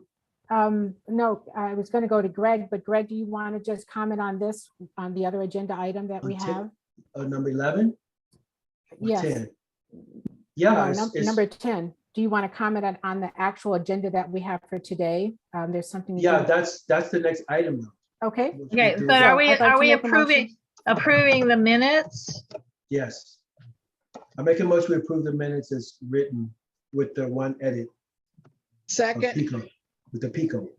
No, I was going to go to Greg, but Greg, do you want to just comment on this, on the other agenda item that we On 10? have? Number 11? Or Yes. 10? Yeah, No, it's- number 10. Do you want to comment on the actual agenda that we have for today? There's something. yeah, that's the next item though. Okay, which Okay, we do. but So are we, I'd like are to we make a motion. approving the minutes? Yes. I make a motion to approve the minutes as written with the one edit of Second, Pico, with the Pico.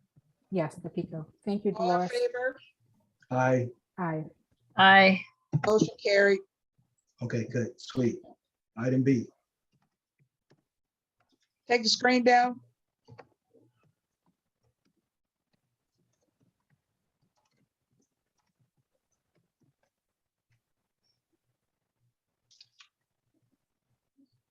Yes, the PICO. Thank you, all in Dolores. favor? Aye. Aye. Aye. Motion carried. Okay, good, sweet. Item B. Take the screen down.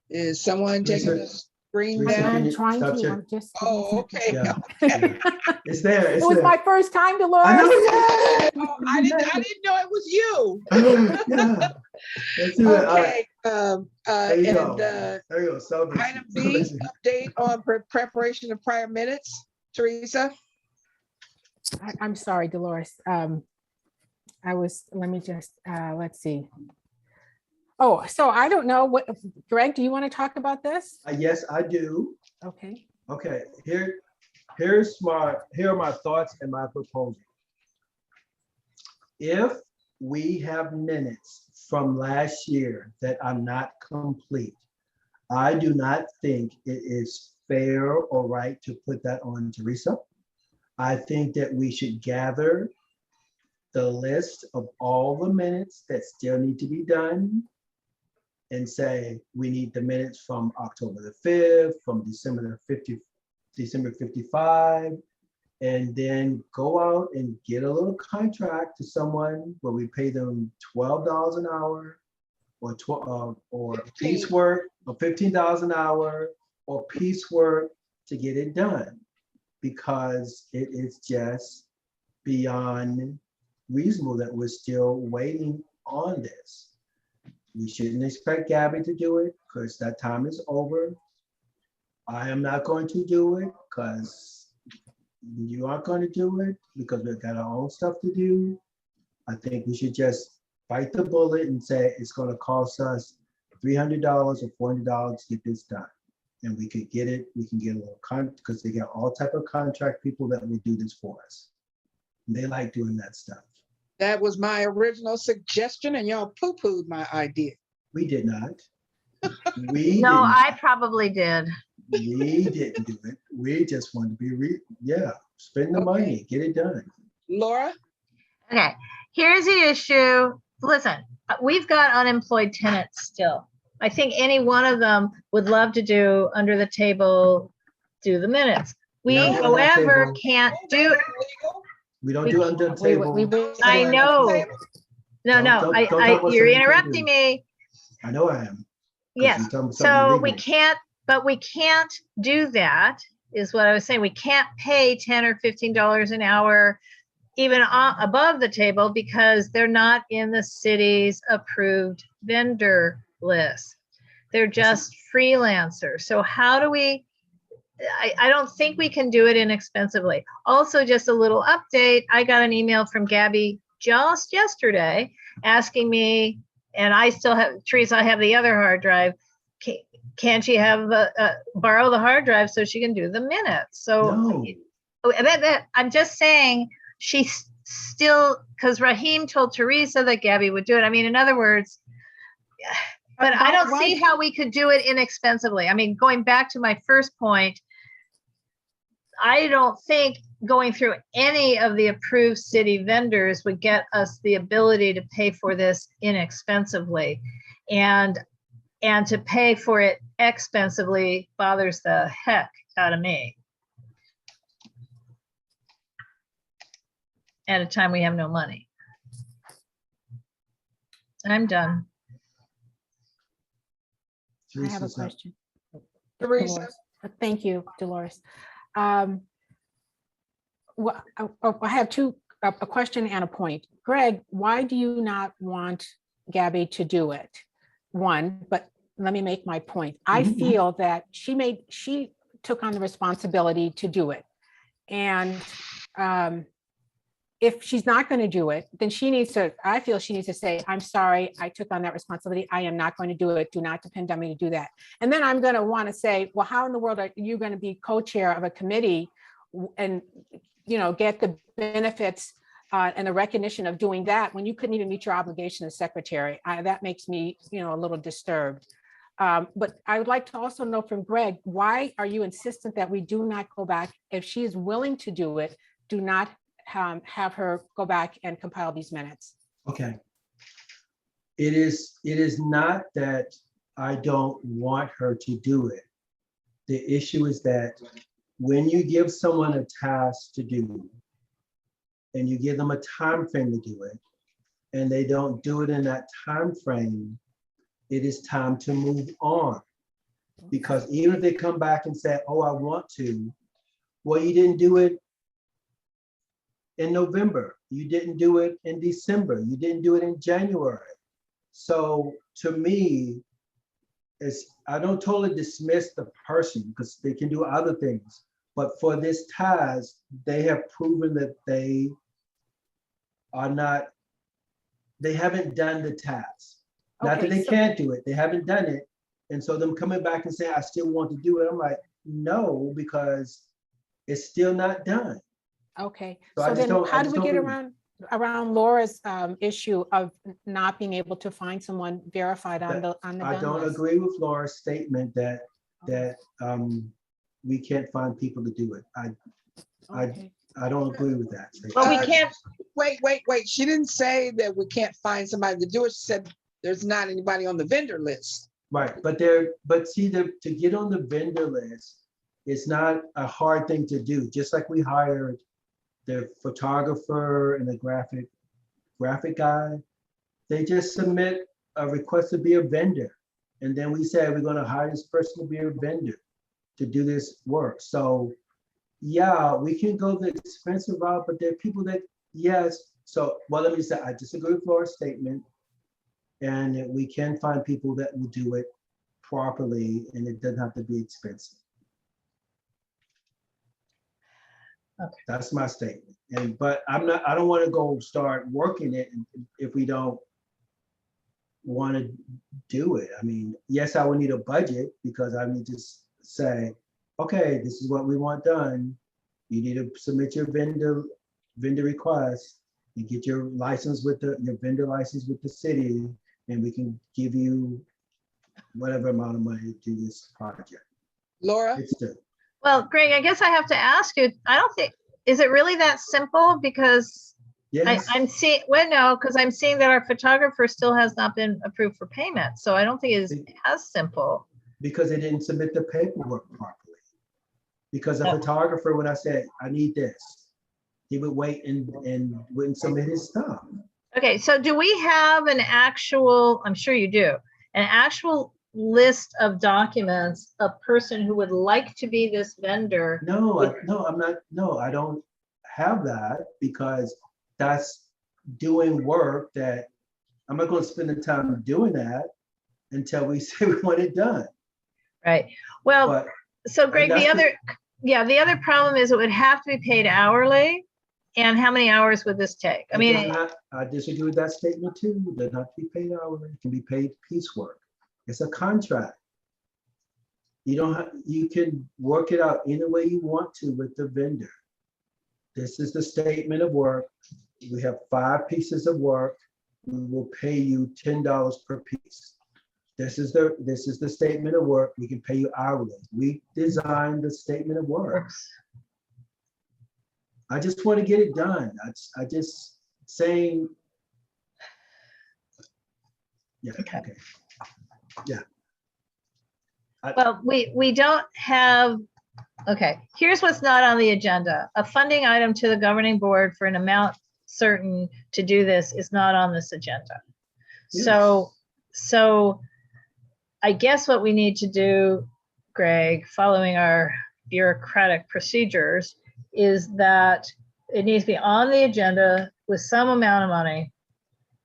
Is someone taking the screen Teresa, down? can I'm you trying stop to, sharing? I'm just. Oh, okay. Yeah, yeah. It's there, It it's was there. my first time, Dolores. I know, yeah. Oh, I didn't know it was you. Yeah. Let's do it. All right. Okay, There you go. and There you go. Celebration. item B, update on preparation of prior minutes. Teresa? I'm sorry, Dolores. Let me just, let's see. Oh, so I don't know what, Greg, do you want to talk about this? Yes, I do. Okay. Okay, here are my thoughts and my proposal. If we have minutes from last year that are not complete, I do not think it is fair or right to put that on Teresa. I think that we should gather the list of all the minutes that still need to be done and say, we need the minutes from October the 5th, from December 55, and then go out and get a little contract to someone where we pay them $12 an hour or piecework, or $15 an hour, or piecework to get it done, because it is just beyond reasonable that we're still waiting on this. We shouldn't expect Gabby to do it because that time is over. I am not going to do it because you aren't going to do it because we've got our own stuff to do. I think we should just bite the bullet and say it's going to cost us $300 or $400 to get this done. And we could get it, we can get a little because they got all type of contract people that will do this for us. And they like doing that stuff. That was my original suggestion and y'all poo-pooed my idea. We did not. No, didn't. I probably did. We didn't do it. We just wanted to be, spend the money, get it done. Laura? Okay, here's the issue. Listen, we've got unemployed tenants still. I think any one of them would love to do under the table, do the minutes. We, No, under the however, table. can't do, We don't do under the We- table. I know. No, Don't talk about you're something you can't interrupting do. me. I know I am. 'cause Yes, you're talking about so something we illegal. can't, but we can't do that, is what I was saying. We can't pay $10 or $15 an hour even above the table because they're not in the city's approved vendor list. They're just freelancers. So how do we, I don't think we can do it inexpensively. Also, just a little update. I got an email from Gabby just yesterday asking me, and I still have, Teresa, I have the other hard drive. Can she have borrow the hard drive so she can do the minutes? So No. I'm just saying she's still, because Raheem told Teresa that Gabby would do it. I mean, in other words, but I don't see how we could do it inexpensively. I mean, going back to my first point, I don't think going through any of the approved city vendors would get us the ability to pay for this inexpensively. And to pay for it expensively bothers the heck out of me. At a time we have no money. I'm done. I have a Teresa's up. question. Teresa? Dolores. Thank you, Dolores. Well, I have a question and a point. Greg, why do you not want Gabby to do it? One, but let me make my point. I feel that she took on the responsibility to do it. And if she's not going to do it, then I feel she needs to say, I'm sorry, I took on that responsibility. I am not going to do it. Do not depend on me to do that. And then I'm going to want to say, well, how in the world are you going to be co-chair of a committee and, get the benefits and the recognition of doing that when you couldn't even meet your obligation as secretary? That makes me, a little disturbed. But I would like to also know from Greg, why are you insistent that we do not go back? If she is willing to do it, do not have her go back and compile these minutes. Okay. It is not that I don't want her to do it. The issue is that when you give someone a task to do and you give them a time frame to do it, and they don't do it in that time frame, it is time to move on. Because even if they come back and say, oh, I want to, well, you didn't do it in November, you didn't do it in December, you didn't do it in January. So to me, I don't totally dismiss the person because they can do other things, but for this task, they have proven that they haven't done the task. Not that they can't do it, they haven't done it. And so them coming back and saying, I still want to do it, I'm like, no, because it's still not done. Okay, So so then how do we get around Laura's issue of not being able to find someone verified on the I don't agree with Laura's statement that we can't find people to do it. I don't agree with that statement. Well, we can't. Wait. She didn't say that we can't find somebody to do it. She said there's not anybody on the vendor list. Right, but see, to get on the vendor list, it's not a hard thing to do. Just like we hired the photographer and the graphic guy, they just submit a request to be a vendor. And then we say, we're gonna hire this person to be a vendor to do this work. So yeah, we can go the expensive route, but there are people that, yes. So, well, let me say, I disagree with Laura's statement. And we can find people that will do it properly and it doesn't have to be expensive. Okay. That's my statement. But I don't want to go start working it if we don't want to do it. I mean, yes, I would need a budget because I need to say, okay, this is what we want done. You need to submit your vendor request. You get your license with your vendor license with the city, and we can give you whatever amount of money to do this project. Laura? Well, Greg, I guess I have to ask you, I don't think, is it really that simple? Because yes. I'm seeing, well, no, because I'm seeing that our photographer still has not been approved for payment. So I don't think it's as simple. Because they didn't submit the paperwork properly. Because the photographer, when I said, I need this, he would wait and wouldn't submit his stuff. Okay, so do we have an actual, I'm sure you do, an actual list of documents, a person who would like to be this vendor? No, I don't have that because that's doing work that I'm not going to spend the time doing that until we say we want it done. Right. Well, so Greg, the other problem is it would have to be paid hourly. And how many hours would this take? I mean, I disagree with that statement too. It does not have to be paid hourly. It can be paid piecework. It's a contract. You can work it out any way you want to with the vendor. This is the statement of work. We have 5 pieces of work. We will pay you $10 per piece. This is the statement of work. We can pay you hourly. We designed the statement of work. I just want to get it done. I just saying, yeah, okay. Yeah. Well, we don't have, okay, here's what's not on the agenda. A funding item to the governing board for an amount certain to do this is not on this agenda. Yes. So I guess what we need to do, Greg, following our bureaucratic procedures, is that it needs to be on the agenda with some amount of money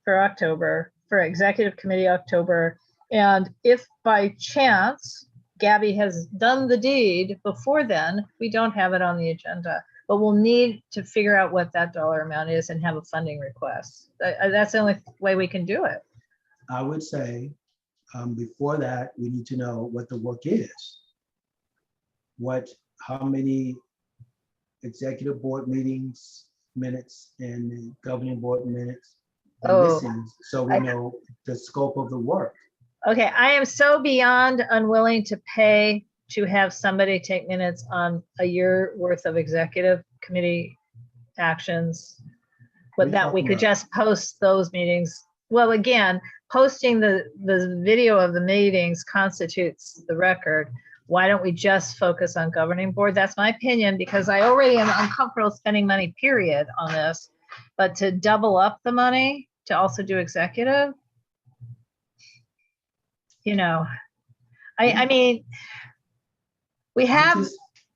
for October, for executive committee October. And if by chance Gabby has done the deed before then, we don't have it on the agenda. but we'll need to figure out what that dollar amount is and have a funding request. That's the only way we can do it. I would say, before that, we need to know what the work is. How many executive board meetings, minutes, and governing board minutes are missing, so we know the scope of the work. Okay, I am so beyond unwilling to pay to have somebody take minutes on a year worth of executive committee actions, but that we could just post those meetings. Well, again, posting the video of the meetings constitutes the record. Why don't we just focus on governing board? That's my opinion, because I already am uncomfortable spending money, period, on this. But to double up the money to also do executive, you know, I mean, we have,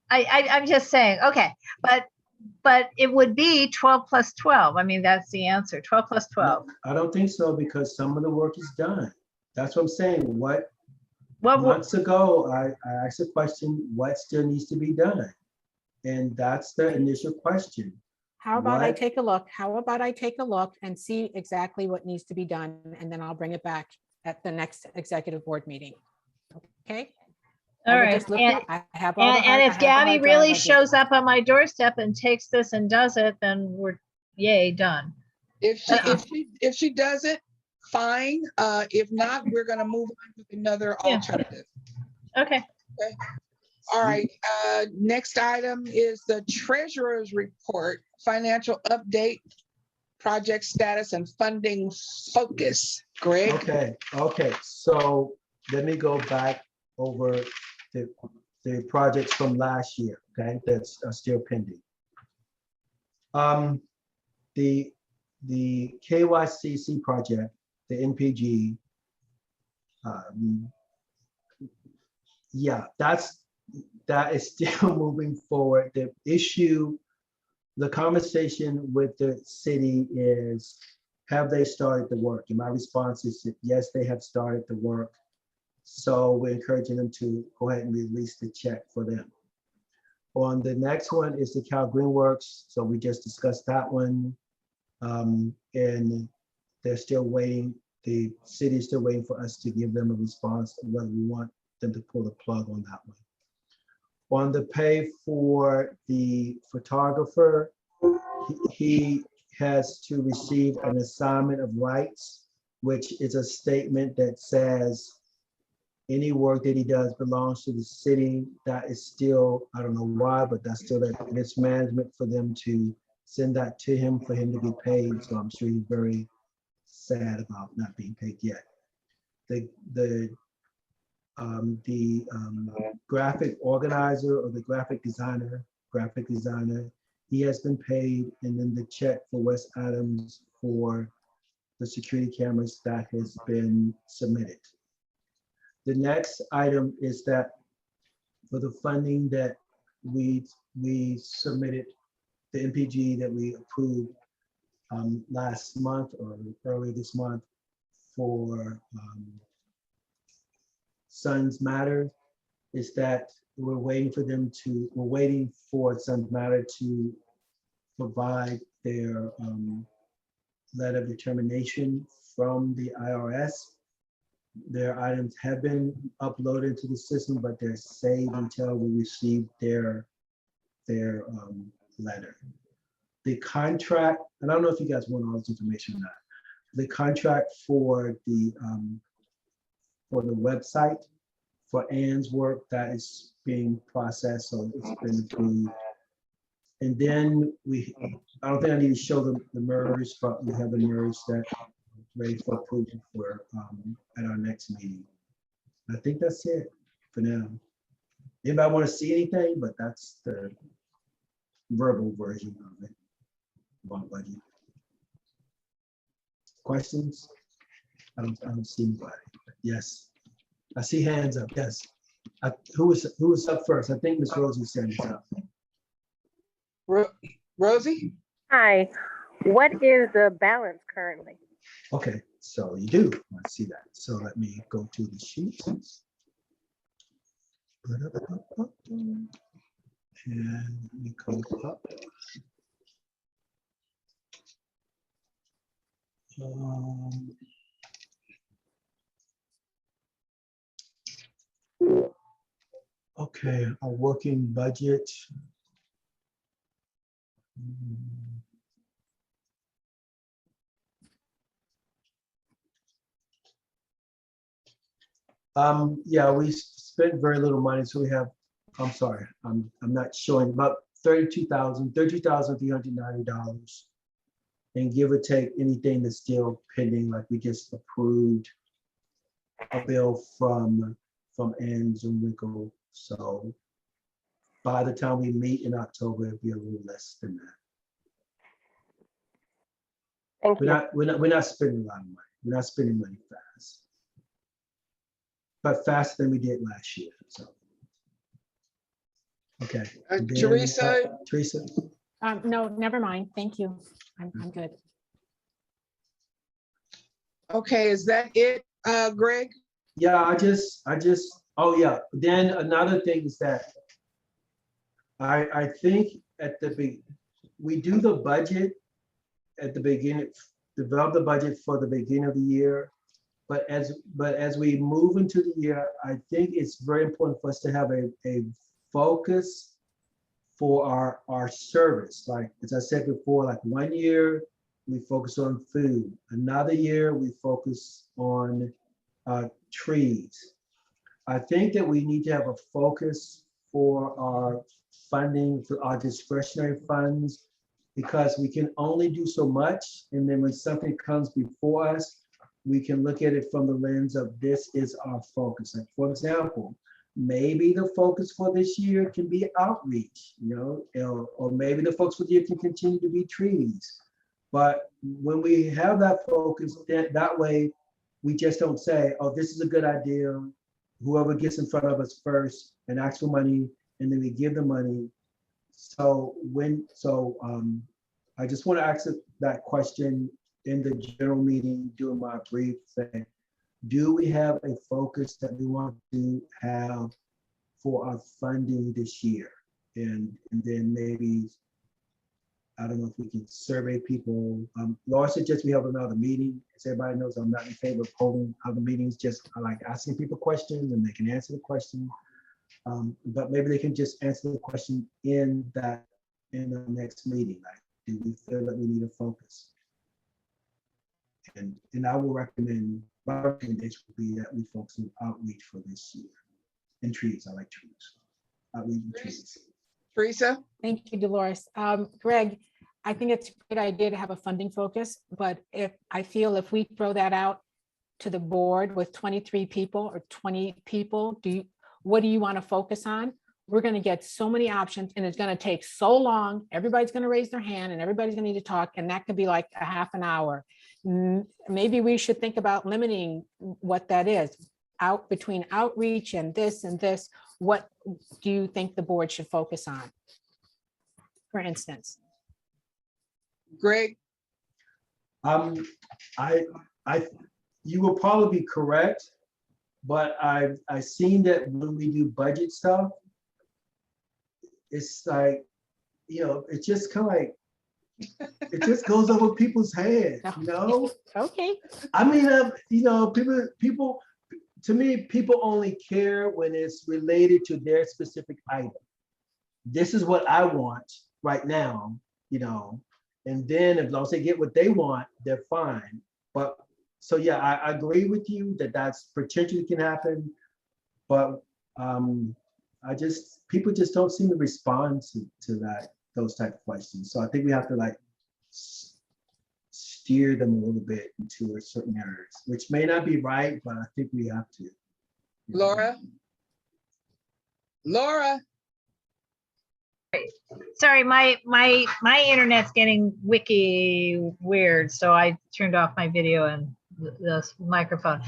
I'm just saying, okay, but it would be 12 plus 12. I mean, that's the answer, 12 plus 12. No, I don't think so, because some of the work is done. That's what I'm saying. What months ago, I asked a question, what still needs to be done? And that's the initial question. How about I take a look? How about I take a look and see exactly what needs to be done, and then I'll bring it back at the next executive board meeting. Okay? All right. And if Gabby really shows up on my doorstep and takes this and does it, then we're yay, done. If she does it, fine. If not, we're gonna move on with another alternative. Okay. All right. Next item is the treasurer's report, financial update, project status, and funding focus. Greg? Okay. So let me go back over the projects from last year, okay, that's still pending. The KYCC project, the NPG, yeah, that is still moving forward. The conversation with the city is, have they started the work? And my response is that yes, they have started the work. So we're encouraging them to go ahead and release the check for them. On the next one is the Cal Green Works. So we just discussed that one. And they're still waiting. The city is still waiting for us to give them a response on whether we want them to pull the plug on that one. On the pay for the photographer, he has to receive an assignment of rights, which is a statement that says any work that he does belongs to the city. That is still, I don't know why, but that's still a mismanagement for them to send that to him for him to be paid. So I'm sure he's very sad about not being paid yet. The graphic organizer or the graphic designer, he has been paid, and then the check for West Adams for the security cameras that has been submitted. The next item is that for the funding that we submitted, the MPG that we approved last month or early this month for Sons Matter, is that we're waiting for Sons Matter to provide their letter of determination from the IRS. Their items have been uploaded into the system, but they're saved until we receive their letter. The contract, and I don't know if you guys want all this information or not. The contract for the website for Ann's work, that is being processed, so it's been approved. And then I don't think I need to show the MERS, but we have the MERS that ready for approval for at our next meeting. I think that's it for now. Anybody want to see anything? But that's the verbal version of it. About budget. Questions? I don't see anybody. Yes, I see hands up. Yes. Who was up first? I think Miss Rosie said it's up. Rosie? Hi. What is the balance currently? Okay, so you do want to see that. So let me go to the sheet. And let me go up. Okay, a working budget. Yeah, we spent very little money, so we have, I'm sorry, I'm not showing, about $32,390. And give or take anything that's still pending, like we just approved a bill from Ann Zumwinkle. So by the time we meet in October, it'll be a little less than that. Thank you. We're not spending a lot of money. We're not spending money fast, but faster than we did last year. So, okay. And then, Teresa? Teresa. No, never mind. Thank you. I'm good. Okay, is that it, Greg? Yeah, oh yeah. Then another thing is that I think we do the budget at the beginning, develop the budget for the beginning of the year. But as we move into the year, I think it's very important for us to have a focus for our service. Like, as I said before, like 1 year, we focus on food. Another year, we focus on trees. I think that we need to have a focus for our funding, for our discretionary funds, because we can only do so much. And then when something comes before us, we can look at it from the lens of this is our focus. Like, for example, maybe the focus for this year can be outreach, or maybe the focus for the year can continue to be trees. But when we have that focus, that way we just don't say, oh, this is a good idea. Whoever gets in front of us first and asks for money, and then we give the money. So I just want to ask that question in the general meeting during my brief thing. Do we have a focus that we want to have for our funding this year? And then maybe, I don't know if we can survey people. Laura suggests we have another meeting. As everybody knows, I'm not in favor of holding other meetings. I like asking people questions and they can answer the question. But maybe they can just answer the question in the next meeting. Like, do we feel that we need a focus? And I will recommend, my recommendation would be that we focus on outreach for this year. And trees, I like trees. Outreach and trees. Teresa? Thank you, Dolores. Greg, I think it's a good idea to have a funding focus, but if we throw that out to the board with 23 people or 20 people, what do you want to focus on? We're going to get so many options and it's going to take so long. Everybody's going to raise their hand and everybody's going to need to talk, and that could be like a half an hour. Maybe we should think about limiting what that is. Out between outreach and this, what do you think the board should focus on? For instance. Greg? You will probably be correct, but I've seen that when we do budget stuff, it's like, it's just kind of like, it just goes over people's heads, Okay. I mean, people, to me, people only care when it's related to their specific item. This is what I want right now, and then as long as they get what they want, they're fine. But so yeah, I agree with you that that's potentially can happen, but people just don't seem to respond to those type of questions. So I think we have to like steer them a little bit into a certain areas, which may not be right, but I think we have to. Laura? Sorry, my internet's getting wiki weird, so I turned off my video and the microphone.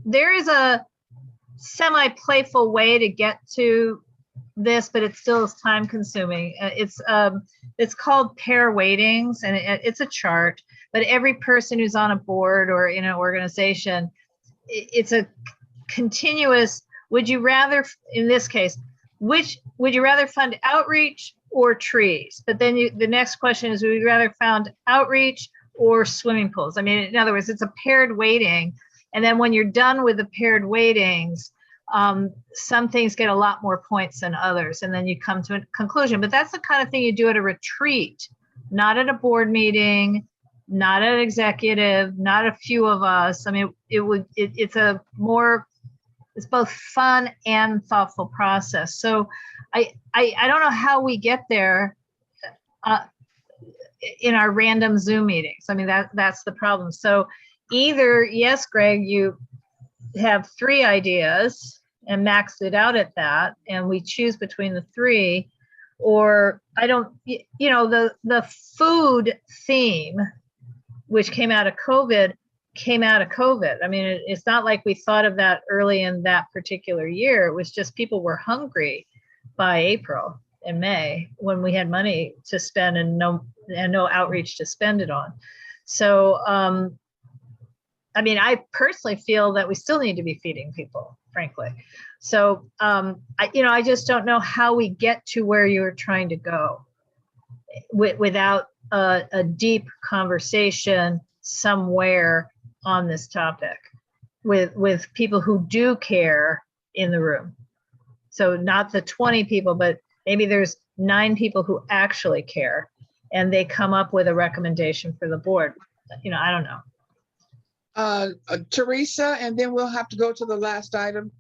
There is a semi-playful way to get to this, but it still is time consuming. It's called pair weightings, and it's a chart, but every person who's on a board or in an organization, it's a continuous, would you rather, in this case, which would you rather fund outreach or trees? But then the next question is, would you rather fund outreach or swimming pools? I mean, in other words, it's a paired weighting. And then when you're done with the paired weightings, some things get a lot more points than others. And then you come to a conclusion. But that's the kind of thing you do at a retreat, not at a board meeting, not an executive, not a few of us. I mean, it's both fun and thoughtful process. So I don't know how we get there in our random Zoom meetings. I mean, that's the problem. So either, yes, Greg, you have 3 ideas and maxed it out at that, and we choose between the 3, or I don't, the food theme, which came out of COVID. I mean, it's not like we thought of that early in that particular year. It was just people were hungry by April and May when we had money to spend and no outreach to spend it on. So, I mean, I personally feel that we still need to be feeding people, frankly. So, I just don't know how we get to where you're trying to go without a deep conversation somewhere on this topic with people who do care in the room. So not the 20 people, but maybe there's 9 people who actually care and they come up with a recommendation for the board. I don't know. Teresa, and then we'll have to go to the last item.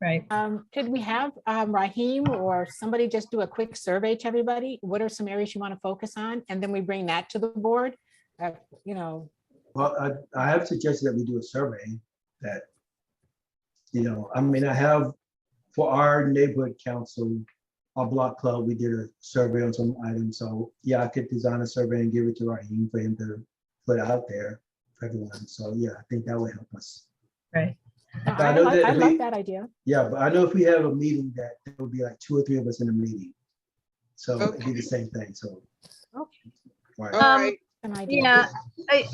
Right. Could we have Raheem or somebody just do a quick survey to everybody? What are some areas you want to focus on? And then we bring that to the board, Well, I have suggested that we do a survey that, I mean, I have for our neighborhood council, our block club, we did a survey on some items. So yeah, I could design a survey and give it to Raheem for him to put out there for everyone. So yeah, I think that would help us. Right. I love that idea. Yeah, but I know if we have a meeting that there will be like 2 or 3 of us in a meeting. So it'd be the same thing. So. Okay. Right. All right. An idea. Yeah,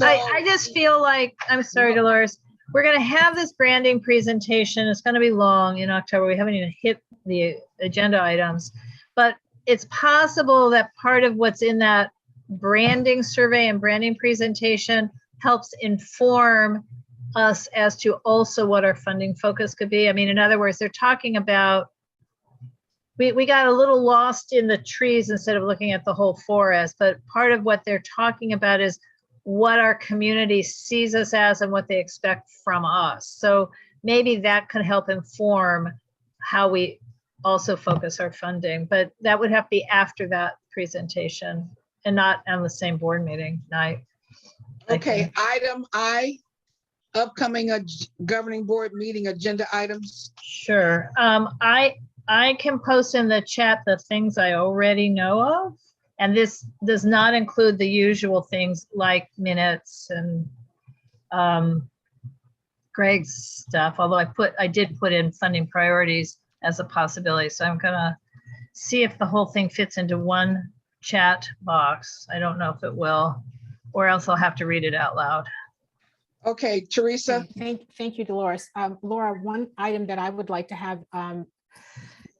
I just feel like, I'm sorry, Dolores, we're going to have this branding presentation. It's going to be long in October. We haven't even hit the agenda items, but it's possible that part of what's in that branding survey and branding presentation helps inform us as to also what our funding focus could be. I mean, in other words, they're talking about, we got a little lost in the trees instead of looking at the whole forest, but part of what they're talking about is what our community sees us as and what they expect from us. So maybe that could help inform how we also focus our funding, but that would have to be after that presentation and not on the same board meeting night. Okay, item I, upcoming governing board meeting agenda items. Sure. I can post in the chat the things I already know of. And this does not include the usual things like minutes and Greg's stuff, although I did put in funding priorities as a possibility. So I'm gonna see if the whole thing fits into one chat box. I don't know if it will, or else I'll have to read it out loud. Okay, Teresa. Thank you, Dolores. Laura, one item that I would like to have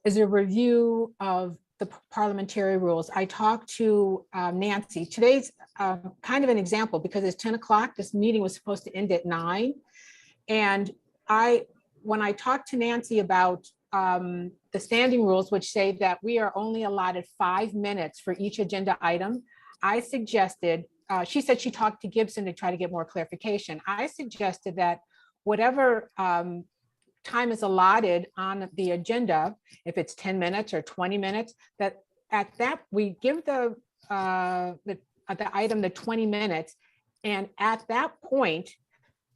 is a review of the parliamentary rules. I talked to Nancy. Today's kind of an example because it's 10 o'clock. This meeting was supposed to end at 9. And when I talked to Nancy about the standing rules, which say that we are only allotted 5 minutes for each agenda item, I suggested, she said she talked to Gibson to try to get more clarification. I suggested that whatever time is allotted on the agenda, if it's 10 minutes or 20 minutes, that at that we give the item the 20 minutes. And at that point,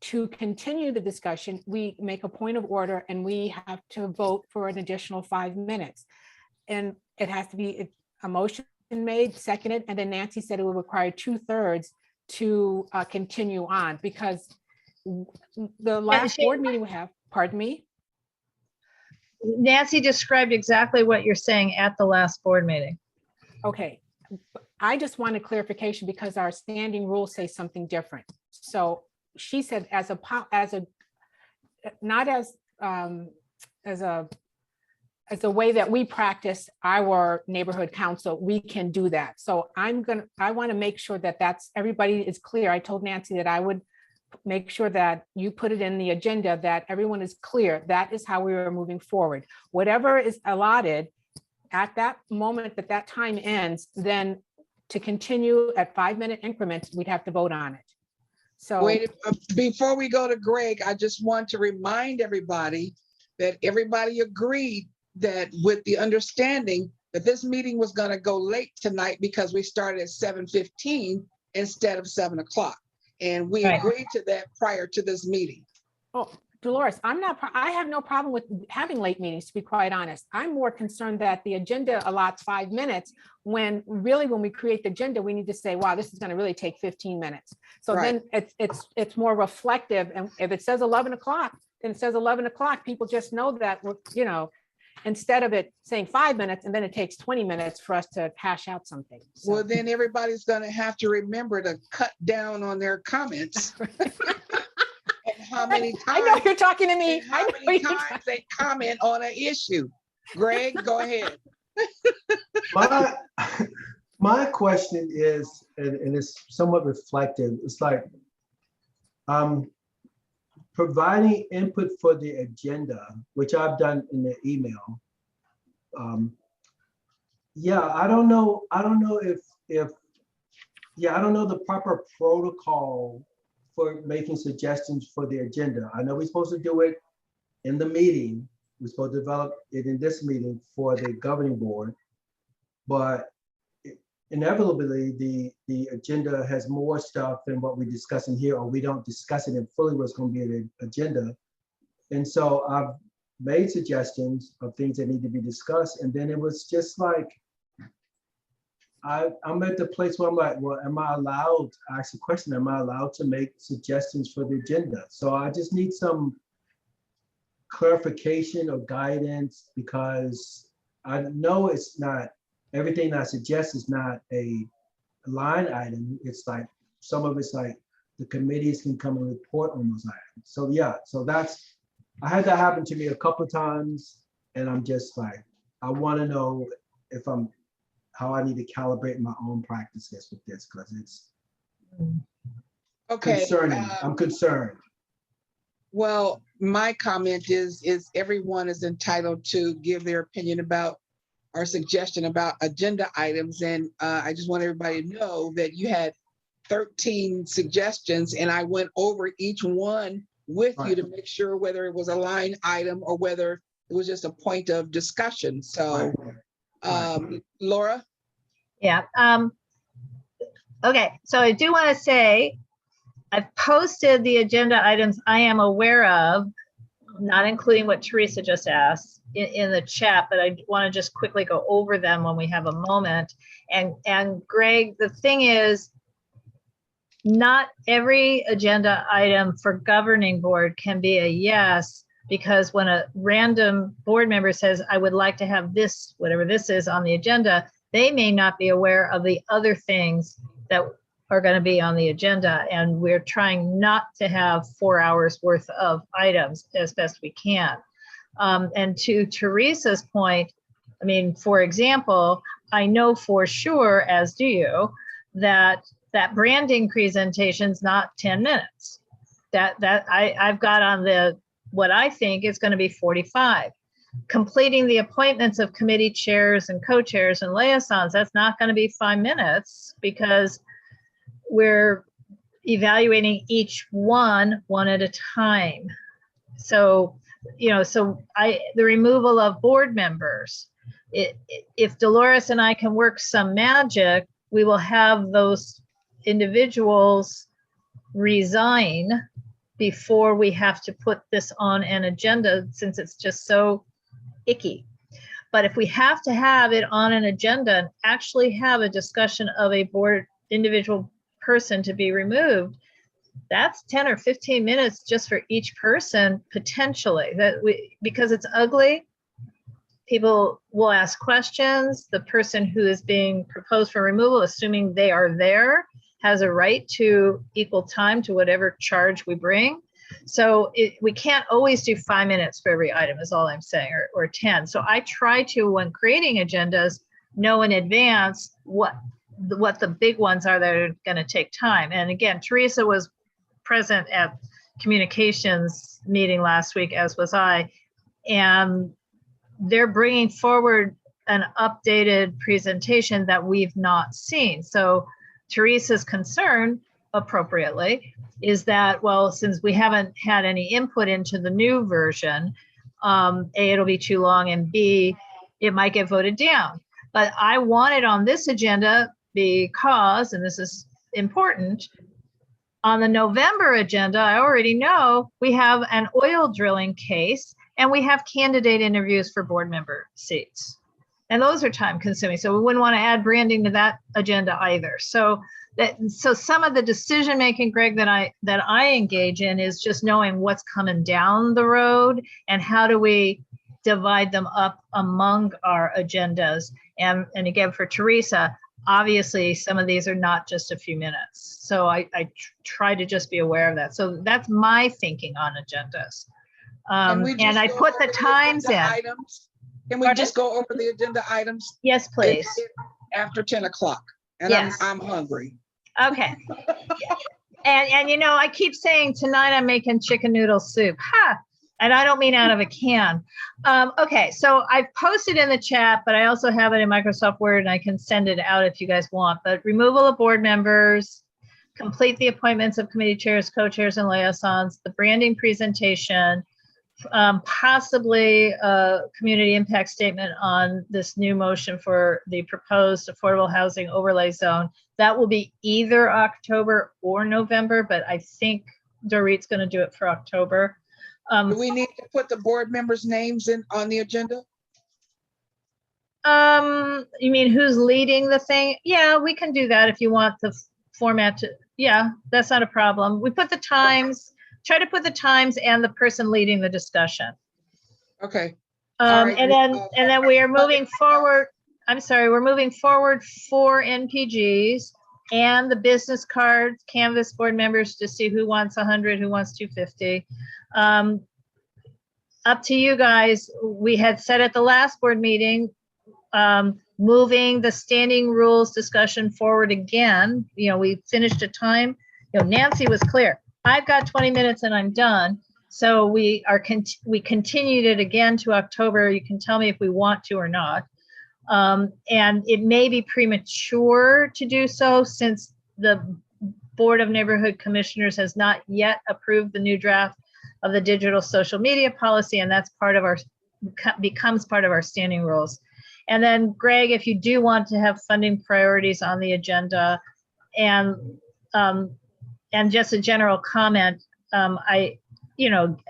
to continue the discussion, we make a point of order and we have to vote for an additional 5 minutes. And it has to be a motion made, seconded, and then Nancy said it would require 2/3 to continue on because the last board meeting we have, pardon me? Nancy described exactly what you're saying at the last board meeting. Okay, I just wanted clarification because our standing rules say something different. So she said not as a as a way that we practice our neighborhood council, we can do that. So I want to make sure that everybody is clear. I told Nancy that I would make sure that you put it in the agenda, that everyone is clear. That is how we are moving forward. Whatever is allotted at that moment that time ends, then to continue at 5-minute increments, we'd have to vote on it. So Wait, before we go to Greg, I just want to remind everybody that everybody agreed that with the understanding that this meeting was going to go late tonight because we started at 7:15 instead of 7 o'clock. And we Right. agreed to that prior to this meeting. oh, Dolores, I have no problem with having late meetings, to be quite honest. I'm more concerned that the agenda allots 5 minutes when really when we create the agenda, we need to say, wow, this is going to really take 15 minutes. So Right. then it's more reflective. And if it says 11 o'clock, then it says 11 o'clock, people just know that, instead of it saying 5 minutes and then it takes 20 minutes for us to hash out something. So- Well, then everybody's going to have to remember to cut down on their comments. And how many I know times, you're talking to me. and I how know many you're times they comment on an issue. Greg, go ahead. My question is, and it's somewhat reflective, it's like, providing input for the agenda, which I've done in the email. Yeah, I don't know if I don't know the proper protocol for making suggestions for the agenda. I know we're supposed to do it in the meeting. We're supposed to develop it in this meeting for the governing board, but inevitably the agenda has more stuff than what we're discussing here, or we don't discuss it in fully what's going to be in the agenda. And so I've made suggestions of things that need to be discussed, and then it was just like, I'm at the place where I'm like, well, am I allowed to ask a question? Am I allowed to make suggestions for the agenda? So I just need some clarification or guidance, because I know it's not, everything I suggest is not a line item. It's like, some of it's like the committees can come and report on those items. So yeah, so I had that happen to me a couple of times, and I'm just like, I want to know how I need to calibrate my own practices with this, because it's Okay. concerning. I'm concerned. Well, my comment is everyone is entitled to give their opinion about or suggestion about agenda items. And I just want everybody to know that you had 13 suggestions, and I went over each one with you to make sure whether it was a line item or whether it was just a point of discussion. So, Laura? Yeah. Okay. So I do want to say I've posted the agenda items I am aware of, not including what Teresa just asked, in the chat, but I want to just quickly go over them when we have a moment. And Greg, the thing is, not every agenda item for governing board can be a yes, because when a random board member says, I would like to have this, whatever this is, on the agenda, they may not be aware of the other things that are going to be on the agenda. And we're trying not to have 4 hours worth of items as best we can. And to Teresa's point, I mean, for example, I know for sure, as do you, that branding presentation's not 10 minutes. I've got on what I think is going to be 45. Completing the appointments of committee chairs and co-chairs and liaisons, that's not going to be 5 minutes, because we're evaluating each one at a time. So, the removal of board members, if Dolores and I can work some magic, we will have those individuals resign before we have to put this on an agenda, since it's just so icky. But if we have to have it on an agenda and actually have a discussion of a board individual person to be removed, that's 10 or 15 minutes just for each person, potentially. Because it's ugly, people will ask questions. The person who is being proposed for removal, assuming they are there, has a right to equal time to whatever charge we bring. So we can't always do 5 minutes for every item is all I'm saying, or 10. So I try to, when creating agendas, know in advance what the big ones are that are going to take time. And again, Teresa was present at communications meeting last week, as was I, and they're bringing forward an updated presentation that we've not seen. So Teresa's concern, appropriately, is that, well, since we haven't had any input into the new version, A, it'll be too long, and B, it might get voted down. But I want it on this agenda because, and this is important, on the November agenda, I already know we have an oil drilling case and we have candidate interviews for board member seats. And those are time consuming. So we wouldn't want to add branding to that agenda either. So some of the decision making, Greg, that I engage in is just knowing what's coming down the road and how do we divide them up among our agendas. And again, for Teresa, obviously some of these are not just a few minutes. So I try to just be aware of that. So that's my thinking on agendas. And I put the times in. Can we just go over the agenda items? Yes, please. After 10 o'clock. And yes. I'm hungry. Okay. And you know, I keep saying tonight I'm making chicken noodle soup. Ha! And I don't mean out of a can. Okay, so I've posted in the chat, but I also have it in Microsoft Word and I can send it out if you guys want. But removal of board members, complete the appointments of committee chairs, co-chairs, and liaisons, the branding presentation, possibly a community impact statement on this new motion for the proposed affordable housing overlay zone. That will be either October or November, but I think Dorit's going to do it for October. Do we need to put the board members' names in on the agenda? You mean who's leading the thing? Yeah, we can do that if you want the format to, yeah, that's not a problem. We put the times, try to put the times and the person leading the discussion. Okay. Right. And then we are moving forward. I'm sorry, we're moving forward 4 NPGs and the business cards, canvas board members to see who wants 100, who wants 250. Up to you guys. We had said at the last board meeting, moving the standing rules discussion forward again. You know, we finished a time. You know, Nancy was clear. I've got 20 minutes and I'm done. So we continued it again to October. You can tell me if we want to or not. And it may be premature to do so since the Board of Neighborhood Commissioners has not yet approved the new draft of the digital social media policy, and that's part of our, becomes part of our standing rules. And then Greg, if you do want to have funding priorities on the agenda, and just a general comment,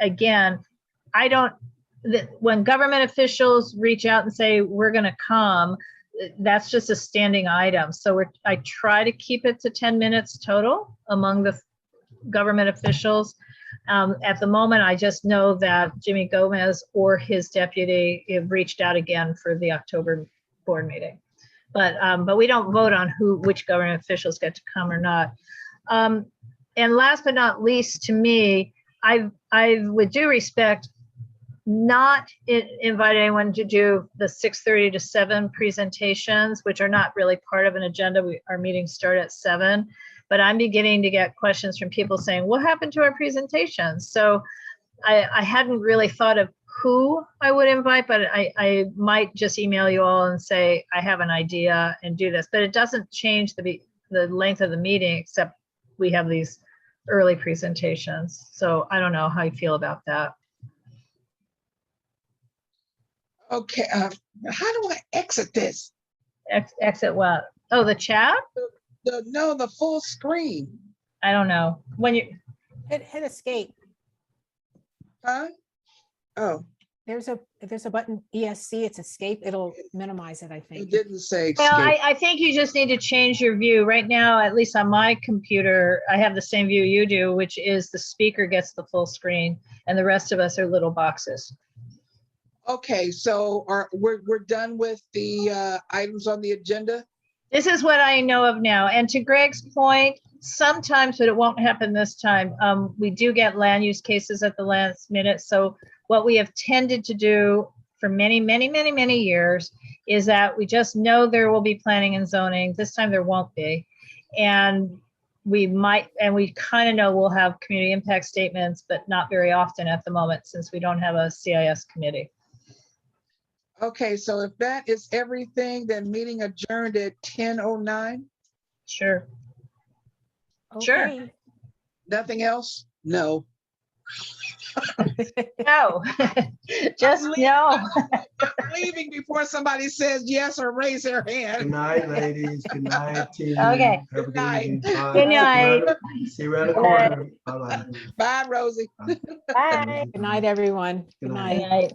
again, I don't, when government officials reach out and say, we're gonna come, that's just a standing item. So I try to keep it to 10 minutes total among the government officials. At the moment, I just know that Jimmy Gomez or his deputy have reached out again for the October board meeting. But we don't vote on which government officials get to come or not. And last but not least, to me, I with due respect, not invite anyone to do the 6:30 to 7 presentations, which are not really part of an agenda. Our meetings start at 7, but I'm beginning to get questions from people saying, what happened to our presentations? So I hadn't really thought of who I would invite, but I might just email you all and say, I have an idea and do this, but it doesn't change the length of the meeting, except we have these early presentations. So I don't know how you feel about that. Okay, how do I exit this? Exit what? Oh, the chat? No, the full screen. I don't know. When you Hit escape. Huh? Oh, There's a button, ESC, it's escape. It'll minimize it, I it think. didn't say well, escape. I think you just need to change your view. Right now, at least on my computer, I have the same view you do, which is the speaker gets the full screen and the rest of us are little boxes. Okay, so we're done with the items on the agenda? This is what I know of now. And to Greg's point, sometimes, but it won't happen this time. We do get land use cases at the last minute. So what we have tended to do for many, many, many, many years is that we just know there will be planning and zoning. This time there won't be. And we kind of know we'll have community impact statements, but not very often at the moment since we don't have a CIS committee. Okay, so if that is everything, then meeting adjourned at 10:09. Sure. Sure. Okay. Nothing else? No. No, just no. I'm leaving before somebody says yes or raise their Good hand. night, ladies. Good night, team. Okay. Have a good Good evening. Bye. Good night. See you around the Good night. corner. Bye-bye. Bye, Rosie. Bye. Good night, everyone. Good Good night. Good night.